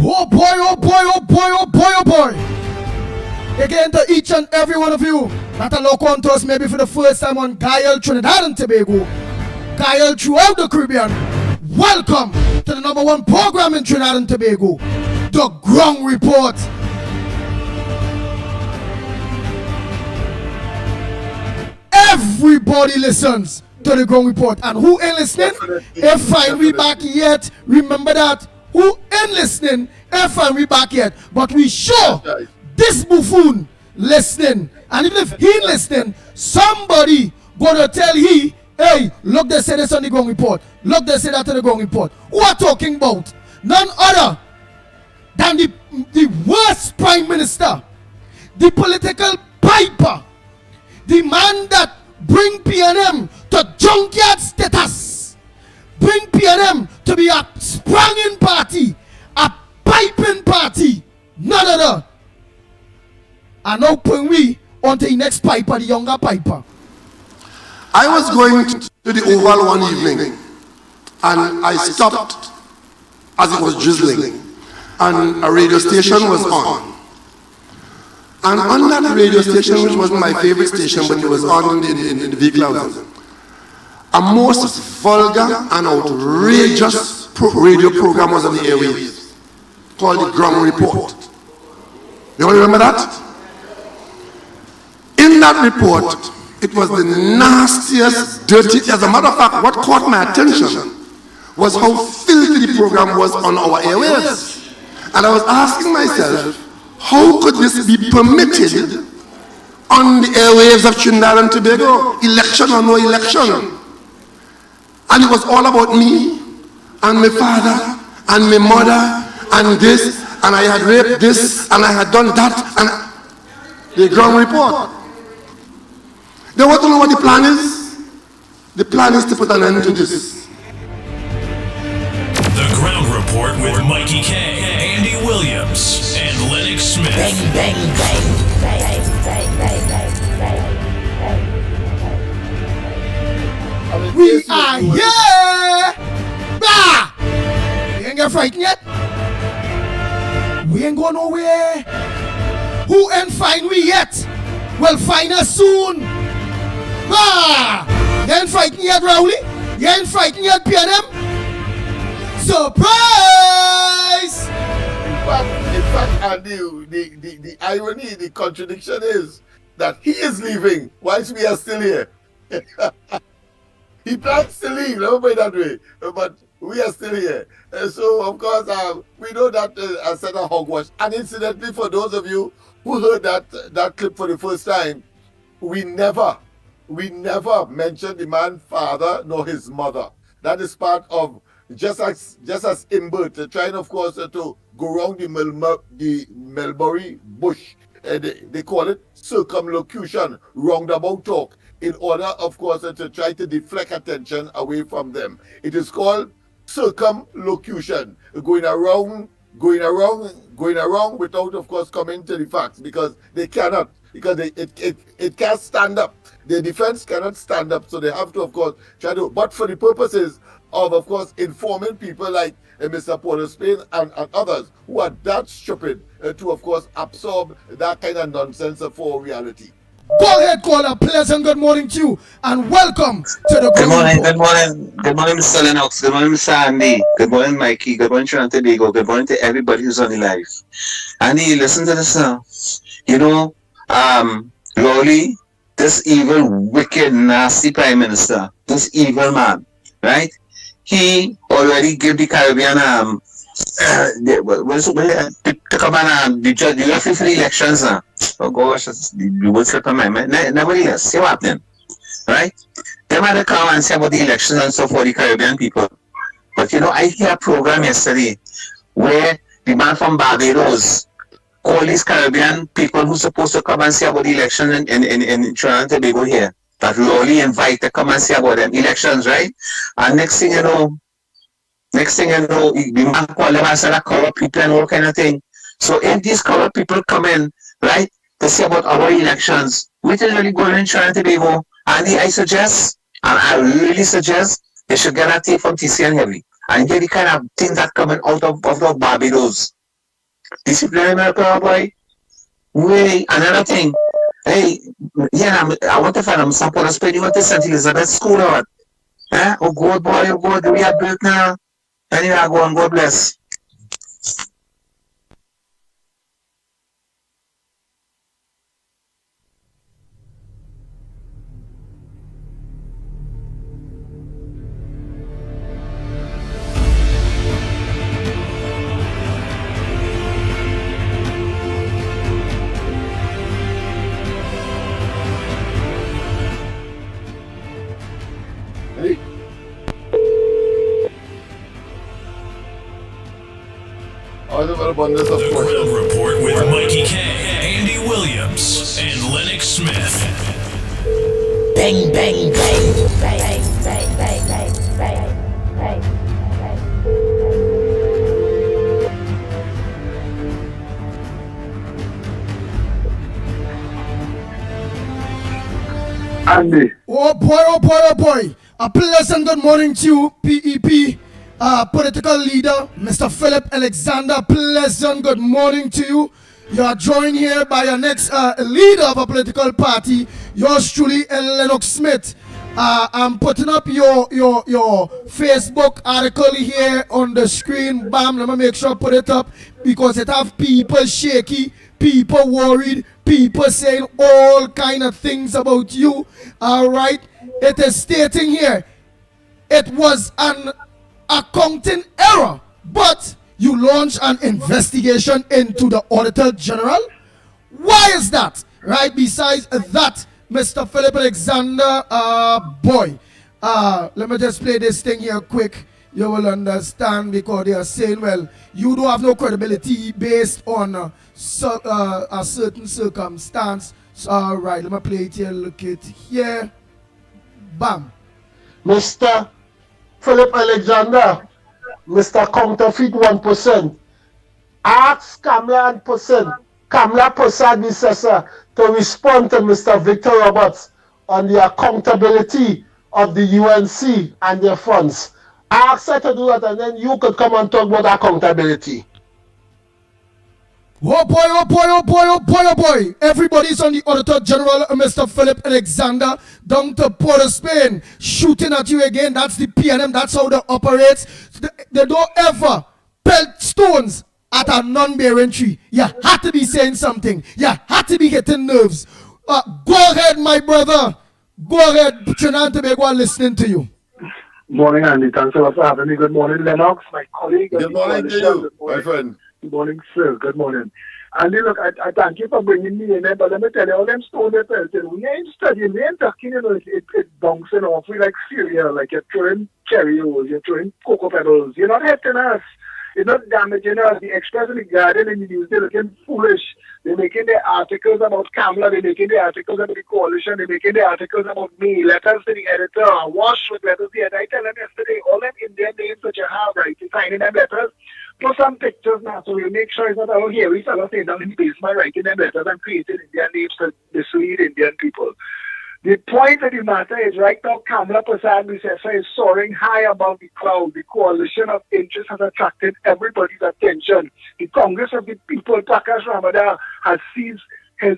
Oh boy, oh boy, oh boy, oh boy, oh boy. Again to each and every one of you that are local to us maybe for the first time on Guile, Trinidad and Tobago. Guile throughout the Caribbean. Welcome to the #1 program in Trinidad and Tobago, The Ground Report. Everybody listens to The Ground Report. And who ain't listening? If fine we back yet, remember that. Who ain't listening? If fine we back yet. But we sure this buffoon listening. And even if he ain't listening, somebody gonna tell he, hey, look, they say this on The Ground Report. Look, they say that on The Ground Report. Who are talking about? None other than the worst prime minister, the political piper, the man that bring PNM to junkyard status, bring PNM to be a sprung-in party, a piping party, none other. And now bring we on to the next piper, the younger piper. I was going to the Oval one evening and I stopped as it was drizzling and a radio station was on. And on that radio station, which wasn't my favorite station, but it was on in the vehicle I was in, a most vulgar and outrageous radio program was on the airwaves called The Ground Report. You all remember that? In that report, it was the nastiest, dirty. As a matter of fact, what caught my attention was how filthy the program was on our airwaves. And I was asking myself, how could this be permitted on the airwaves of Trinidad and Tobago, election or no election? And it was all about me and my father and my mother and this, and I had raped this and I had done that, and the Ground Report. They want to know what the plan is? The plan is to put an end to this. The Ground Report with Mikey K, Andy Williams, and Lennox Smith. Bang, bang, bang, bang, bang, bang, bang. We are here! Bah! We ain't get frightened yet. We ain't going nowhere. Who ain't find we yet? Will find us soon. Bah! You ain't frightened yet, Rowley? You ain't frightened yet, PNM? Surprise! In fact, Andy, the irony, the contradiction is that he is leaving whilst we are still here. He plans to leave, let me put it that way, but we are still here. So, of course, we know that a set of hogwash. And incidentally, for those of you who heard that clip for the first time, we never mentioned the man's father nor his mother. That is part of just as Imbert trying, of course, to go around the Melbury bush. They call it circumlocution, roundabout talk, in order, of course, to try to deflect attention away from them. It is called circumlocution, going around without, of course, coming to the facts, because they cannot, because it can't stand up. The defense cannot stand up, so they have to, of course, try to, but for the purposes of course, informing people like Mr. Paul Spain and others who are that stupid to, of course, absorb that kind of nonsense for reality. Go ahead, caller. Pleasant good morning to you, and welcome to the Good morning, Report. good morning, good morning, Mr. Lennox. Good morning, Mr. Andy. Good morning, Mikey. Good morning, Trinidad and Tobago. Good morning to everybody who's on the live. Andy, listen to this now. You know, Lowly, this evil, wicked, nasty Prime Minister, this evil man, right? He already gave the Caribbean to come and the judge, you have for the elections now. Oh gosh, the word slip of my mind. Nevertheless, see what happening, right? They might come and say about the elections and stuff for the Caribbean people. But you know, I hear a program yesterday where the man from Barbados called these Caribbean people who's supposed to come and say about the election in Trinidad and Tobago here. That we only invite to come and say about them elections, right? And next thing you know, the man called them and said that corrupt people and all kind of thing. So if these corrupt people come in, right, to say about our elections, which is really going in Trinidad and Tobago, and I suggest, and I really suggest, they should get a tape from TC and Heavy and get the kind of things that coming out of Barbados. Discipline America, boy. Wait, another thing. Hey, yeah, I want to find out some police spend you want to St. Elizabeth School or what? Eh? Oh God, boy, oh God, we are built now. Anyway, I go on, God bless. The Ground Report with Mikey K, Andy Williams, and Lennox Smith. Bang, bang, bang, bang, bang, bang, bang, bang, bang. Andy. Oh boy, oh boy, oh boy. A pleasant good morning to you, PEP. Political leader, Mr. Philip Alexander. Pleasant good morning to you. You are joined here by your next leader of a political party, yours truly, Lennox Smith. I'm putting up your Facebook article here on the screen. Bam, let me make sure I put it up because it have people shaky, people worried, people saying all kind of things about you. All right, it is stating here, it was an accounting error, but you launched an investigation into the Auditor General. Why is that? Right, besides that, Mr. Philip Alexander, boy, let me just play this thing here quick. You will understand because they are saying, well, you don't have no credibility based on a certain circumstance. So, all right, let me play it here. Look it here. Bam. Mr. Philip Alexander, Mr. Counterfeit 1%. Ask Kamala Prasad Visesa to respond to Mr. Victor Roberts on the accountability of the UNC and their funds. Ask her to do that, and then you could come and talk about accountability. Oh boy, oh boy, oh boy, oh boy, oh boy. Everybody's on the Auditor General, Mr. Philip Alexander, down to Port of Spain, shooting at you again. That's the PNM, that's how they operate. They don't ever pelt stones at a non-bearing tree. You had to be saying something. You had to be hitting nerves. Go ahead, my brother. Go ahead, Trinidad and Tobago are listening to you. Morning, Andy. Thanks a lot for having me. Good morning, Lennox, my colleague. Good morning to you, my friend. Good morning, sir. Good morning. Andy, look, I thank you for bringing me in there, but let me tell you, all them stones they pelted, we ain't studying, we ain't talking, you know, it's bouncing off. We like cereal, like you're throwing Cheerios, you're throwing Cocoa Pebbles. You're not hitting us. You're not damaging us. The Express and the Guardian and the news, they're looking foolish. They're making their articles about Kamala, they're making their articles about the coalition, they're making their articles about me, letters to the editor, wash with letters to the editor. I tell them yesterday, all them Indian names that you have, right, you're signing them letters, put some pictures now, so we'll make sure it's not out here. We fellows stay down in the basement writing them letters and creating Indian names to mislead Indian people. The point of the matter is right now, Kamala Prasad Visesa is soaring high above the cloud. The coalition of interest has attracted everybody's attention. The Congress of the People, Prakash Ramada, has seized his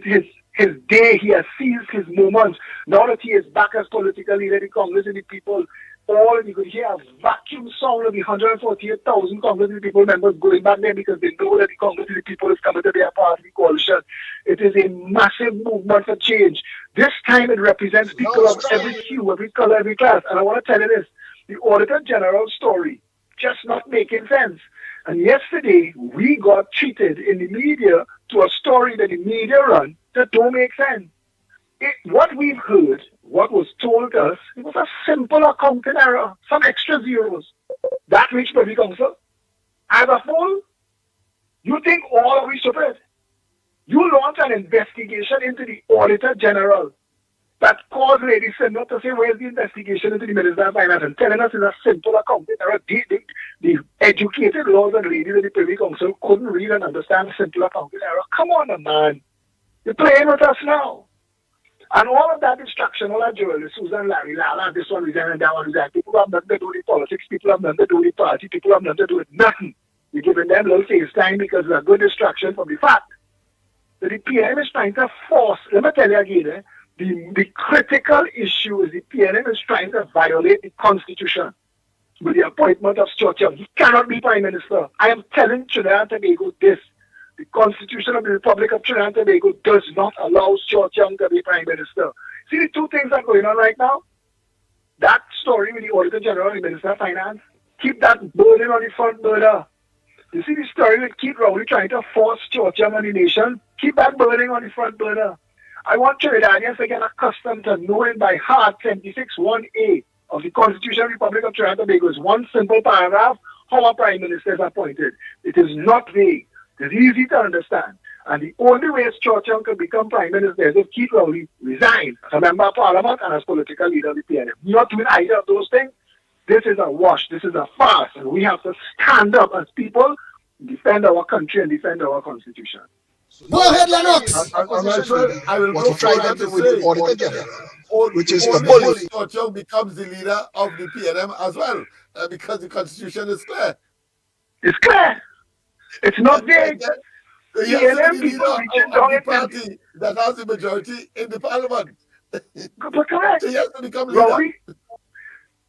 his day. He has seized his moments. Now that he is back as political leader, the Congress and the people, all you could hear a vacuum sound of the 148,000 Congress and the people members going back there because they know that the Congress and the people is coming to be a part of the coalition. It is a massive movement for change. This time it represents people of every hue, every color, every class. And I want to tell you this, the Auditor General story just not making sense. And yesterday, we got treated in the media to a story that the media run that don't make sense. What we've heard, what was told us, it was a simple accounting error, some extra zeros. That reached Privy Council. As a whole, you think all of we stupid? You launch an investigation into the Auditor General that caused Lady Sinha to say, where's the investigation into the Minister of Finance? And telling us it's a simple accounting error. The educated laws and ladies of the Privy Council couldn't read and understand a simple accounting error. Come on, man. You're playing with us now. And all of that distraction, all that journalists, Susan, Larry, Lala, this one resign and that one resign. People have nothing to do with politics. People have nothing to do with party. People have nothing to do with nothing. You're giving them a little face time because it's a good distraction from the fact that the PM is trying to force, let me tell you again, the critical issue is the PNM is trying to violate the Constitution with the appointment of Stuart Young. He cannot be Prime Minister. I am telling Trinidad and Tobago this. The Constitution of the Republic of Trinidad and Tobago does not allow Stuart Young to be Prime Minister. See the two things that are going on right now? That story with the Auditor General and the Minister of Finance, keep that burden on the front burner. You see the story with Keith Rowley trying to force Stuart Young on the nation, keep that burning on the front burner. I want Trinidadians to get accustomed to knowing by heart 76(1)(a) of the Constitution of the Republic of Trinidad and Tobago is one simple paragraph, how a Prime Minister is appointed. It is not vague. It is easy to understand. And the only way Stuart Young can become Prime Minister is if Keith Rowley resigns as a Member of Parliament and as political leader of the PNM. Not doing either of those things. This is a wash. This is a farce. And we have to stand up as people, defend our country and defend our Constitution. Go ahead, Lennox. I will go further to say, which is only the bully. Stuart Young becomes the leader of the PNM as well, because the Constitution is clear. It's clear. It's not vague. He has to be the leader of the party that has the majority in the Parliament. But correct. So he has to become leader. Rowley,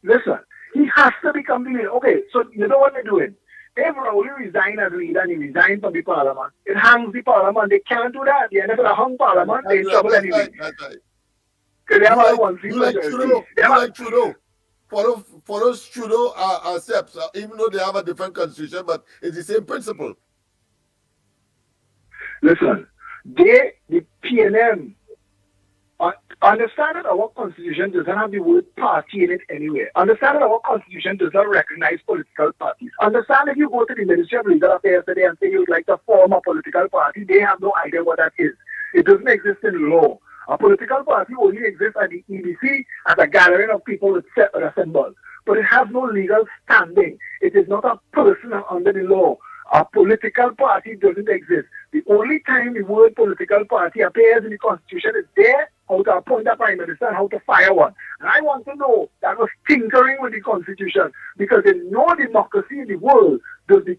listen, he has to become the leader. Okay, so you know what they're doing? If Rowley resigns as leader and he resigns from the Parliament, it hangs the Parliament. They can't do that. The end of the hung Parliament, they're in trouble anyway. That's right. Because they have one You like Trudeau. For those Trudeau accepts, even though they have a different constitution, but it's the same principle. Listen, the PNM, understand that our constitution doesn't have the word party in it anyway. Understand that our constitution does not recognize political parties. Understand if you go to the Ministry of Legal Affairs today and say you would like to form a political party, they have no idea what that is. It doesn't exist in law. A political party only exists at the EBC as a gathering of people with a symbol. But it has no legal standing. It is not a person under the law. A political party doesn't exist. The only time the word political party appears in the Constitution is there, how to appoint a Prime Minister and how to fire one. And I want to know that was tinkering with the Constitution, because in no democracy in the world does the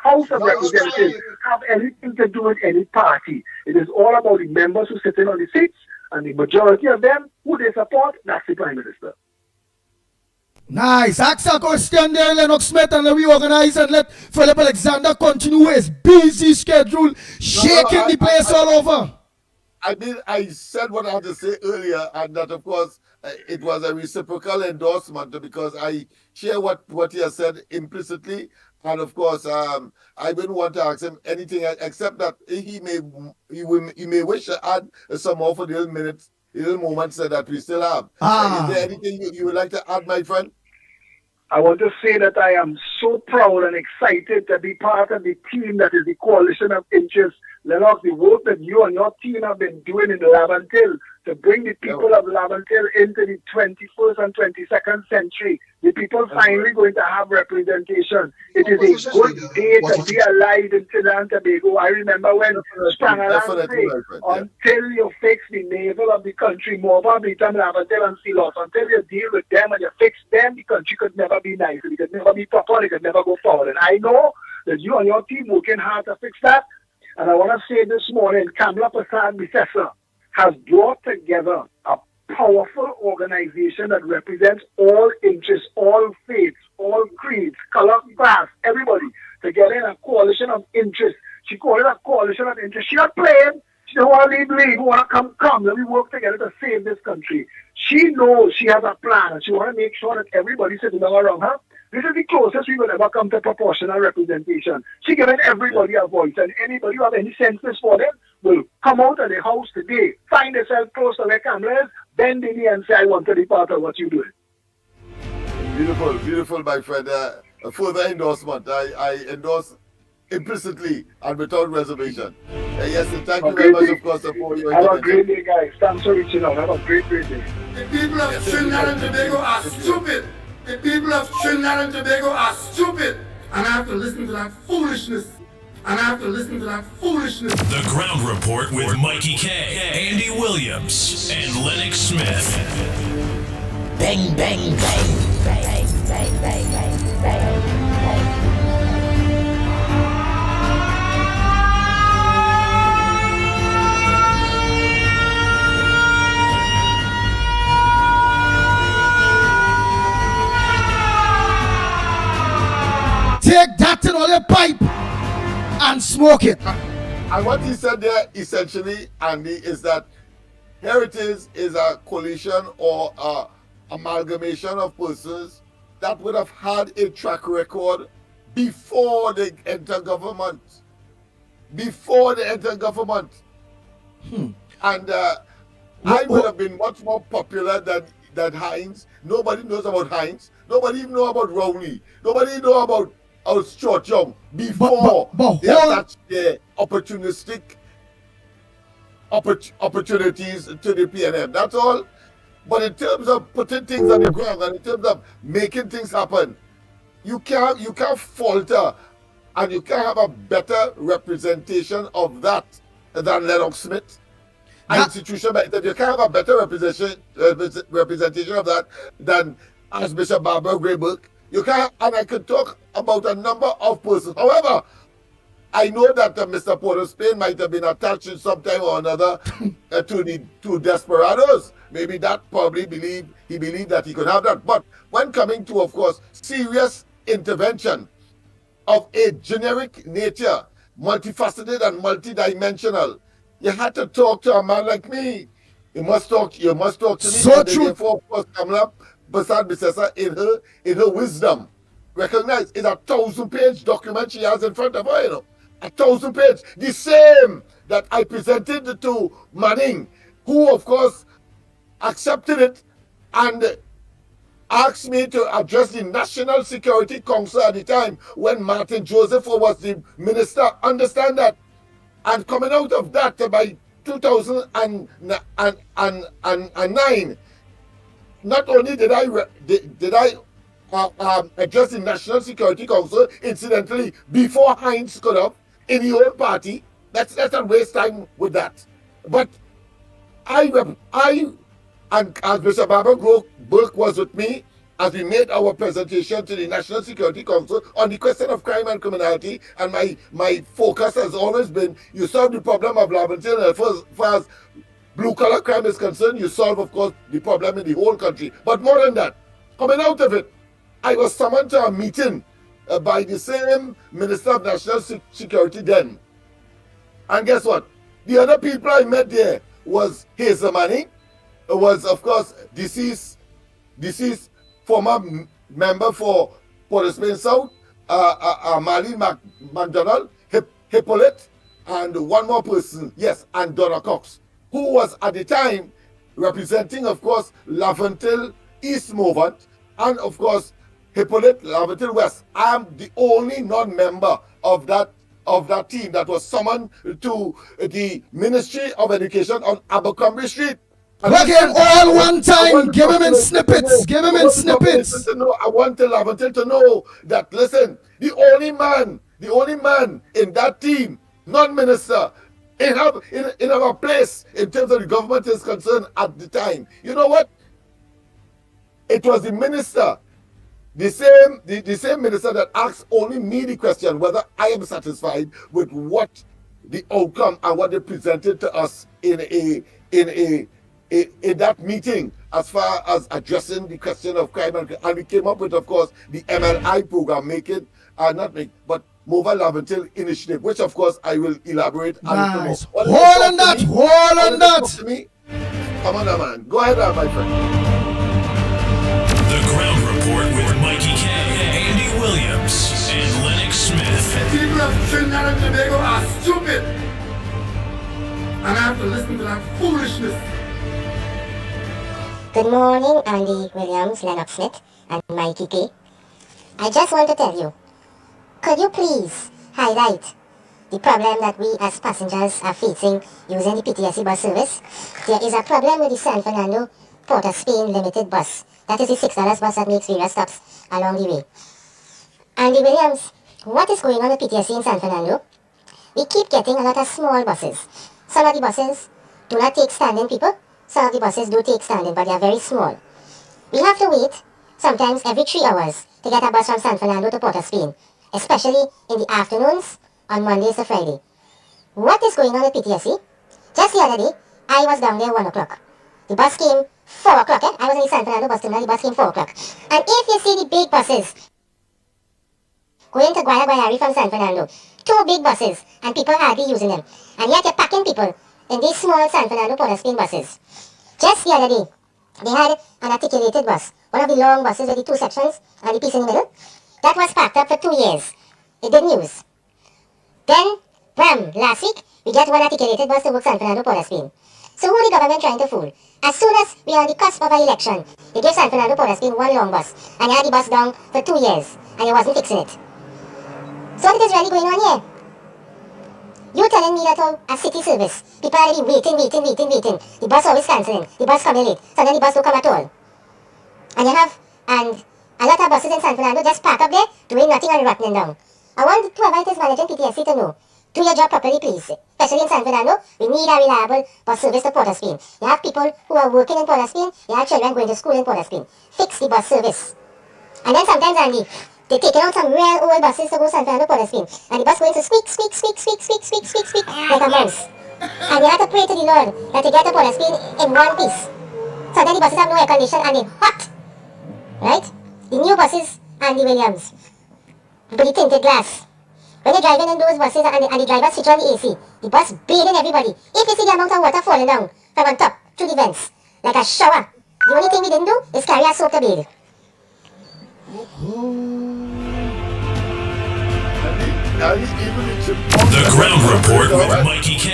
House of Representatives have anything to do with any party. It is all about the members who sit in on the seats, and the majority of them, who they support, that's the Prime Minister. Nice. Ask a question there, Lennox Smith, and then we organize and let Philip Alexander continue his busy schedule, shaking the place all over. I said what I had to say earlier, and that, of course, it was a reciprocal endorsement, because I share what he has said implicitly. And, of course, I wouldn't want to ask him anything except that he may wish to add some more for the little moments that we still have. Is there anything you would like to add, my friend? I want to say that I am so proud and excited to be part of the team that is the Coalition of Interest. Lennox, the work that you and your team have been doing in Laventille to bring the people of Laventille into the 21st and 22nd century. The people finally going to have representation. It is a good day to be alive in Trinidad and Tobago. I remember when Sprangaland said, until you fix the navel of the country, Morba, Britam, Laventille, and Silos, until you deal with them and you fix them, the country could never be nice. It could never be proper. It could never go forward. And I know that you and your team working hard to fix that. And I want to say this morning, Kamla Prasad Bisesa has brought together a powerful organization that represents all interests, all faiths, all creeds, color, class, everybody together in a coalition of interests. She called it a coalition of interests. She's not playing. She don't want to leave. Want to come. Let me work together to save this country. She knows she has a plan, and she want to make sure that everybody sitting down around her. This is the closest we will ever come to proportional representation. She giving everybody a voice, and anybody who have any senses for them will come out of the house today, find themselves close to their cameras, bend the knee and say, I want to be part of what you're doing. Beautiful, beautiful, my friend. A further endorsement. I endorse implicitly and without reservation. Yes, and thank you very much, of course, for your Have a great day, guys. Thanks for reaching out. Have a great day. The people of Trinidad and Tobago are stupid. The people of Trinidad and Tobago are stupid. And I have to listen to that foolishness. The Ground Report with Mikey K, Andy Williams, and Lennox Smith. Bang, bang, bang, bang, bang, bang, bang, bang. Take that in all your pipe and smoke it. And what he said there, essentially, Andy, is that here it is a coalition or a amalgamation of persons that would have had a track record before they enter government. And I would have been much more popular than Hines. Nobody knows about Hines. Nobody even know about Rowley. Nobody know about Stuart Young before they attach their opportunistic opportunities to the PNM. That's all. But in terms of putting things on the ground and in terms of making things happen, you can't falter, and you can't have a better representation of that than Lennox Smith. Institution, but you can't have a better representation of that than Archbishop Barbara Grayburg. You can't, and I could talk about a number of persons. However, I know that Mr. Porter Spain might have been attached in some time or another to the two desperados. Maybe that he believed that he could have that. But when coming to, of course, serious intervention of a generic nature, multifaceted and multidimensional, you had to talk to a man like me. You must talk to me. So true. Therefore, of course, Kamla Prasad Bisesa, in her wisdom, recognize it's a 1,000-page document she has in front of her, 1,000 page. The same that I presented to Manning, who, of course, accepted it and asked me to address the National Security Council at the time when Martin Joseph was the minister. Understand that. And coming out of that by 2009, not only did I address the National Security Council, incidentally, before Hines could have, in the old party. Let's not waste time with that. But I and Archbishop Barbara Burke was with me as we made our presentation to the National Security Council on the question of crime and criminality, and my focus has always been, you solve the problem of Laventille, as far as blue-collar crime is concerned, you solve, of course, the problem in the whole country. But more than that, coming out of it, I was summoned to a meeting by the same Minister of National Security then. And guess what? The other people I met there was Hazel Manning, was, of course, deceased former member for Port of Spain South, Marlene McDonald, Hippolyte, and one more person, yes, and Donna Cox, who was at the time representing, of course, Laventille East Movement, and of course, Hippolyte Laventille West. I am the only non-member of that team that was summoned to the Ministry of Education on Abercrombie Street. Look him all one time. Give him in snippets. I want Laventille to know that, listen, the only man in that team, non-minister, in our place in terms of the government is concerned at the time. You know what? It was the minister, the same minister that asked only me the question whether I am satisfied with what the outcome and what they presented to us in that meeting as far as addressing the question of crime, and we came up with, of course, the MLI program, Mobile Laventil Initiative, which of course I will elaborate a little more. Hold on that. Come on, man. Go ahead, my friend. The Ground Report with Mickie K, Andy Williams, and Lennox Smith. The people of Trinidad and Tobago are stupid. And I have to listen to that foolishness. Good morning, Andy Williams, Lennox Smith, and Mickie K. I just want to tell you, could you please highlight the problem that we as passengers are facing using the PTSD bus service? There is a problem with the San Fernando Port of Spain limited bus. That is the $6 bus that makes various stops along the way. Andy Williams, what is going on with PTSD in San Fernando? We keep getting a lot of small buses. Some of the buses do not take standing people. Some of the buses do take standing, but they are very small. We have to wait sometimes every 3 hours to get a bus from San Fernando to Port of Spain, especially in the afternoons on Mondays to Friday. What is going on with PTSD? Just the other day, I was down there 1 o'clock. The bus came 4 o'clock. I was in the San Fernando bus terminal, the bus came 4 o'clock. And if you see the big buses going to Guayari from San Fernando, 2 big buses, and people hardly using them. And yet you're packing people in these small San Fernando Port of Spain buses. Just the other day, they had an articulated bus, one of the long buses with the 2 sections and the piece in the middle. That was packed up for 2 years. It didn't use. Then, last week, we get one articulated bus to work San Fernando Port of Spain. So who the government trying to fool? As soon as we are on the cusp of an election, they gave San Fernando Port of Spain one long bus, and you had the bus down for 2 years, and you wasn't fixing it. So what is really going on here? You're telling me that a city service, people are waiting. The bus always cancelling, the bus coming late, so then the bus don't come at all. And you have, a lot of buses in San Fernando just park up there, doing nothing and rotting down. I want whoever it is managing PTSD to know, do your job properly, please. Especially in San Fernando, we need a reliable bus service to Port of Spain. You have people who are working in Port of Spain, you have children going to school in Port of Spain. Fix the bus service. And then sometimes, Andy, they're taking out some real old buses to go San Fernando Port of Spain. And the bus going to squeak like a mouse. And you have to pray to the Lord that they get to Port of Spain in one piece. So then the buses have no air condition and they're hot. Right? The new buses, Andy Williams, with the tinted glass. When you're driving in those buses and the driver switch on the AC, the bus bathing everybody. If you see the amount of water falling down from on top through the vents, like a shower, the only thing we didn't do is carry a soap to bathe. The Ground Report with Mickie K,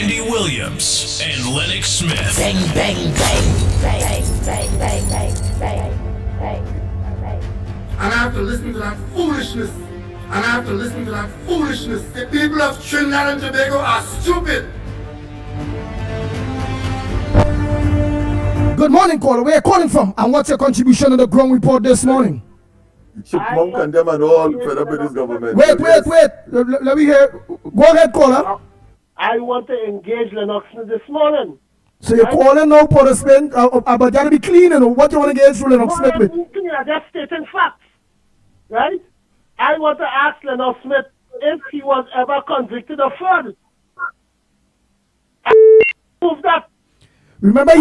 Andy Williams, and Lennox Smith. Bang, bang, bang, bang, bang, bang, bang, bang. And I have to listen to that foolishness. The people of Trinidad and Tobago are stupid. Good morning, caller. Where are you calling from? And what's your contribution to the Ground Report this morning? Chipmunk and them and all fed up with this government. Wait. Let me hear. Go ahead, caller. I want to engage Lennox this morning. So you're calling now Port of Spain, but you gotta be clean, you know. What you want to engage Lennox Smith with? I'm just stating facts. Right? I want to ask Lennox Smith if he was ever convicted of fraud. Prove that. Remember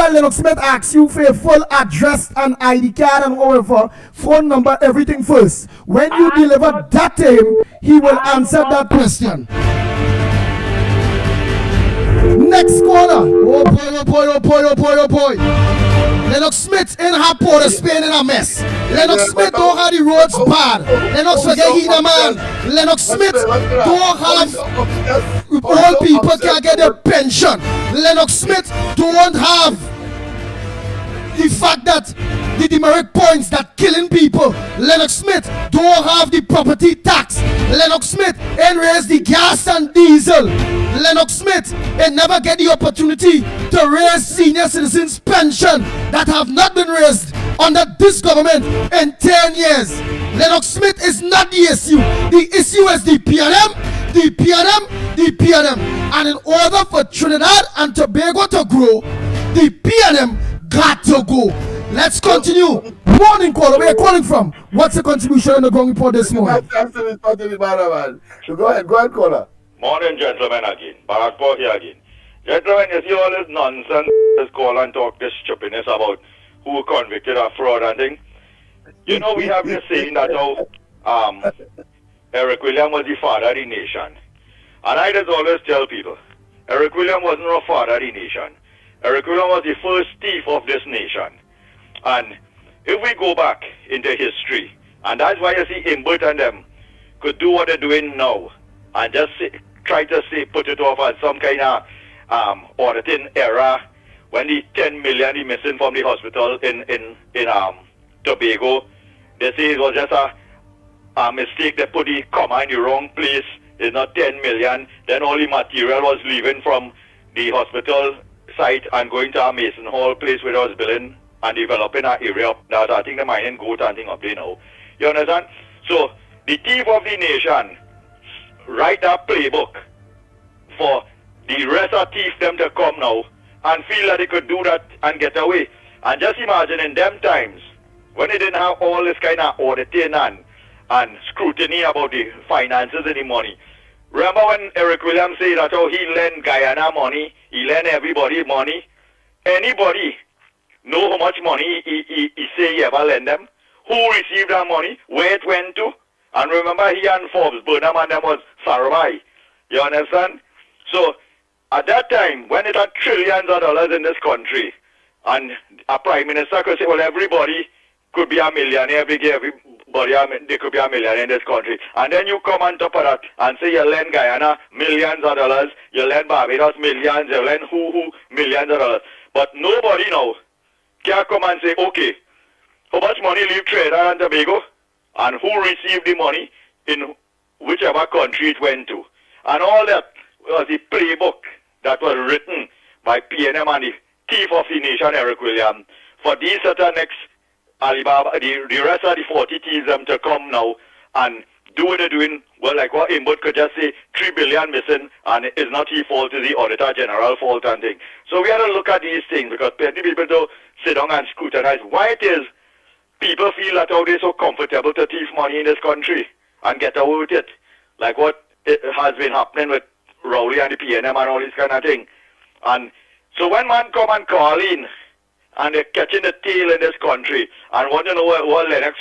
Lennox Smith asked you for a full address and ID card and whatever, phone number, everything first. When you deliver that to him, he will answer that question. Next caller. Oh boy. Lennox Smith in her Port of Spain in a mess. Lennox Smith don't have the roads bad. Lennox forget he the man. Lennox Smith don't have all people can't get their pension. Lennox Smith don't have the fact that the demerit points that killing people. Lennox Smith don't have the property tax. Lennox Smith ain't raise the gas and diesel. Lennox Smith ain't never get the opportunity to raise senior citizens pension that have not been raised under this government in 10 years. Lennox Smith is not the issue. The issue is the PNM. And in order for Trinidad and Tobago to grow, the PNM got to go. Let's continue. Morning caller, where are you calling from? What's the contribution on the Ground Report this morning? Go ahead, caller. Morning, gentlemen, again. Barakpur here again. Gentlemen, you see all this nonsense, this call and talk, this stupidness about who convicted of fraud and thing. You know, we have this saying that Eric Williams was the father of the nation. And I just always tell people, Eric Williams wasn't a father of the nation. Eric Williams was the first thief of this nation. And if we go back into history, and that's why you see Imbert and them could do what they're doing now, and just try to put it off as some kind of auditing error, when the 10 million he missing from the hospital in Tobago, they say it was just a mistake. They put the comma in the wrong place. It's not 10 million. Then all the material was leaving from the hospital site and going to a Mason Hall place where they was building and developing an area that I think the mining goat and thing up there now. You understand? So the thief of the nation write that playbook for the rest of thief them to come now and feel that they could do that and get away. And just imagine in them times when they didn't have all this kind of auditing and scrutiny about the finances and the money. Remember when Eric Williams said that he lent Guyana money, he lent everybody money. Anybody know how much money he say he ever lent them? Who received that money? Where it went to? And remember, he and Forbes, Burnham and them was Sarai. You understand? So, at that time, when it had trillions of dollars in this country, and a prime minister could say, well, everybody could be a millionaire, they could be a millionaire in this country. And then you come on top of that and say you lend Guyana millions of dollars, you lend Barbados millions, you lend who millions of dollars. But nobody now can come and say, okay, how much money leave Trinidad and Tobago? And who received the money in whichever country it went to. And all that was the playbook that was written by PNM and the thief of the nation, Eric Williams, for these next Alibaba, the rest of the 40 thieves them to come now and do what they're doing. Well, like what Imbert could just say, 3 billion missing, and it's not his fault, it's the Auditor General fault and thing. So we have to look at these things, because plenty people don't sit down and scrutinize why it is people feel that they're so comfortable to thief money in this country and get away with it. Like what has been happening with Rowley and the PNM and all this kind of thing. And so when man come and call in, and they're catching the tail in this country, and want to know what Lennox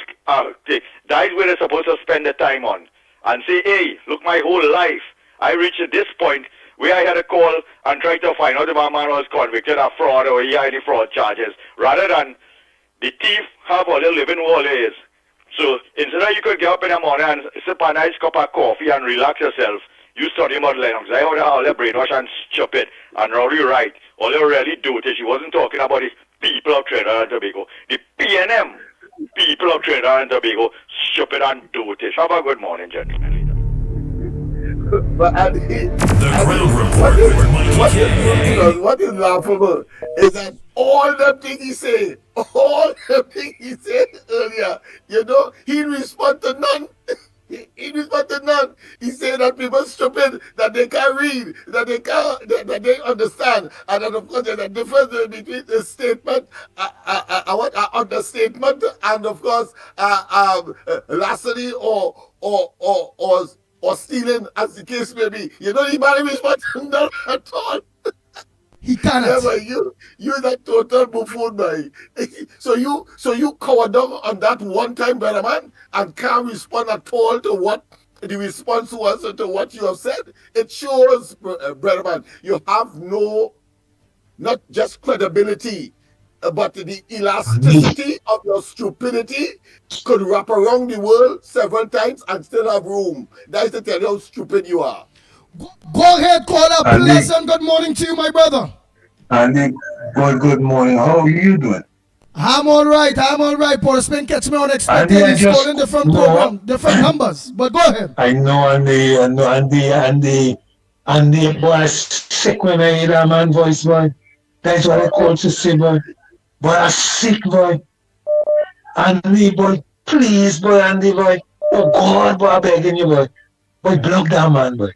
take, that's where they're supposed to spend the time on. And say, hey, look, my whole life, I reached this point where I had a call and try to find out if my man was convicted of fraud or he had any fraud charges, rather than the thief have all the living wall is. So instead of you could get up in the morning and sip a nice cup of coffee and relax yourself, you study about Lennox. I heard all the brainwash and stupid and Rowdy right. All they really do it is she wasn't talking about the people of Trinidad and Tobago. The PNM people of Trinidad and Tobago, stupid and dotish. Have a good morning, gentlemen. But what is laughable is that all the things he said earlier, you know, he responded to none. He responded to none. He said that people stupid, that they can't read, that they can't, that they understand, and then of course there's a difference between the statement, understatement, and of course larceny or stealing, as the case may be. You know, he might respond to none at all. He cannot. Yeah, but you're that total buffoon, boy. So you covered down on that one time, brother man, and can't respond at all to what the response was to what you have said. It shows, brother man, you have not just credibility, but the elasticity of your stupidity could wrap around the world several times and still have room. That is to tell you how stupid you are. Go ahead, call up. Pleasant good morning to you, my brother. Andy, good morning. How are you doing? I'm all right. Portsman catch me unexpected. He's calling different program, different numbers. But go ahead. I know, Andy, boy, sick when I hear that man voice, boy. That's what I call to say, boy. Boy, I'm sick, boy. Andy, boy, please, boy, Andy, boy. Oh, God, boy, I'm begging you, boy. Boy, block that man, boy.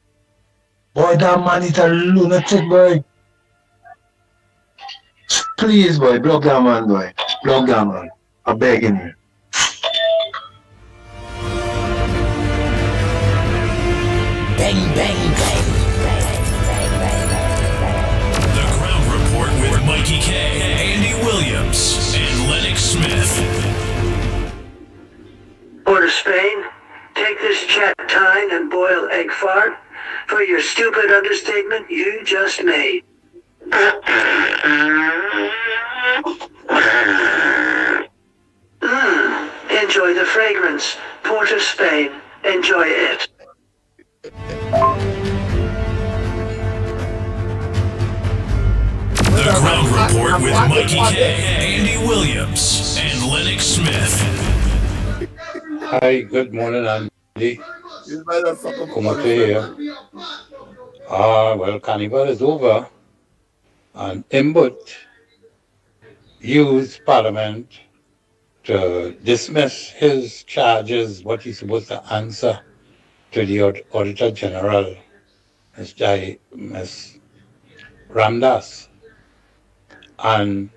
Boy, that man is a lunatic, boy. Please, boy, block that man, boy. Block that man. I'm begging you. Bang, bang, bang. Mikey K, Andy Williams, and Lennox Smith. Port of Spain, take this chat tine and boil egg fart for your stupid understatement you just made. Enjoy the fragrance. Port of Spain. Enjoy it. The Ground Report with Mikey K, Andy Williams, and Lennox Smith. Hi, good morning, Andy. Come up here. Well, Carnival is over, and Imbut used Parliament to dismiss his charges, what he's supposed to answer to the Auditor General, Ms. Ramdas. And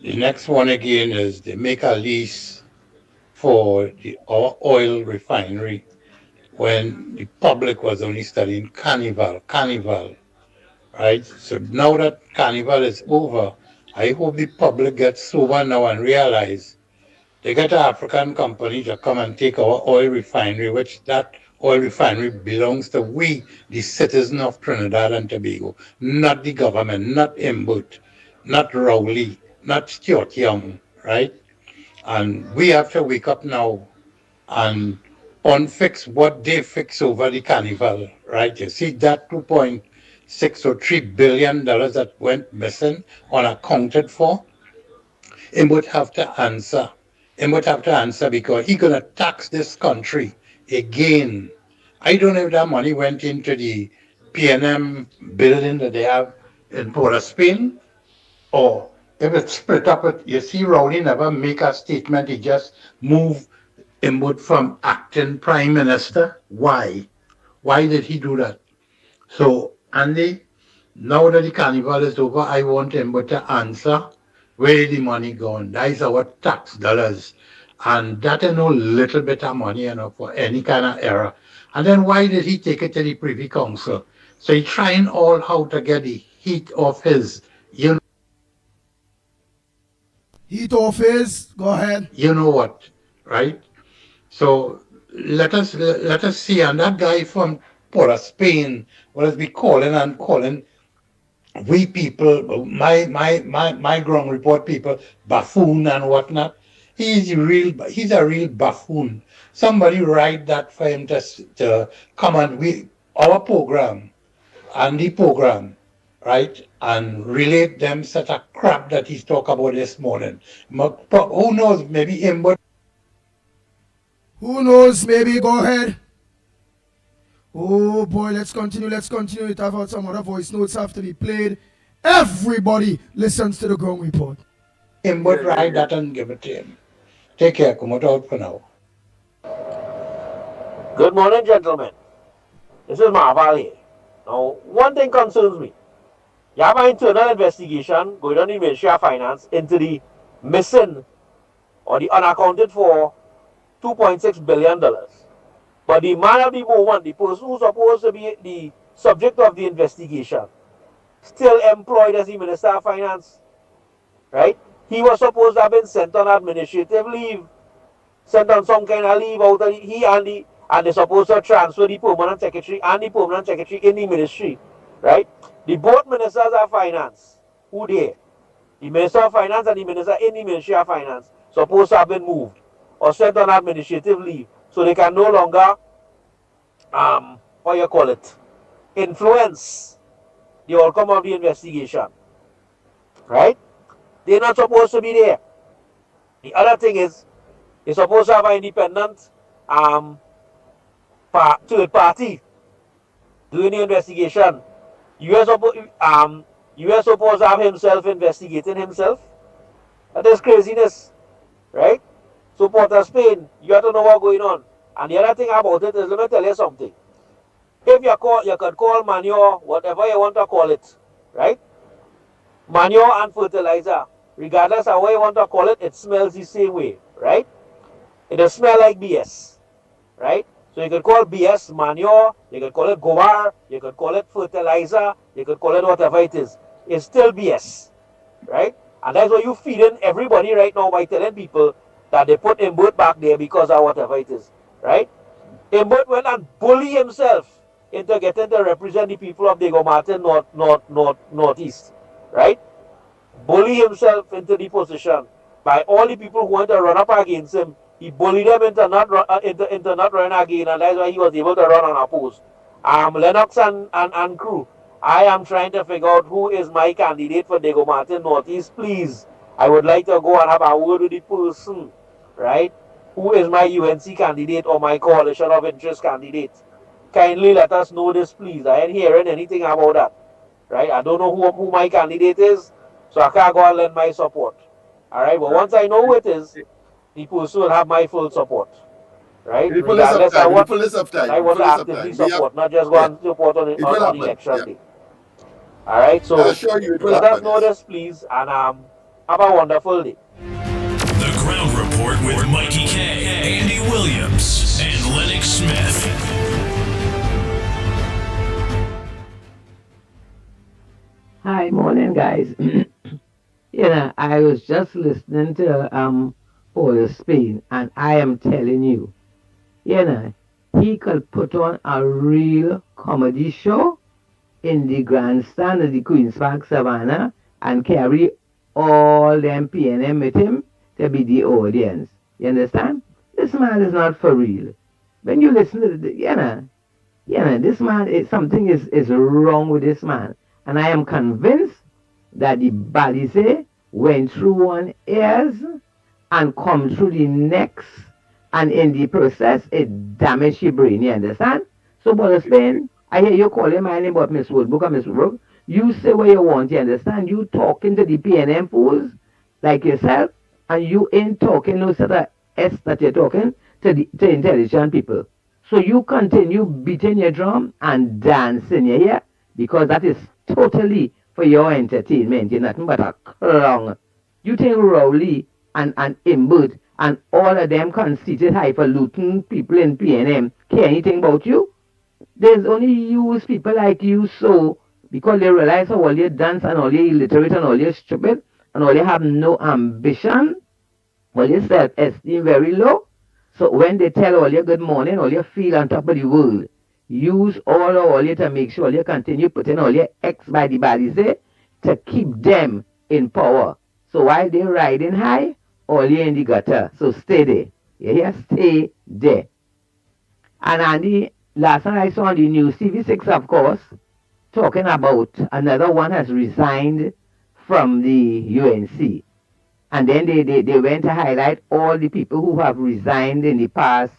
the next one again is they make a lease for our oil refinery when the public was only studying Carnival, right? So now that Carnival is over, I hope the public gets sober now and realize they get an African company to come and take our oil refinery, which that oil refinery belongs to we, the citizens of Trinidad and Tobago, not the government, not Imbut, not Rowley, not Stuart Young, right? And we have to wake up now and unfix what they fix over the Carnival, right? You see that 2.6 or $3 billion that went missing, unaccounted for? He would have to answer. He would have to answer because he's going to tax this country again. I don't know if that money went into the PNM building that they have in Port of Spain, or if it's split up. You see, Rowley never make a statement. He just moved Imbut from acting prime minister. Why? Why did he do that? So, Andy, now that the Carnival is over, I want Imbut to answer where the money gone. That is our tax dollars. And that is no little bit of money, for any kind of error. And then why did he take it to the Privy Council? So he's trying all how to get the heat off his, Heat off his, go ahead. You know what, right? So let us see. And that guy from Port of Spain will be calling we people, my ground report people, buffoon and whatnot. He's a real buffoon. Somebody write that for him to come and our program and the program, right? And relate them such a crap that he's talking about this morning. Who knows, maybe him, but who knows, maybe, go ahead. Oh boy, let's continue. We have some other voice notes have to be played. Everybody listens to the Ground Report. Him but write that and give it to him. Take care, come out for now. Good morning, gentlemen. This is Marval here. Now, one thing concerns me. You have an internal investigation going on in the Ministry of Finance into the missing or the unaccounted for $2.6 billion. But the man of the moment, the person who's supposed to be the subject of the investigation, still employed as the Minister of Finance, right? He was supposed to have been sent on administrative leave, sent on some kind of leave out of and they're supposed to transfer the permanent secretary and the permanent secretary in the ministry, right? The both ministers of finance, who there, the Minister of Finance and the Minister in the Ministry of Finance, supposed to have been moved or sent on administrative leave, so they can no longer, influence the outcome of the investigation, right? They're not supposed to be there. The other thing is, they're supposed to have an independent third party doing the investigation. You are supposed to have himself investigating himself. That is craziness, right? So Port of Spain, you have to know what's going on. And the other thing about it is, let me tell you something. If you could call manure, whatever you want to call it, right? Manure and fertilizer, regardless of what you want to call it, it smells the same way, right? It does smell like BS, right? So you could call BS manure, you could call it guar, you could call it fertilizer, you could call it whatever it is. is still BS, right? And that's why you feeding everybody right now by telling people that they put Imbert back there because of whatever it is, right? Imbert went and bully himself into getting to represent the people of Diego Martin Northeast, right? Bully himself into the position by all the people who want to run up against him. He bullied them into not running again, and that's why he was able to run unopposed. Lennox and crew, I am trying to figure out who is my candidate for Diego Martin Northeast. Please, I would like to go and have a word with the person, right? Who is my UNC candidate or my coalition of interest candidate? Kindly let us know this, please. I ain't hearing anything about that, right? I don't know who my candidate is, so I can't go and lend my support. All right, but once I know who it is, the person will have my full support, right? In the fullness of Regardless of time, in the what fullness of time, I in the want to fullness of actively time. We have, support, not just go yeah, and support on, it will on happen. election Yeah. day. All right, I so assure you, it will let us happen. know Yes. this, please, and have a wonderful day. The Ground Report with Mikey K, Andy Williams, and Lennox Smith. Hi, morning, guys. I was just listening to Paul Spain, and I am telling you, he could put on a real comedy show in the grandstand of the Queen's Park Savannah and carry all them PNM with him to be the audience. You understand? This man is not for real. When you listen to this man, something is wrong with this man. And I am convinced that the Balise went through one ears and come through the next, and in the process, it damaged your brain. You understand? So, Brother Spain, I hear you calling my name about Miss Woodbrook and Miss Woodbrook. You say what you want, you understand? You talking to the PNM fools like yourself, and you ain't talking no sort of S that you're talking to intelligent people. So you continue beating your drum and dancing, you hear? Because that is totally for your entertainment. You're nothing but a clown. You think Rowley and Imbert and all of them conceited highfalutin people in PNM care anything about you? There's only use people like you so because they realize how all you dance and all you illiterate and all you stupid and all you have no ambition, all your self-esteem very low. So when they tell all you good morning, all you feel on top of the world, use all you to make sure you continue putting all your X by the body say to keep them in power. So while they're riding high, all you in the gutter. So stay there. You hear? Stay there. And Andy, last night I saw on the news, TV6 of course, talking about another one has resigned from the UNC. And then they went to highlight all the people who have resigned in the past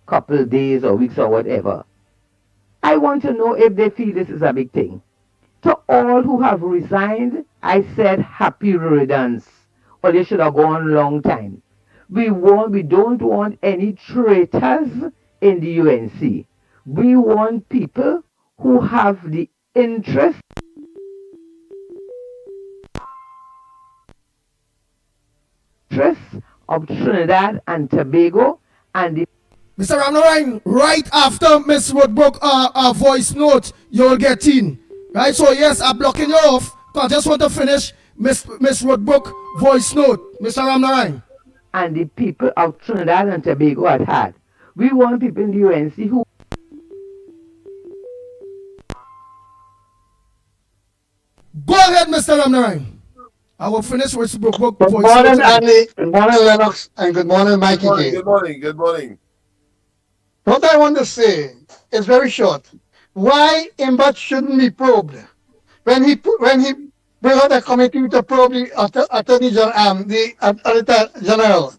couple days or weeks or whatever. I want to know if they feel this is a big thing. To all who have resigned, I said happy riddance. Or they should have gone long time. We don't want any traitors in the UNC. We want people who have the interest of Trinidad and Tobago and the Mr. Ramnarine, right after Miss Woodbrook voice note, you'll get in. Right? So yes, I'm blocking you off. I just want to finish Miss Woodbrook voice note. Mr. Ramnarine. And the people of Trinidad and Tobago had. We want people in the UNC who go ahead, Mr. Ramnarine. I will finish with Woodbrook voice note. Good morning, Andy. Good morning, Lennox. And good morning, Mikey. Good morning. Good morning. What I want to say is very short. Why Imbert shouldn't be probed? When he bring out a committee to probe the Attorney General, the Auditor General,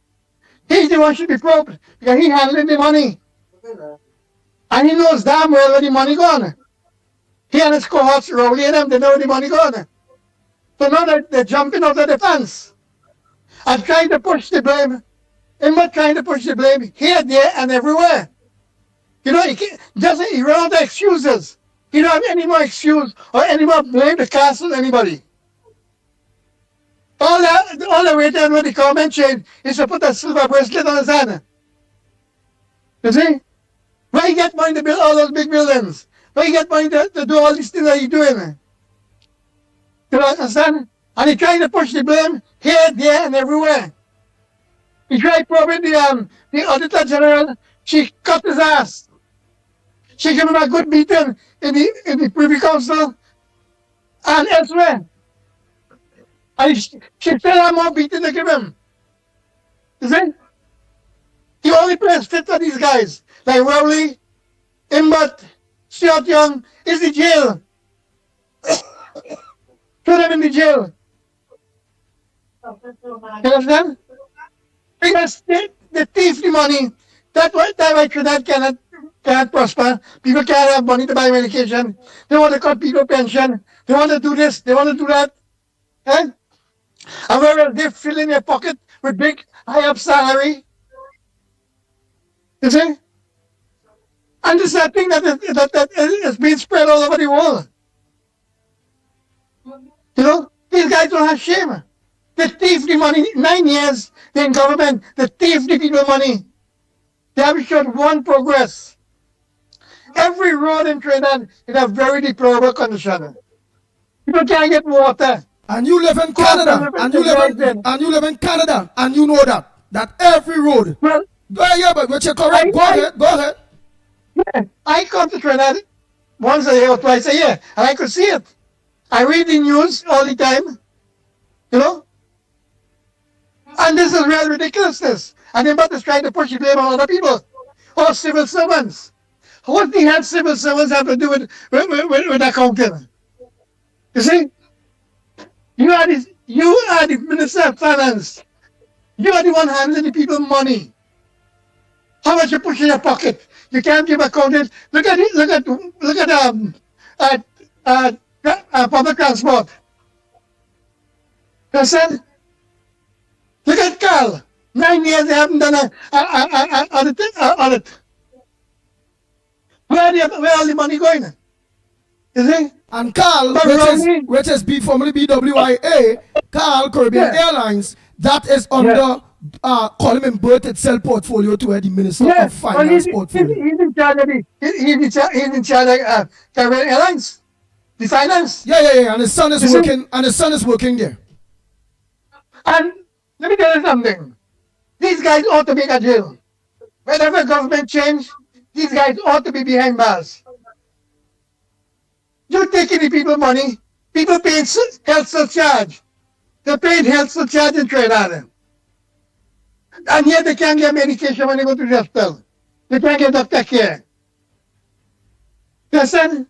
he's the one should be probed because he handling the money. And he knows damn well where the money gone. He and his cohorts, Rowley and them, they know where the money gone. So now they're jumping out of the fence and trying to push the blame. Imbert trying to push the blame here, there, and everywhere. He run out of excuses. He don't have any more excuse or any more blame to cast on anybody. All the way down when the comment change is to put a silver bracelet on his hand. You see? Where he get money to build all those big buildings? Where he get money to do all these things that he's doing? You understand? And he tried to push the blame here, there, and everywhere. He tried probing the Auditor General. She cut his ass. She gave him a good beating in the Privy Council and elsewhere. And she still had more beating to give him. You see? The only place fit for these guys, like Rowley, Imbot, Stuart Young, is the jail. Put them in the jail. You understand? Because they thief the money. That's why Trinidad cannot prosper. People can't have money to buy medication. They want to cut people pension. They want to do this. They want to do that. Eh? And whereas they fill in their pocket with big, high up salary. You see? And this is a thing that is being spread all over the world. You know? These guys don't have shame. They thief the money. 9 years they're in government. They thief the people money. They haven't showed one progress. Every road in Trinidad is a very deplorable condition. People can't get water. And you live in Canada, and you live in Canada, and you know that every road. Well, yeah, but you're correct. Go ahead. Yeah, I come to Trinidad once a year or twice a year, and I could see it. I read the news all the time, you know. And this is real ridiculousness. And the is trying to push the blame on other people, or civil servants. What the hell civil servants have to do with accounting? You see? You are the Minister of Finance. You are the one handling the people's money. How much you push in your pocket? You can't give accounting. Look at public transport. You understand? Look at Carl. 9 years they haven't done an audit. Where all the money going? You see? And Carl, which is formerly BWIA, Carl Caribbean Airlines, that is under call him Bert itself portfolio to where the Minister of Finance portfolio. He's in charge of Caribbean Airlines, the finance. Yeah. And his son is working. And his son is working there. And let me tell you something. These guys ought to be in jail. Whenever government change, these guys ought to be behind bars. You're taking the people money. People paying health surcharge. They're paying health surcharge in Trinidad. And yet they can't get medication when they go to the hospital. They can't get doctor care. You understand?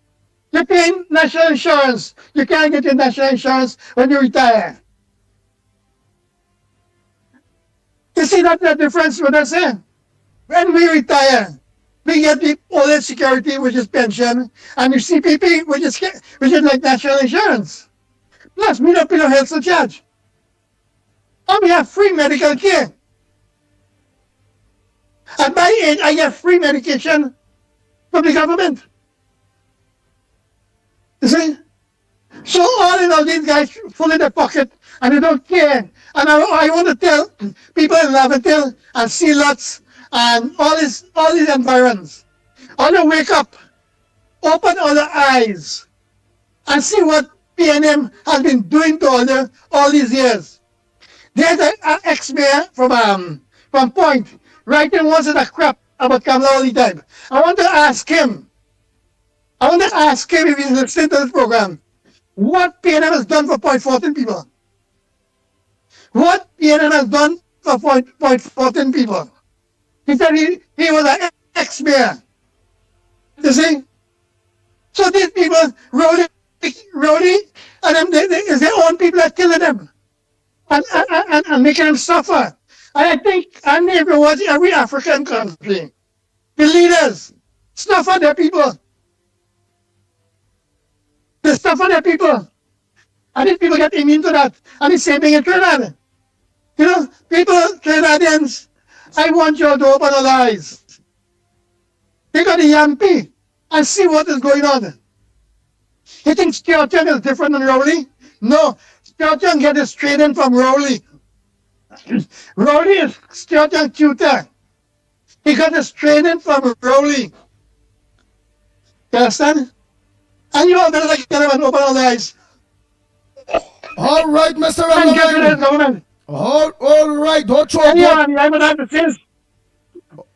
You're paying national insurance. You can't get your national insurance when you retire. You see that the difference with us here? When we retire, we get the old security, which is pension, and the CPP, which is like national insurance. Plus, we don't pay no health surcharge. And we have free medical care. At my age, I get free medication from the government. You see? So all in all, these guys full in their pocket, and they don't care. And I want to tell people in Lavatel and Sealots and all these environs, all to wake up, open all the eyes, and see what PNM has been doing to all these years. There's an ex-mayor from Point writing once in a crap about Kamala all the time. I want to ask him if he's listening to this program, what PNM has done for Point 14 people. What PNM has done for Point 14 people. He said he was an ex-mayor. You see? So these people, Rowley, and them, it's their own people that killing them and making them suffer. And I think, and every African country, the leaders suffer their people. They suffer their people. And these people get immune to that. And the same thing in Trinidad. You know, people, Trinidadians, I want you all to open your eyes. Take out the Yampi and see what is going on. You think Stuart Young is different than Rowley? No, Stuart Young get his training from Rowley. Rowley is Stuart Young's tutor. He got his training from Rowley. You understand? And you all better like get him and open your eyes. All right, Mr. And get rid of Ramalan. government. All right, don't choke. Anyhow, I would have to say.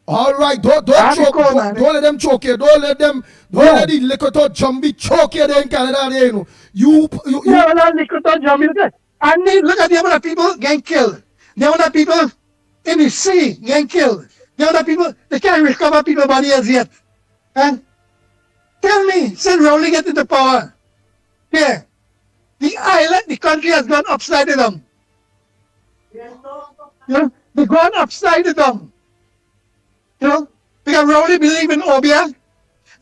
All right, don't choke. Don't let them choke you. Don't let the liquor to Jumbi choke you there in Canada. You. Yeah, well, liquor to Jumbi. And look at the amount of people getting killed. The amount of people in the sea getting killed. The amount of people, they can't recover people's body as yet. And tell me, since Rowley get into power, here, the island, the country has gone upside down. You know, they've gone upside down. You know, because Rowley believe in Obia,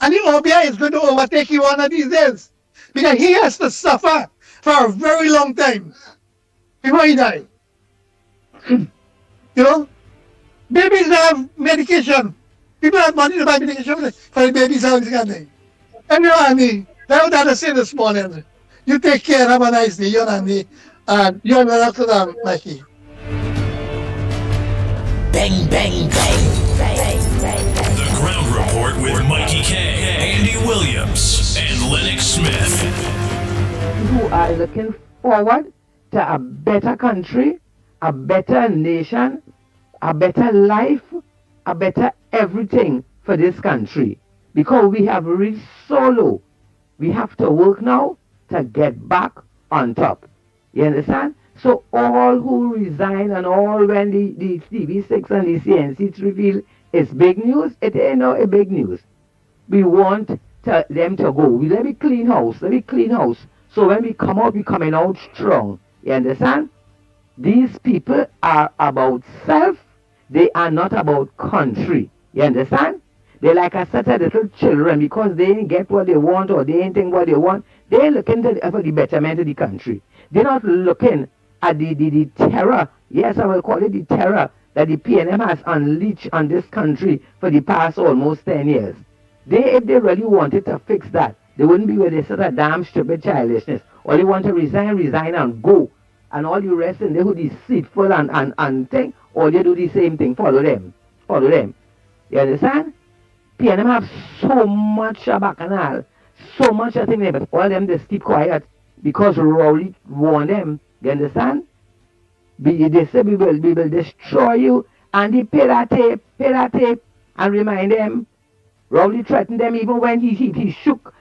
and the Obia is going to overtake you one of these days. Because he has to suffer for a very long time before he dies. You know, babies have medication. People have money to buy medication for the babies out this kind of thing. And you know, Andy, that's what I say this morning. You take care, have a nice day, you and Andy, and you're going to Mikey. Bang, bang, bang. The Ground Report with Mikey K, Andy Williams, and Lennox Smith. Who are looking forward to a better country, a better nation, a better life, a better everything for this country. Because we have reached so low. We have to work now to get back on top. You understand? So all who resign and all when the TV6 and the CNC reveal is big news, it ain't no a big news. We want them to go. We let me clean house. So when we come out, we coming out strong. You understand? These people are about self. They are not about country. You understand? They like a set of little children because they ain't get what they want or they ain't think what they want. They ain't looking for the betterment of the country. They're not looking at the terror, yes, I will call it the terror that the PNM has unleashed on this country for the past almost 10 years. If they really wanted to fix that, they wouldn't be with this sort of damn stupid childishness. All you want to resign and go. And all you rest in there who deceitful and think, or they do the same thing, follow them. You understand? PNM have so much bacchanal, so much I think they, but all them just keep quiet because Rowley warned them. You understand? They say we will destroy you, and they pay that tape, and remind them. Rowley threatened them even when he shook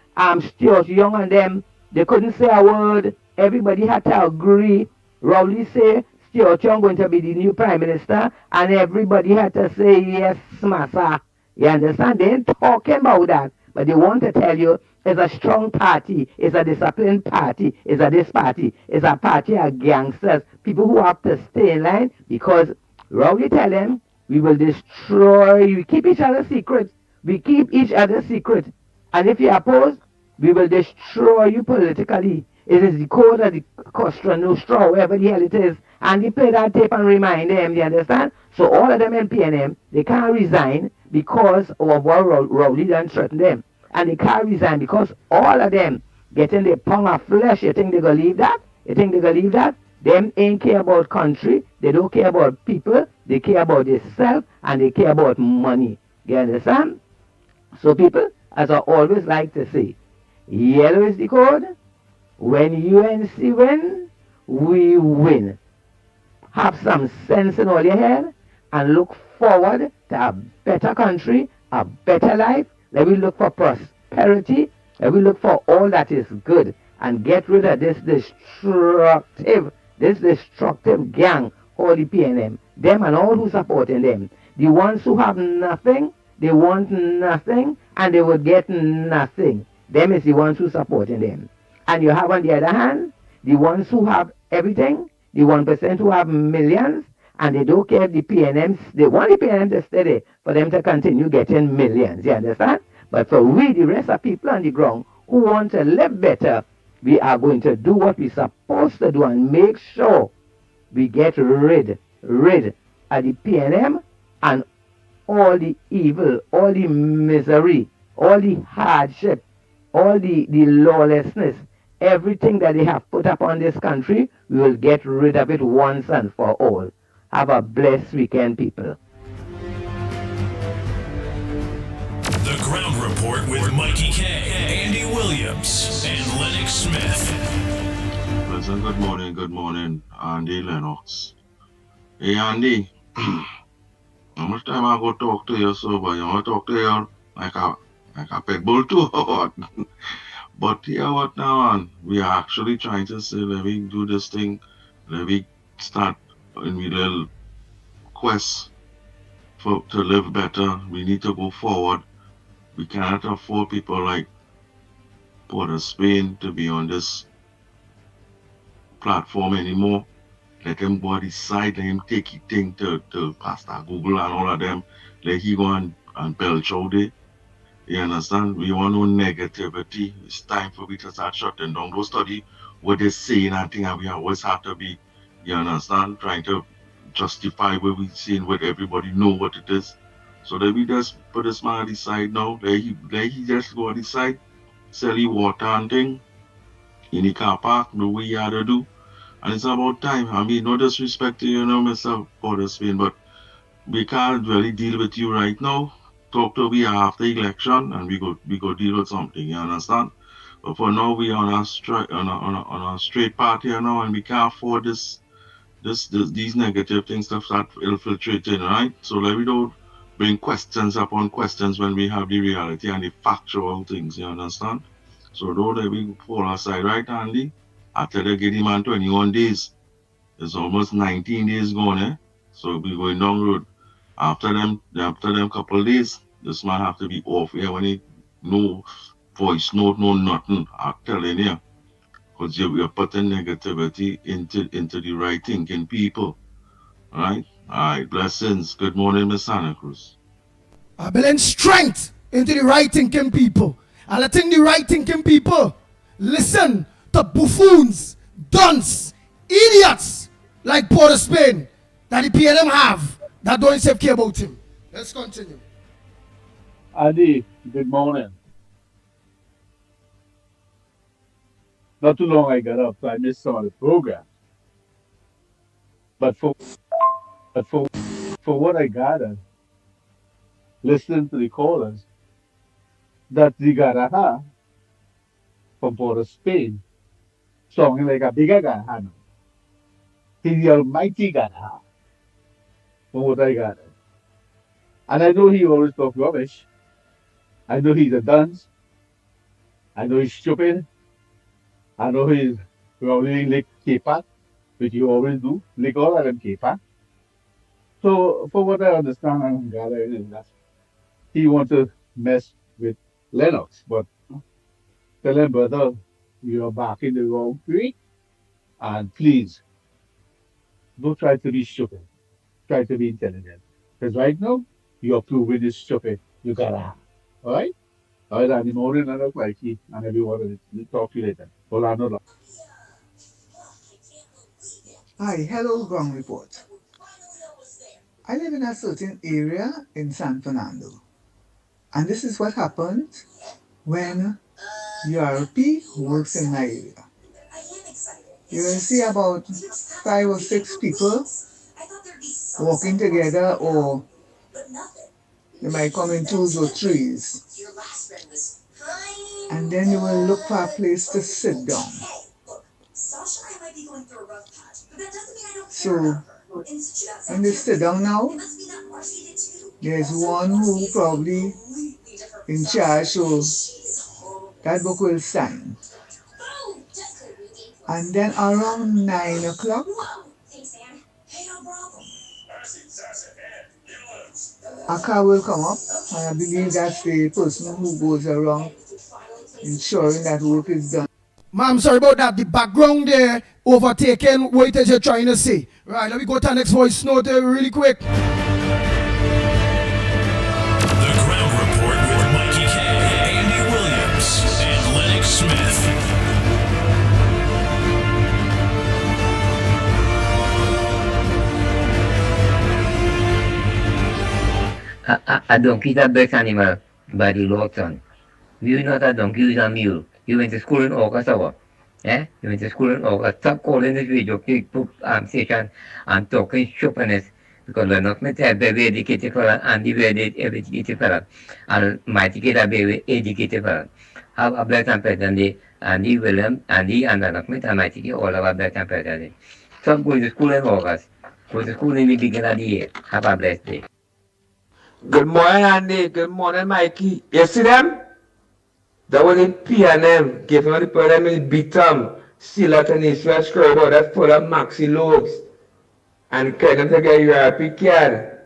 Stuart Young and them. They couldn't say a word. Everybody had to agree. Rowley say Stuart Young going to be the new prime minister, and everybody had to say yes, massa. You understand? They ain't talking about that, but they want to tell you it's a strong party, it's a disciplined party, it's a this party, it's a party of gangsters, people who have to stay in line because Rowley tell them, we will destroy you. We keep each other secret. And if you oppose, we will destroy you politically. It is the code of the Costa Nostra, wherever the hell it is. And they play that tape and remind them, you understand? So all of them in PNM, they can't resign because of what Rowley done threatened them. And they can't resign because all of them getting the pound of flesh. You think they're going to leave that? Them ain't care about country. They don't care about people. They care about themselves and they care about money. You understand? So people, as I always like to say, yellow is the code. When UNC win, we win. Have some sense in all your head and look forward to a better country, a better life. Let me look for prosperity. Let me look for all that is good and get rid of this destructive gang, all the PNM. Them and all who supporting them. The ones who have nothing, they want nothing, and they will get nothing. Them is the ones who supporting them. And you have on the other hand, the ones who have everything, the 1% who have millions, and they don't care if the PNMs, they want the PNM to stay there for them to continue getting millions, you understand? But for we, the rest of people on the ground who want to live better, we are going to do what we're supposed to do and make sure we get rid of the PNM and all the evil, all the misery, all the hardship, all the lawlessness, everything that they have put up on this country, we will get rid of it once and for all. Have a blessed weekend, people. The Ground Report with Mikey K, Andy Williams, and Lennox Smith. Pleasant good morning, Andy Lennox. Hey Andy, how much time I go talk to you so but you want to talk to you like a pet bull too or what? But yeah what now man? We are actually trying to say let me do this thing, let me start in the little quest for to live better. We need to go forward. We cannot afford people like Port of Spain to be on this platform anymore. Let him go decide, let him take his thing to Pastor Google and all of them. Let he go and belch out there. You understand? We want no negativity. It's time for we to start shutting down. Don't study what they saying and thing, and we always have to be, you understand, trying to justify what we saying, what everybody know what it is. So let me just put this man aside now. Let he just go decide, sell he water and thing in the car park, know what he had to do. And it's about time. I mean, no disrespect to you, know, Mr. Porter Spain, but we can't really deal with you right now. Talk to we after election, and we go deal with something. You understand? But for now, we on a straight on a straight path here now, and we can't afford these negative things to start infiltrating, right? So let me don't bring questions upon questions when we have the reality and the factual things. You understand? So don't let me fall aside, right, Andy? After they get him on 21 days, it's almost 19 days gone, eh? So we going down the road. After them couple of days, this man have to be off here when he no voice note, no nothing. I'm telling you. Because you're putting negativity into the right thinking people. Alright? Alright, blessings. Good morning, Miss Santa Cruz. I building strength into the right thinking people. And I think the right thinking people listen to buffoons, dunce, idiots like Port of Spain that the PLM have that don't even care about him. Let's continue. Andy, good morning. Not too long I got up, so I missed some of the program. But for what I gathered, listening to the callers, that the Garaha from Port of Spain sounding like a bigger Garaha now. He's the almighty Garaha, from what I gathered. And I know he always talk rubbish. I know he's a dunce. I know he's stupid. I know he's probably like K-Pat, which you always do, like all of them K-Pat. So, for what I understand and gather is that he wants to mess with Lennox, but tell him, brother, you're back in the wrong tree, and please, don't try to be stupid. Try to be intelligent. Because right now, you're proving this stupid. You gotta. Alright? Alright, Andy, morning, and look like he, and everyone will talk to you later. Hold on, hold on. Hi, hello, ground report. I live in a certain area in San Fernando. And this is what happens when URP works in my area. You will see about 5 or 6 people walking together, or they might come in 2s or 3s. And then you will look for a place to sit down. So, when they sit down now, there's one who probably in charge, so that book will sign. And then around 9 o'clock, a car will come up, and I believe that's the person who goes around ensuring that work is done. Ma'am, sorry about that. The background there overtaken what it is you're trying to say. Right, let me go to the next voice note really quick. The Ground Report with Mickie K, Andy Williams, and Lennox Smith. A donkey is a best animal by the Lord's son. You not a donkey, you is a mule. You went to school in August, or eh? You went to school in August. Stop calling this radio station and talking stupidness, because Lennox Smith is a very educated fella, and the very educated fella, and Mickie is a very educated fella. have a black and pet Andy William, Andy and Lennox Smith and Mickie all have a black and pet day. Some go to school in August. Go to school in the beginning of the year. Have a blessed day. Good morning, Andy. Good morning, Mikey. You see them? That was in P&M. Giving the problem is beat them. Still at an East West corridor that's full of maxi loads. And kind of to get your RP card.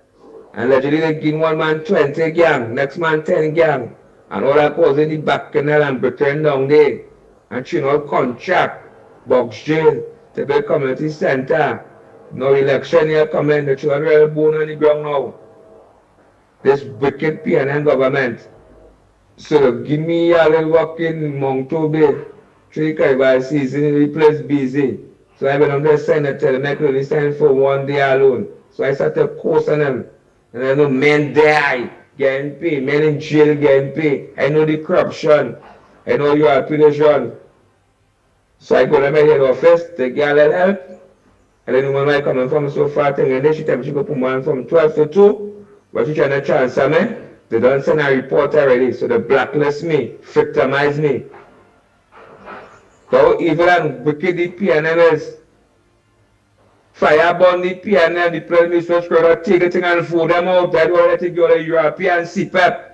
And literally they give one man 20 gang, next man 10 gang. And all that goes in the back canal and pretend down there. And you know, contract, box jail, to the community center. No election here coming, the children are born on the ground now. This wicked P&M government. So give me a little work in Monto Bay, 3 Caribbean season, the place busy. So I went on there sign a tell make only sign for 1 day alone. So I started posting them. And I know men die getting paid, men in jail getting paid. I know the corruption. I know your application. So I go to my head office, take a little help. And then the woman coming from so far thing, and then she tell me she go put one from 12 to 2. But she trying to transfer me. They don't send a report already, so they blacklist me, victimize me. How evil and wicked the P&M is. Fireburn the P&M, the Prime Minister's corridor, take the thing and fool them out. That's why they take your European CPAP.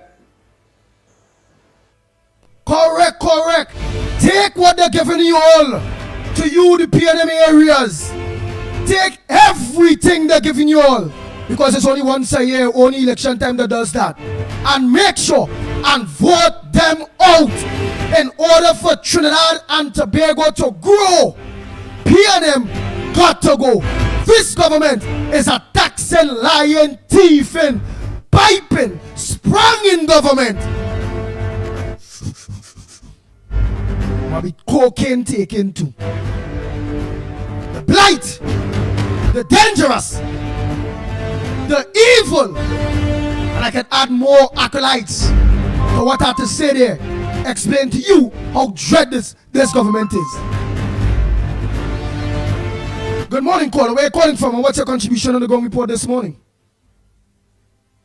Correct. Take what they're giving you all to you, the P&M areas. Take everything they're giving you all. Because it's only once a year, only election time that does that. And make sure and vote them out in order for Trinidad and Tobago to grow. P&M got to go. This government is a taxing, lying, thieving, piping, sprung-in government. Might be cocaine taken too. The blight, the dangerous, the evil, and I can add more acolytes to what I have to say there. Explain to you how dreadless this government is. Good morning, caller. Where are you calling from and what's your contribution on the Gong Report this morning?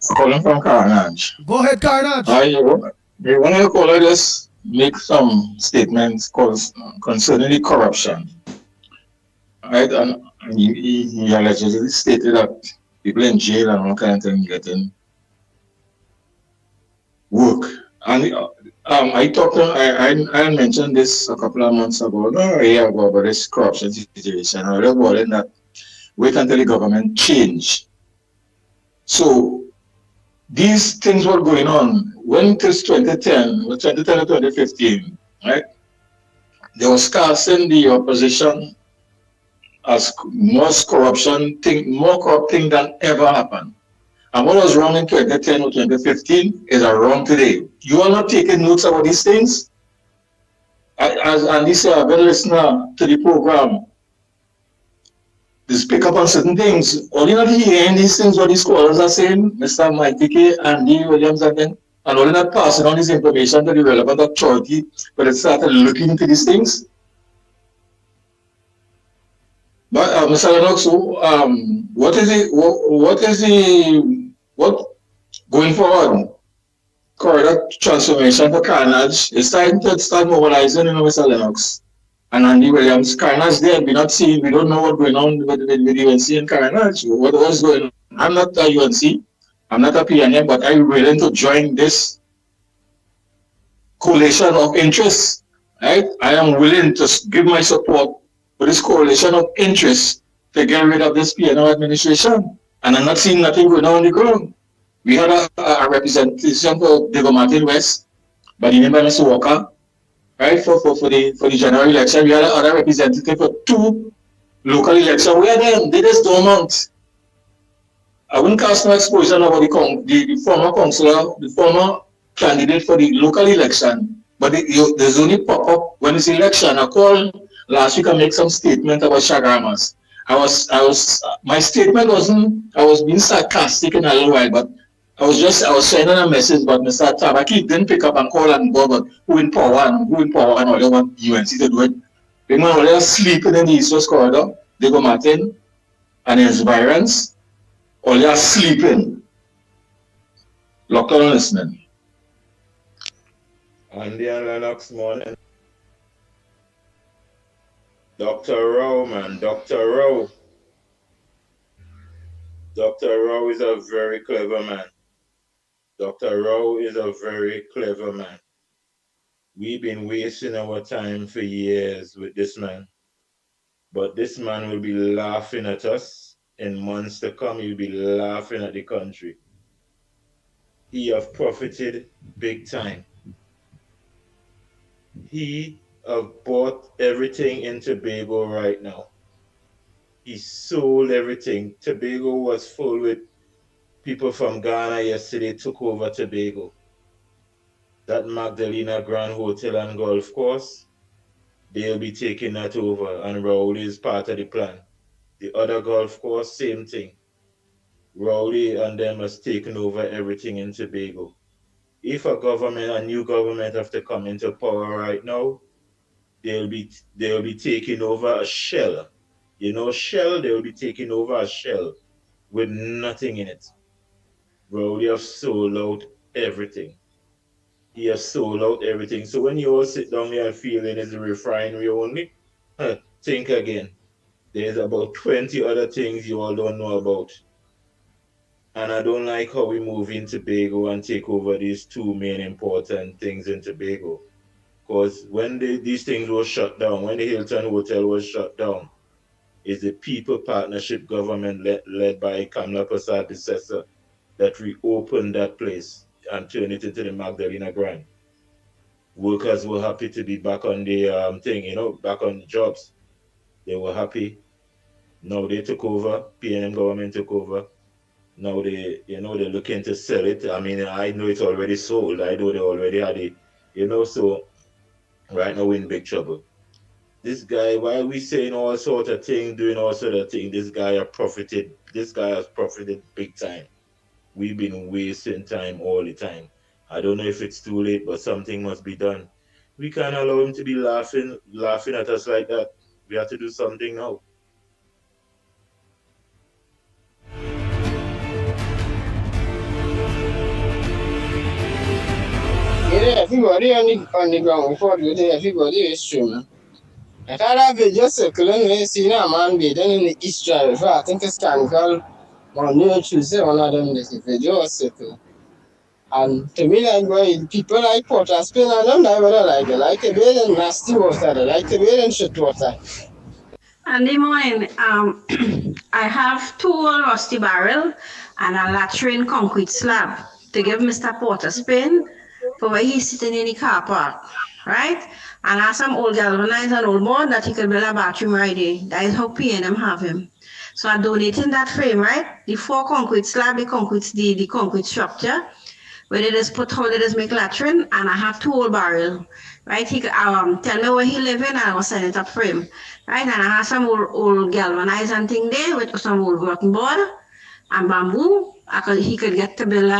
Calling from Carnage. Go ahead, Carnage. You want to call just make some statements concerning the corruption. Right? And he allegedly stated that people in jail and all kinds of things getting work. And I mentioned this a couple of months ago, no, a year ago, about this corruption situation. I was worried that wait until the government change. So these things were going on when it was 2010 to 2015, right? They were casting the opposition as more corrupt thing than ever happened. And what was wrong in 2010 or 2015 is wrong today. You are not taking notes about these things. As Andy said, I've been listening to the program. Just pick up on certain things. All you're not hearing these things, what these scholars are saying, Mr. Mickie, Andy Williams, and all you're not passing on this information to the relevant authority, but it started looking into these things. But Mr. Lennox, what going forward? Corridor transformation for Carnage is starting to start mobilizing, Mr. Lennox and Andy Williams. Carnage there, we don't know what's going on with UNC and Carnage. What was going on? I'm not a UNC, I'm not a PNM, but I'm willing to join this coalition of interests. Right? I am willing to give my support for this coalition of interests to get rid of this PNO administration. And I'm not seeing nothing going on the ground. We had a representation for Diego Martin West by the name of Mr. Walker, right, for the general election. We had another representative for 2 local elections. Where then? They just dormant. I wouldn't cast no exposure about the former councillor, the former candidate for the local election, but there's only pop up when it's election. I called last week and make some statement about Shagamas. My statement wasn't, I was being sarcastic in a little while, but I was sending a message, but Mr. Tabaki didn't pick up and call and go, but who in power and all they want UNC to do it. They were all sleeping in the East West Corridor. They go Martin and his environs, all they are sleeping. Locked on listening. Andy and Lennox morning. Dr. Rowe, man, Dr. Rowe. Dr. Rowe is a very clever man. Dr. Rowe is a very clever man. We've been wasting our time for years with this man. But this man will be laughing at us in months to come. He'll be laughing at the country. He have profited big time. He have bought everything in Tobago right now. He sold everything. Tobago was full with people from Ghana yesterday took over Tobago. That Magdalena Grand Hotel and Golf Course, they'll be taking that over, and Rowley is part of the plan. The other golf course, same thing. Rowley and them has taken over everything in Tobago. If a new government have to come into power right now, they'll be taking over a shell. You know, shell, they'll be taking over a shell with nothing in it. Rowley have sold out everything. He has sold out everything. So when you all sit down here feeling it's a refinery only, think again. There's about 20 other things you all don't know about. And I don't like how we move in Tobago and take over these two main important things in Tobago. Because when these things were shut down, when the Hilton Hotel was shut down, it's the People Partnership Government led by Kamla Prasad Bissessa that reopened that place and turned it into the Magdalena Grand. Workers were happy to be back on the back on the jobs. They were happy. Now they took over, PNM government took over. Now they're looking to sell it. I mean, I know it's already sold. I know they already had it, so right now we're in big trouble. This guy, why are we saying all sort of things, doing all sort of things? This guy has profited big time. We've been wasting time all the time. I don't know if it's too late, but something must be done. We can't allow him to be laughing at us like that. We have to do something now. Yeah, everybody on the ground report with everybody is streaming. I thought that video circling where you see a man bathing in the East Drive. I think it's Carnival Monday or Tuesday, one of them this video was circling. And to me, like, boy, people like Port of Spain and them, I whether like it. Like to bathe in nasty water, they like to bathe in shit water. Andy morning, I have 2 old rusty barrel and a latrine concrete slab to give Mr. Porter Spain for where he's sitting in the car park, right? And I have some old galvanized and old board that he could build a bathroom right there. That is how P&M have him. So I'm donating that frame, right? The 4 concrete slab, the concrete structure, where they just put how they just make latrine, and I have 2 old barrel, right? He could tell me where he live in, and I will send it up frame, right? And I have some old galvanized and thing there with some old rotten board and bamboo. He could get to build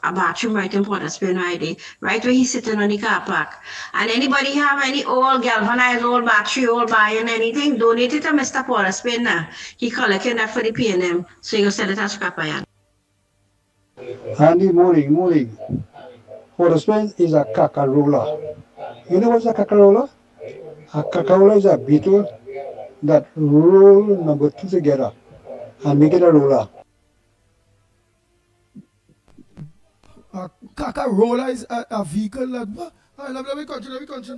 a bathroom right in Port of Spain right there, right where he's sitting on the car park. And anybody have any old galvanized, old battery, old iron, anything, donate it to Mr. Port of Spain now. He collecting that for the P&M, so he can sell it as scrap iron. Andy, morning. Port of Spain is a cacarola. You know what's a cacarola? A cacarola is a beetle that roll number 2 together and make it a roller. A cacarola is a vehicle that. Let me continue. First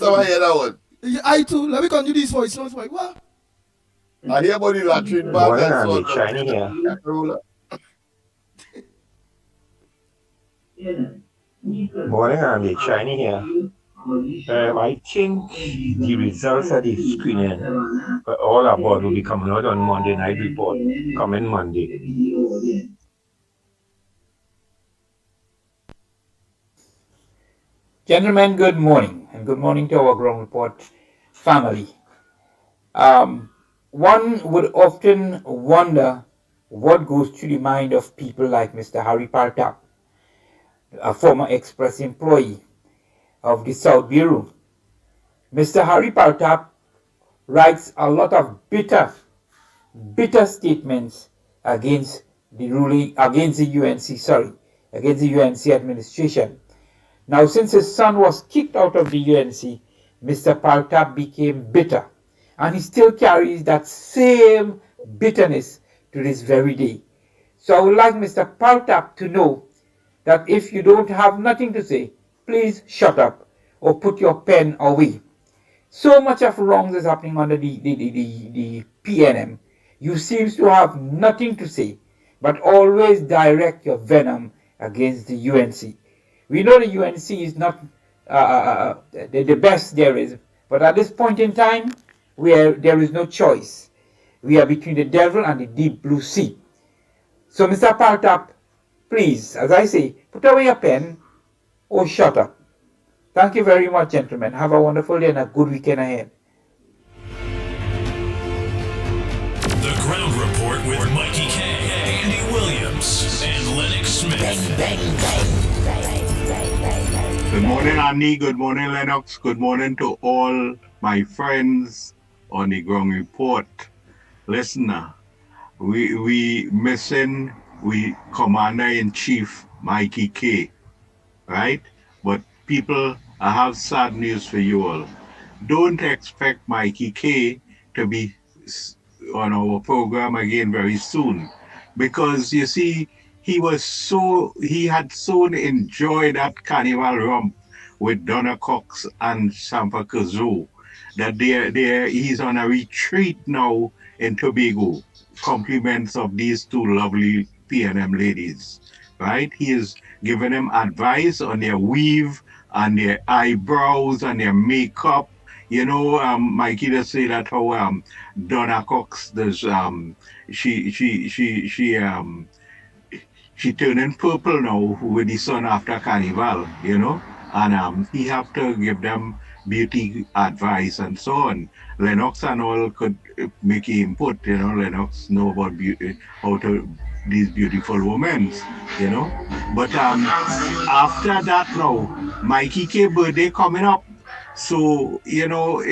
time I hear that one. Yeah, I too. Let me continue this voice notes. Like, what? I hear about the latrine bag and so on. Shiny here. Cacarola. Morning, Andy. Shiny here. I think the results of the screening for all aboard will be coming out on Monday night report, coming Monday. Gentlemen, good morning, and good morning to our ground report family. One would often wonder what goes through the mind of people like Mr. Harry Partap, a former Express employee of the South Bureau. Mr. Harry Partap writes a lot of bitter statements against the UNC administration. Now, since his son was kicked out of the UNC, Mr. Paltap became bitter, and he still carries that same bitterness to this very day. So I would like Mr. Paltap to know that if you don't have nothing to say, please shut up or put your pen away. So much of wrongs is happening under the PNM. You seem to have nothing to say, but always direct your venom against the UNC. We know the UNC is not the best there is, but at this point in time, where there is no choice, we are between the devil and the deep blue sea. So, Mr. Paltap, please, as I say, put away your pen or shut up. Thank you very much, gentlemen. Have a wonderful day and a good weekend ahead. The Ground Report with Mikey K, Andy Williams, and Lennox Smith. Good morning, Andy. Good morning, Lennox. Good morning to all my friends on the Ground Report. Listen, we missing Commander-in-Chief Mikey K, right? But people, I have sad news for you all. Don't expect Mikey K to be on our program again very soon, because you see, he had so enjoyed that carnival romp with Donna Cox and Sampa Kazoo that he's on a retreat now in Tobago. Compliments of these two lovely PNM ladies, right? He is giving them advice on their weave and their eyebrows and their makeup. You know, Mikey does say that how Donna Cox does she turning purple now with the sun after carnival, you know, and he have to give them beauty advice and so on. Lennox and all could make input, you know. Lennox know about beauty, how to these beautiful women, you know. But after that now, Mikey K birthday coming up. So, you know,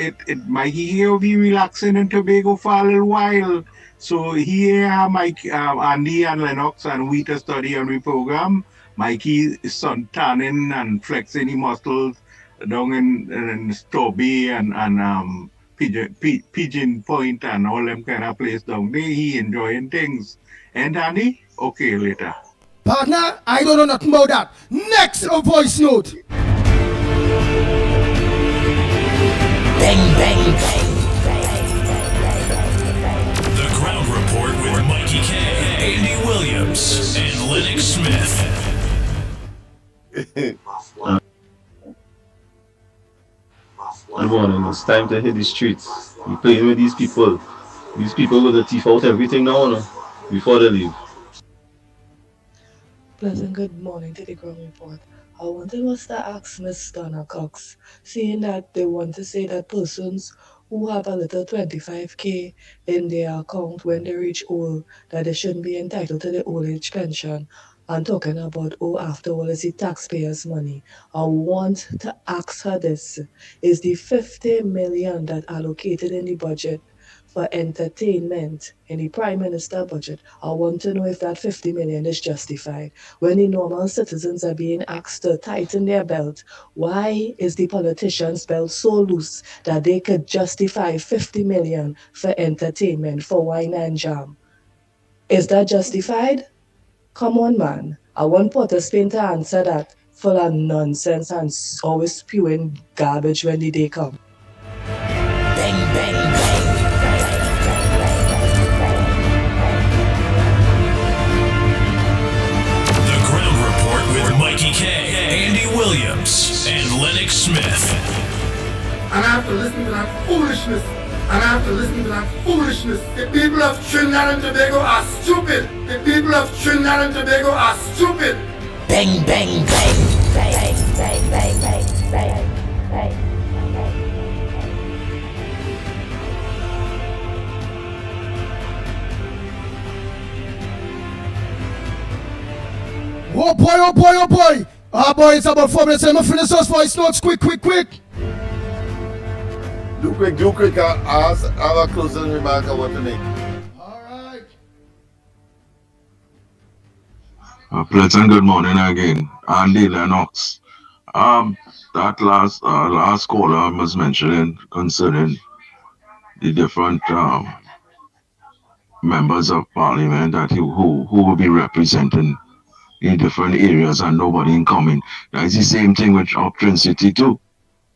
Mikey K will be relaxing in Tobago for a little while. So here Andy and Lennox and we to study on the program. Mikey is sun tanning and flexing the muscles down in Strawberry and Pigeon Point and all them kind of place down there. He enjoying things. And Andy? Okay, later. Partner, I don't know nothing about that. Next voice note. Bang, bang, bang. The Ground Report with Mikey K, Andy Williams, and Lennox Smith. Good morning. It's time to hit the streets. We playing with these people. These people with the teeth out everything now, before they leave. Pleasant good morning to the Ground Report. I wanted was to ask Miss Donna Cox, seeing that they want to say that persons who have a little 25K in their account when they reach old, that they shouldn't be entitled to the old age pension. And talking about, after all, is the taxpayers' money. I want to ask her this. Is the 50 million that allocated in the budget for entertainment in the Prime Minister budget, I want to know if that 50 million is justified. When the normal citizens are being asked to tighten their belt, why is the politicians' belt so loose that they could justify 50 million for entertainment, for wine and jam? Is that justified? Come on, man. I want Port of Spain to answer that full of nonsense and always spewing garbage when the day comes. Bang, bang, bang. The Ground Report with Mikey K, Andy Williams, and Lennox Smith. And I have to listen to that foolishness. The people of Trinidad and Tobago are stupid. The people of Trinidad and Tobago are stupid. Bang, bang, bang. Bang, bang, bang, bang, bang, bang. Oh boy, oh boy, oh boy. Ah boy, it's about 4 minutes. I'm going to finish those voice notes. Quick. Do quick. I have a closing remark I want to make. A pleasant good morning again. Andy Lennox. That last caller was mentioning concerning the different members of parliament that who will be representing in different areas and nobody in common. That's the same thing with Upton City too.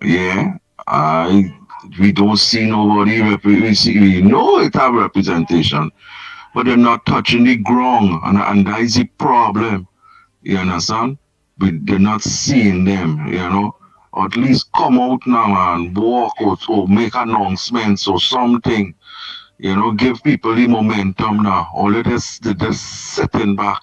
Yeah, I we don't see nobody we know it have representation, but they're not touching the ground, and that is the problem. You understand? They're not seeing them, or at least come out now and walk out or make announcements or something, give people the momentum now. All they're just sitting back.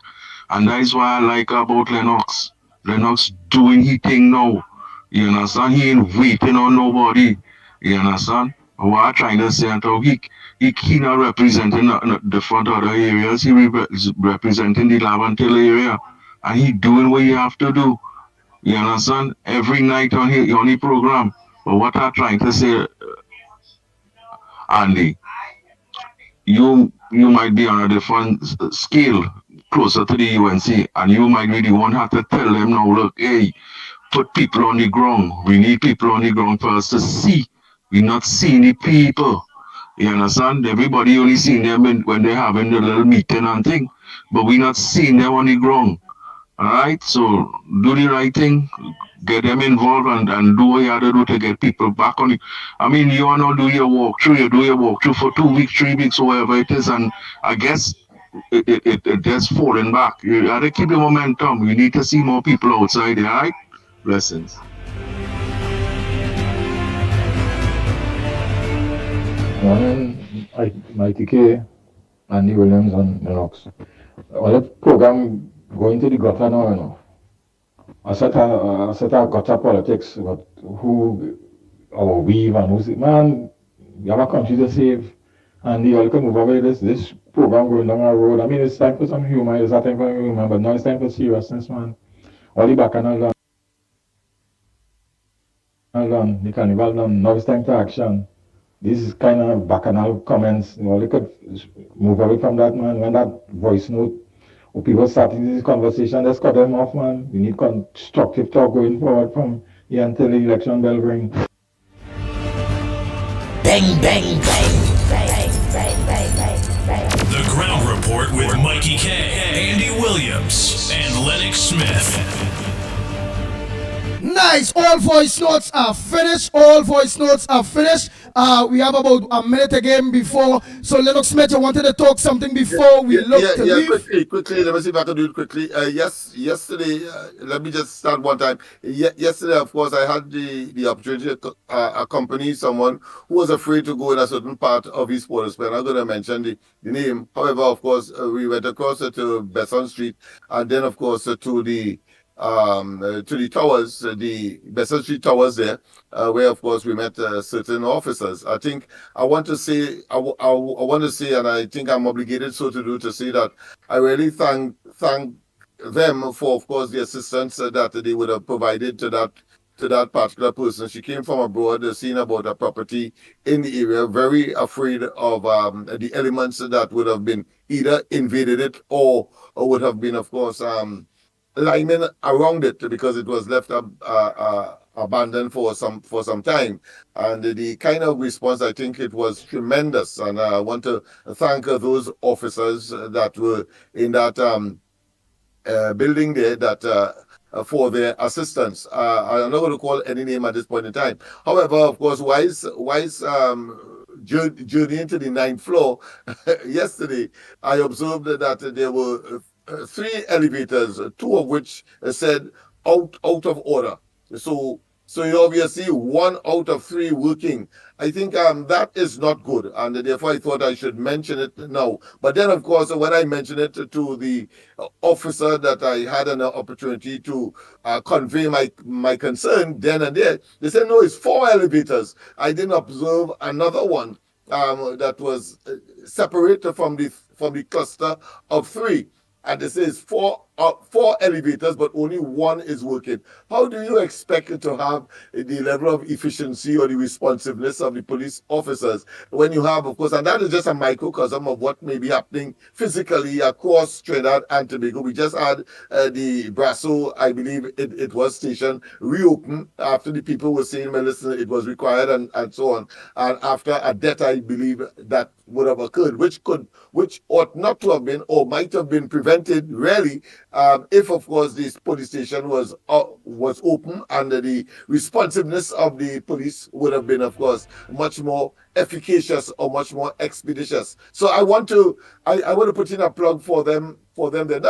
And that is why I like about Lennox. Lennox doing his thing now. You understand? He ain't waiting on nobody. You understand? What I'm trying to say, he not representing the front other areas. Is representing the Lavantil area. And he doing what he have to do. You understand? Every night on the program. But what I'm trying to say, Andy, you might be on a different scale closer to the UNC, and you might be the one have to tell them now, look, hey, put people on the ground. We need people on the ground for us to see. We're not seeing the people. You understand? Everybody only seeing them when they're having the little meeting and thing, but we're not seeing them on the ground. All right, so do the right thing, get them involved, and do what you have to do to get people back on it. I mean, you want to do your walkthrough, you do your walkthrough for 2 weeks, 3 weeks, whatever it is, and I guess it just falling back. You got to keep the momentum. You need to see more people outside there, all right? Blessings. Morning, Mickie K, Andy Williams, and Lennox. Well, that program going to the gutter now, I set a gutter politics, but who our weave and who's man, we have a country to save, and the all can move away this program going down our road. I mean, it's time for some humor, it's not time for humor, but now it's time for seriousness, man. All the bacchanal gone, the carnival done, now it's time to action. These kind of bacchanal comments, they could move away from that, man. When that voice note, or people starting this conversation, let's cut them off, man. We need constructive talk going forward from here until the election bell ring. Bang, bang, bang, bang, bang, bang, bang, bang. The Ground Report with Mickie K, Andy Williams, and Lennox Smith. Nice. All voice notes are finished. All voice notes are finished. We have about a minute again before. So, Lennox Smith, you wanted to talk something before we look to leave? Quickly. Let me see if I can do it quickly. Yesterday, let me just start one time. Yesterday, of course, I had the opportunity to accompany someone who was afraid to go in a certain part of East Port of Spain. I'm not going to mention the name. However, of course, we went across to Besson Street, and then, of course, to the towers, the Besson Street towers there, where of course we met certain officers. I think I want to say, and I think I'm obligated so to do, to say that I really thank them for, of course, the assistance that they would have provided to that particular person. She came from abroad, seeing about a property in the area, very afraid of the elements that would have been either invaded it or would have been, of course, lining around it because it was left abandoned for some time. And the kind of response, I think it was tremendous. And I want to thank those officers that were in that building there that for their assistance. I'm not going to call any name at this point in time. However, of course, Wise journeying to the 9th floor yesterday, I observed that there were 3 elevators, 2 of which said out of order. So you obviously 1 out of 3 working. I think that is not good, and therefore I thought I should mention it now. But then, of course, when I mentioned it to the officer that I had an opportunity to convey my concern then and there, they said, no, it's 4 elevators. I didn't observe another one that was separated from the cluster of 3. And this is 4 4 elevators, but only 1 is working. How do you expect to have the level of efficiency or the responsiveness of the police officers when you have, of course, and that is just a microcosm of what may be happening physically across Trinidad and Tobago. We just had the Brasso, I believe it was station, reopened after the people were saying, well, listen, it was required and so on. And after a death, I believe that would have occurred, which ought not to have been or might have been prevented really if, of course, this police station was open and the responsiveness of the police would have been, of course, much more efficacious or much more expeditious. So I want to put in a plug for them there.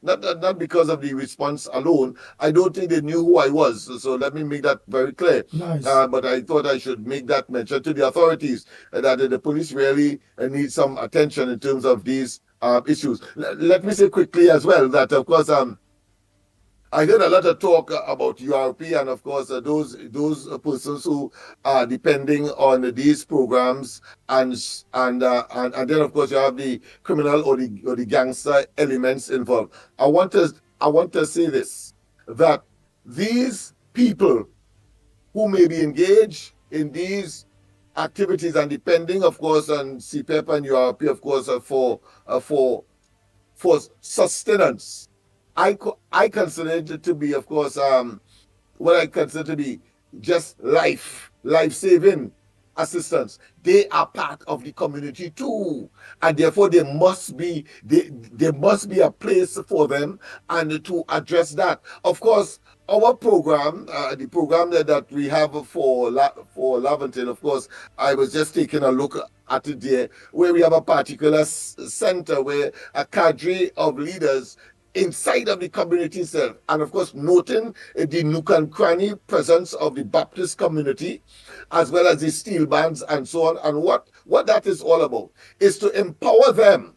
Not because of the response alone. I don't think they knew who I was. So let me make that very clear. Nice. But I thought I should make that mention to the authorities that the police really need some attention in terms of these issues. Let me say quickly as well that, of course, I heard a lot of talk about URP and, of course, those persons who are depending on these programs, and then, of course, you have the criminal or the gangster elements involved. I want to say this, that these people who may be engaged in these activities and depending, of course, on CPEP and URP, of course, for sustenance. I consider it to be, of course, what I consider to be just life-saving assistance. They are part of the community too, and therefore there must be a place for them and to address that. Of course, our program, the program that we have for Laventille, of course, I was just taking a look at it there, where we have a particular center where a cadre of leaders inside of the community itself, and of course noting the nook and cranny presence of the Baptist community, as well as the steel bands and so on. And what that is all about is to empower them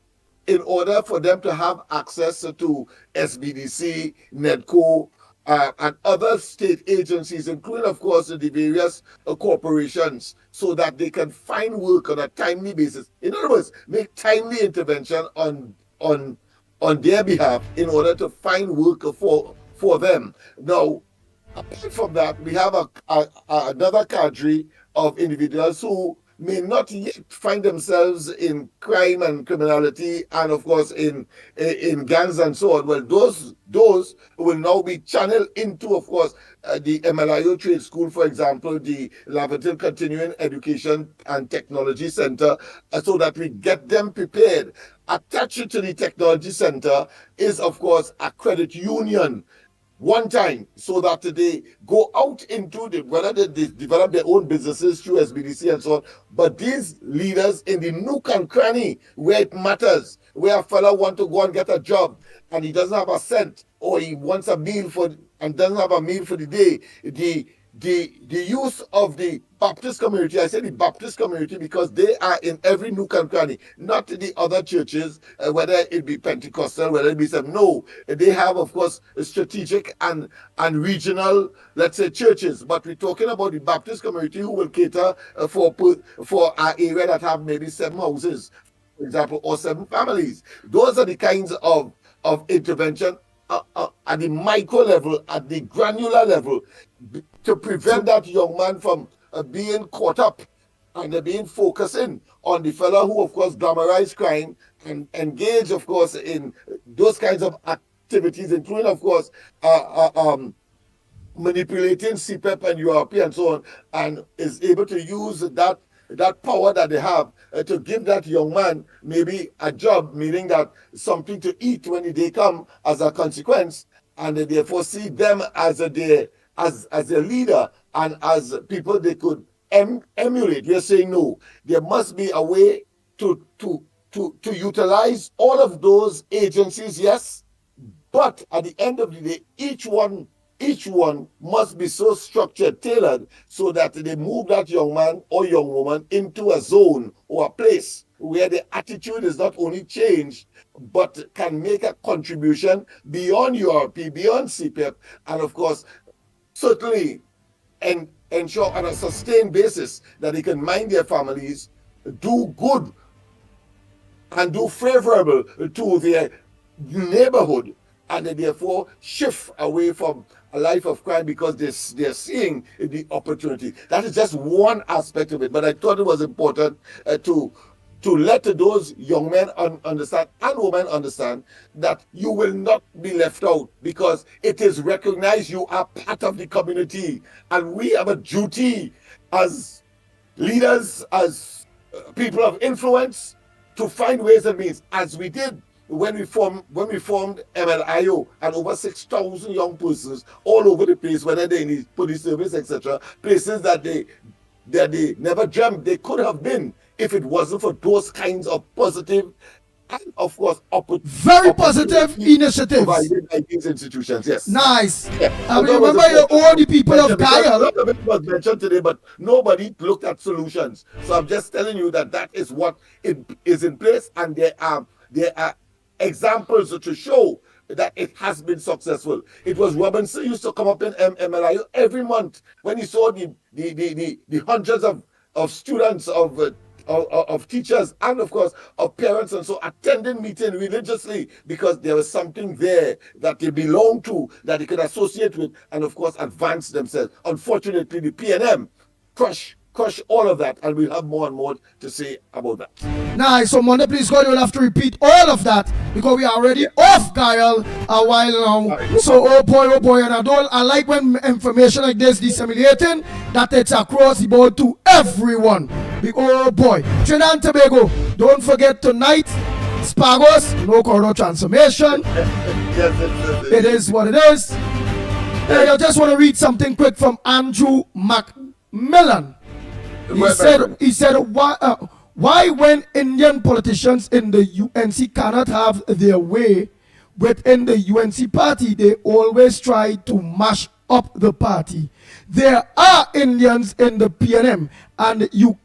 in order for them to have access to SBDC, NEDCO, and other state agencies, including, of course, the various corporations, so that they can find work on a timely basis. In other words, make timely intervention on their behalf in order to find work for them. Now, apart from that, we have another cadre of individuals who may not yet find themselves in crime and criminality and, of course, in gangs and so on. Well, those will now be channeled into, of course, the MLIO Trade School, for example, the Laventille Continuing Education and Technology Center, so that we get them prepared. Attached to the Technology Center is, of course, a credit union one time, so that they go out into whether they develop their own businesses through SBDC and so on. But these leaders in the nook and cranny where it matters, where a fellow wants to go and get a job and he doesn't have a cent, or he wants a meal and doesn't have a meal for the day, the use of the Baptist community, I say the Baptist community because they are in every nook and cranny, not the other churches, whether it be Pentecostal, whether it be some. No, they have, of course, strategic and regional, let's say, churches. But we're talking about the Baptist community who will cater for our area that have maybe 7 houses, for example, or 7 families. Those are the kinds of intervention at the micro level, at the granular level, to prevent that young man from being caught up and being focusing on the fellow who, of course, glamorize crime and engage, of course, in those kinds of activities, including, of course, manipulating CPEP and URP and so on, and is able to use that power that they have to give that young man maybe a job, meaning that something to eat when the day come as a consequence, and they therefore see them as a leader and as people they could emulate. We are saying no, there must be a way to utilize all of those agencies, yes, but at the end of the day, each one must be so structured, tailored, so that they move that young man or young woman into a zone or a place where the attitude is not only changed, but can make a contribution beyond URP, beyond CPEP, and of course, certainly ensure on a sustained basis that they can mind their families, do good, and do favorable to their neighborhood, and they therefore shift away from a life of crime because they're seeing the opportunity. That is just one aspect of it, but I thought it was important to let those young men understand and women understand that you will not be left out because it is recognized you are part of the community, and we have a duty as leaders, as people of influence, to find ways and means, as we did when we formed MLIO, and over 6,000 young persons all over the place, whether they need police service, etc., places that they never dreamt they could have been if it wasn't for those kinds of positive and, of course, very positive initiatives provided by these institutions. Yes. Nice. Yeah. I remember all the people of Kyle. A lot of it was mentioned today, but nobody looked at solutions. So I'm just telling you that is what is in place, and there are examples to show that it has been successful. It was Robinson used to come up in MLIO every month when he saw the hundreds of students, of teachers, and of course of parents, and so attending meeting religiously because there was something there that they belong to, that they could associate with, and of course advance themselves. Unfortunately, the PNM crush all of that, and we'll have more and more to say about that. Nice. So Monday, please God, you'll have to repeat all of that because we are already off Kyle a while now. So oh boy, and I like when information like this disseminating that it's across the board to everyone. Oh boy, Trinidad and Tobago, don't forget tonight, Spagos, no corridor transformation. It is what it is. I just want to read something quick from Andrew Macmillan. He said, why when Indian politicians in the UNC cannot have their way within the UNC party, they always try to mash up the party. There are Indians in the PNM, and you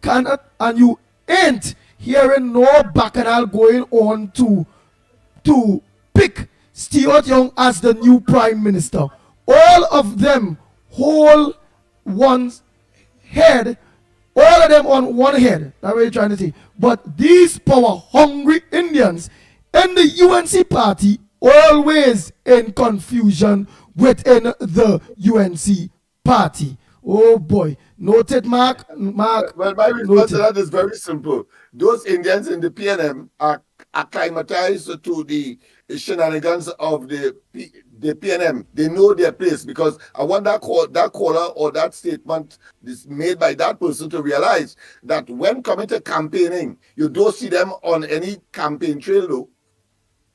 ain't hearing no bacchanal going on to pick Stuart Young as the new prime minister. All of them hold one's head. All of them on one head. That's what you're trying to say. But these power-hungry Indians in the UNC party always in confusion within the UNC party. Oh boy. Noted, Mark. Well, my response to that is very simple. Those Indians in the PNM are acclimatized to the shenanigans of the PNM. They know their place, because I want that caller or that statement is made by that person to realize that when coming to campaigning, you don't see them on any campaign trail though.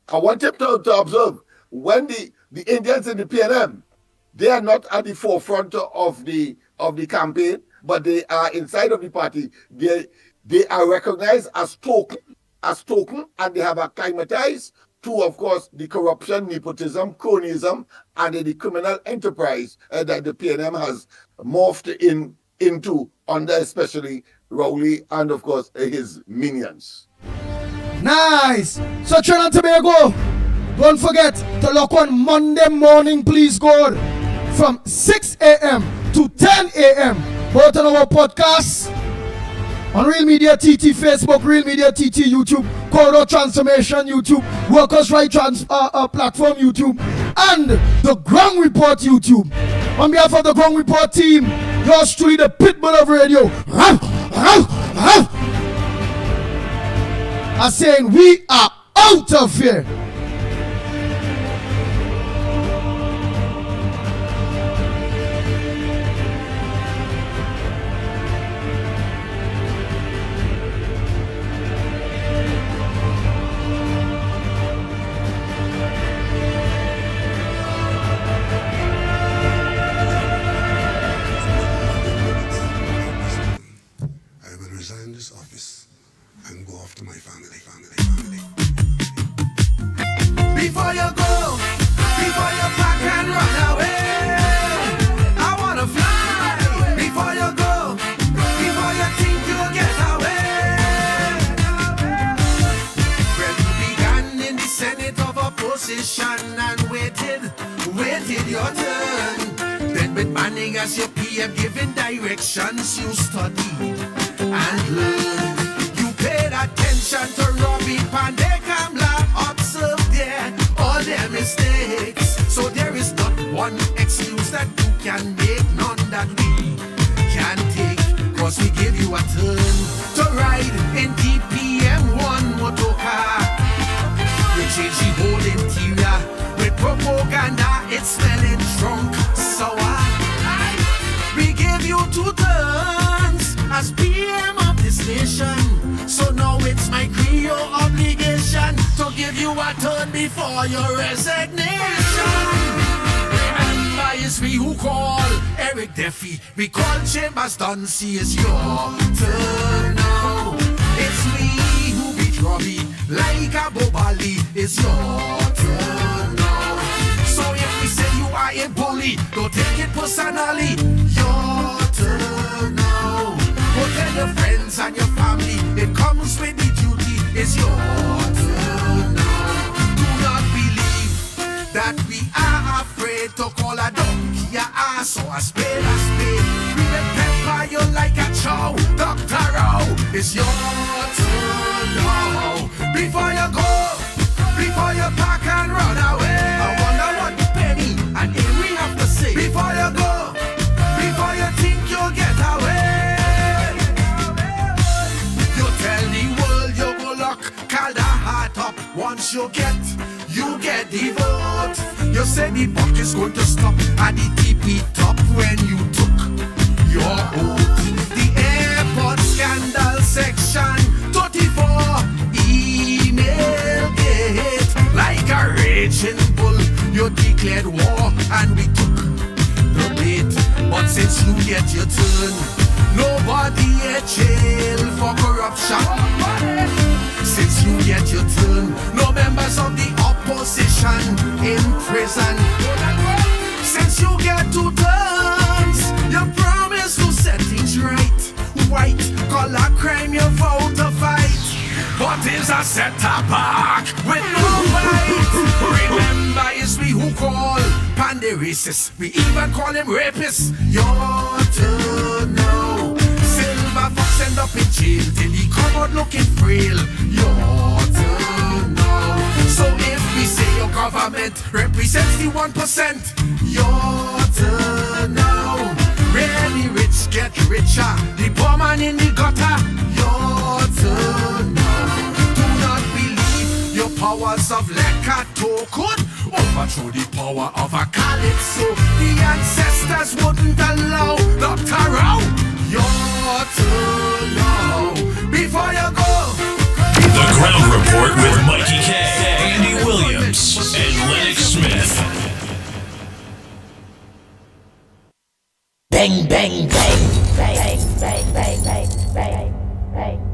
I want him to observe when the Indians in the PNM, they are not at the forefront of the campaign, but they are inside of the party. They are recognized as token, and they have acclimatized to, of course, the corruption, nepotism, cronyism, and the criminal enterprise that the PNM has morphed into under especially Rowley and, of course, his minions. Nice. So Trinidad and Tobago, don't forget to look on Monday morning, please God, from 6 a.m. to 10 a.m. both on our podcasts on Real Media TT Facebook, Real Media TT YouTube, Corridor Transformation YouTube, Workers' Right Platform YouTube, and the Ground Report YouTube. On behalf of the Ground Report team, yours truly, the Pitbull of Radio, are saying we are out of here. Before you go, before you pack and run away, I wanna fly. Before you go, before you think you'll get away. When you began in the Senate of opposition and waited your turn. Then with Manning as your PM giving directions, you studied and learned. You paid attention to Robbie Pandey Kamla, observe all their mistakes. can make none that we can take. Cause we give you a turn to ride in DPM1 motorcar. We change the whole interior with propaganda, it's smelling drunk, sour. We give you 2 turns as PM of this nation. So now it's my Creole obligation to give you a turn before your resignation. Remember, it's me who call Eric Duffy. We call Chambers Duncy. It's your turn now. It's me who beat Robbie like a Bobali. It's your turn now. So if we say you are a bully, don't take it personally. Your turn now. Go tell your friends and your family, it comes with the duty. It's your turn now. Do not believe that we are afraid to call a donkey a ass or a spade a spade. We will pepper you like a chow. Dr. Row, it's your turn now. Before you go, before you pack and run away, I wonder what Penny and Amy have to say. Before you go, before you think you'll get away, you tell the world you go lock Calda heart up. Once you get the vote. You said the buck is going to stop at the TP top when you took your oath. The airport scandal section 34 email gate. Like a raging bull, you declared war and we took the bait. But since you get your turn, nobody in jail for corruption. Since you get your turn, no members of the opposition in prison. Since you get 2 turns, you promise to set things right. White collar crime you vow to fight, but is a set back with no fight. Remember, it's we who call Pandy racist. We even call him rapist. Your turn now. Silver Fox end up in jail till he come out looking frail. Your turn now. So if we say your government represents the 1%, your turn now. Really rich get richer, the poor man in the gutter. Your turn now. Do not believe your powers of Lekato could overthrow the power of a Calypso. The ancestors wouldn't allow Dr. Rao. Your turn now. Before you go, The Ground Report with Mickie K, Andy Williams, and Lennox Smith. Bang, bang, bang, bang, bang, bang, bang, bang, bang.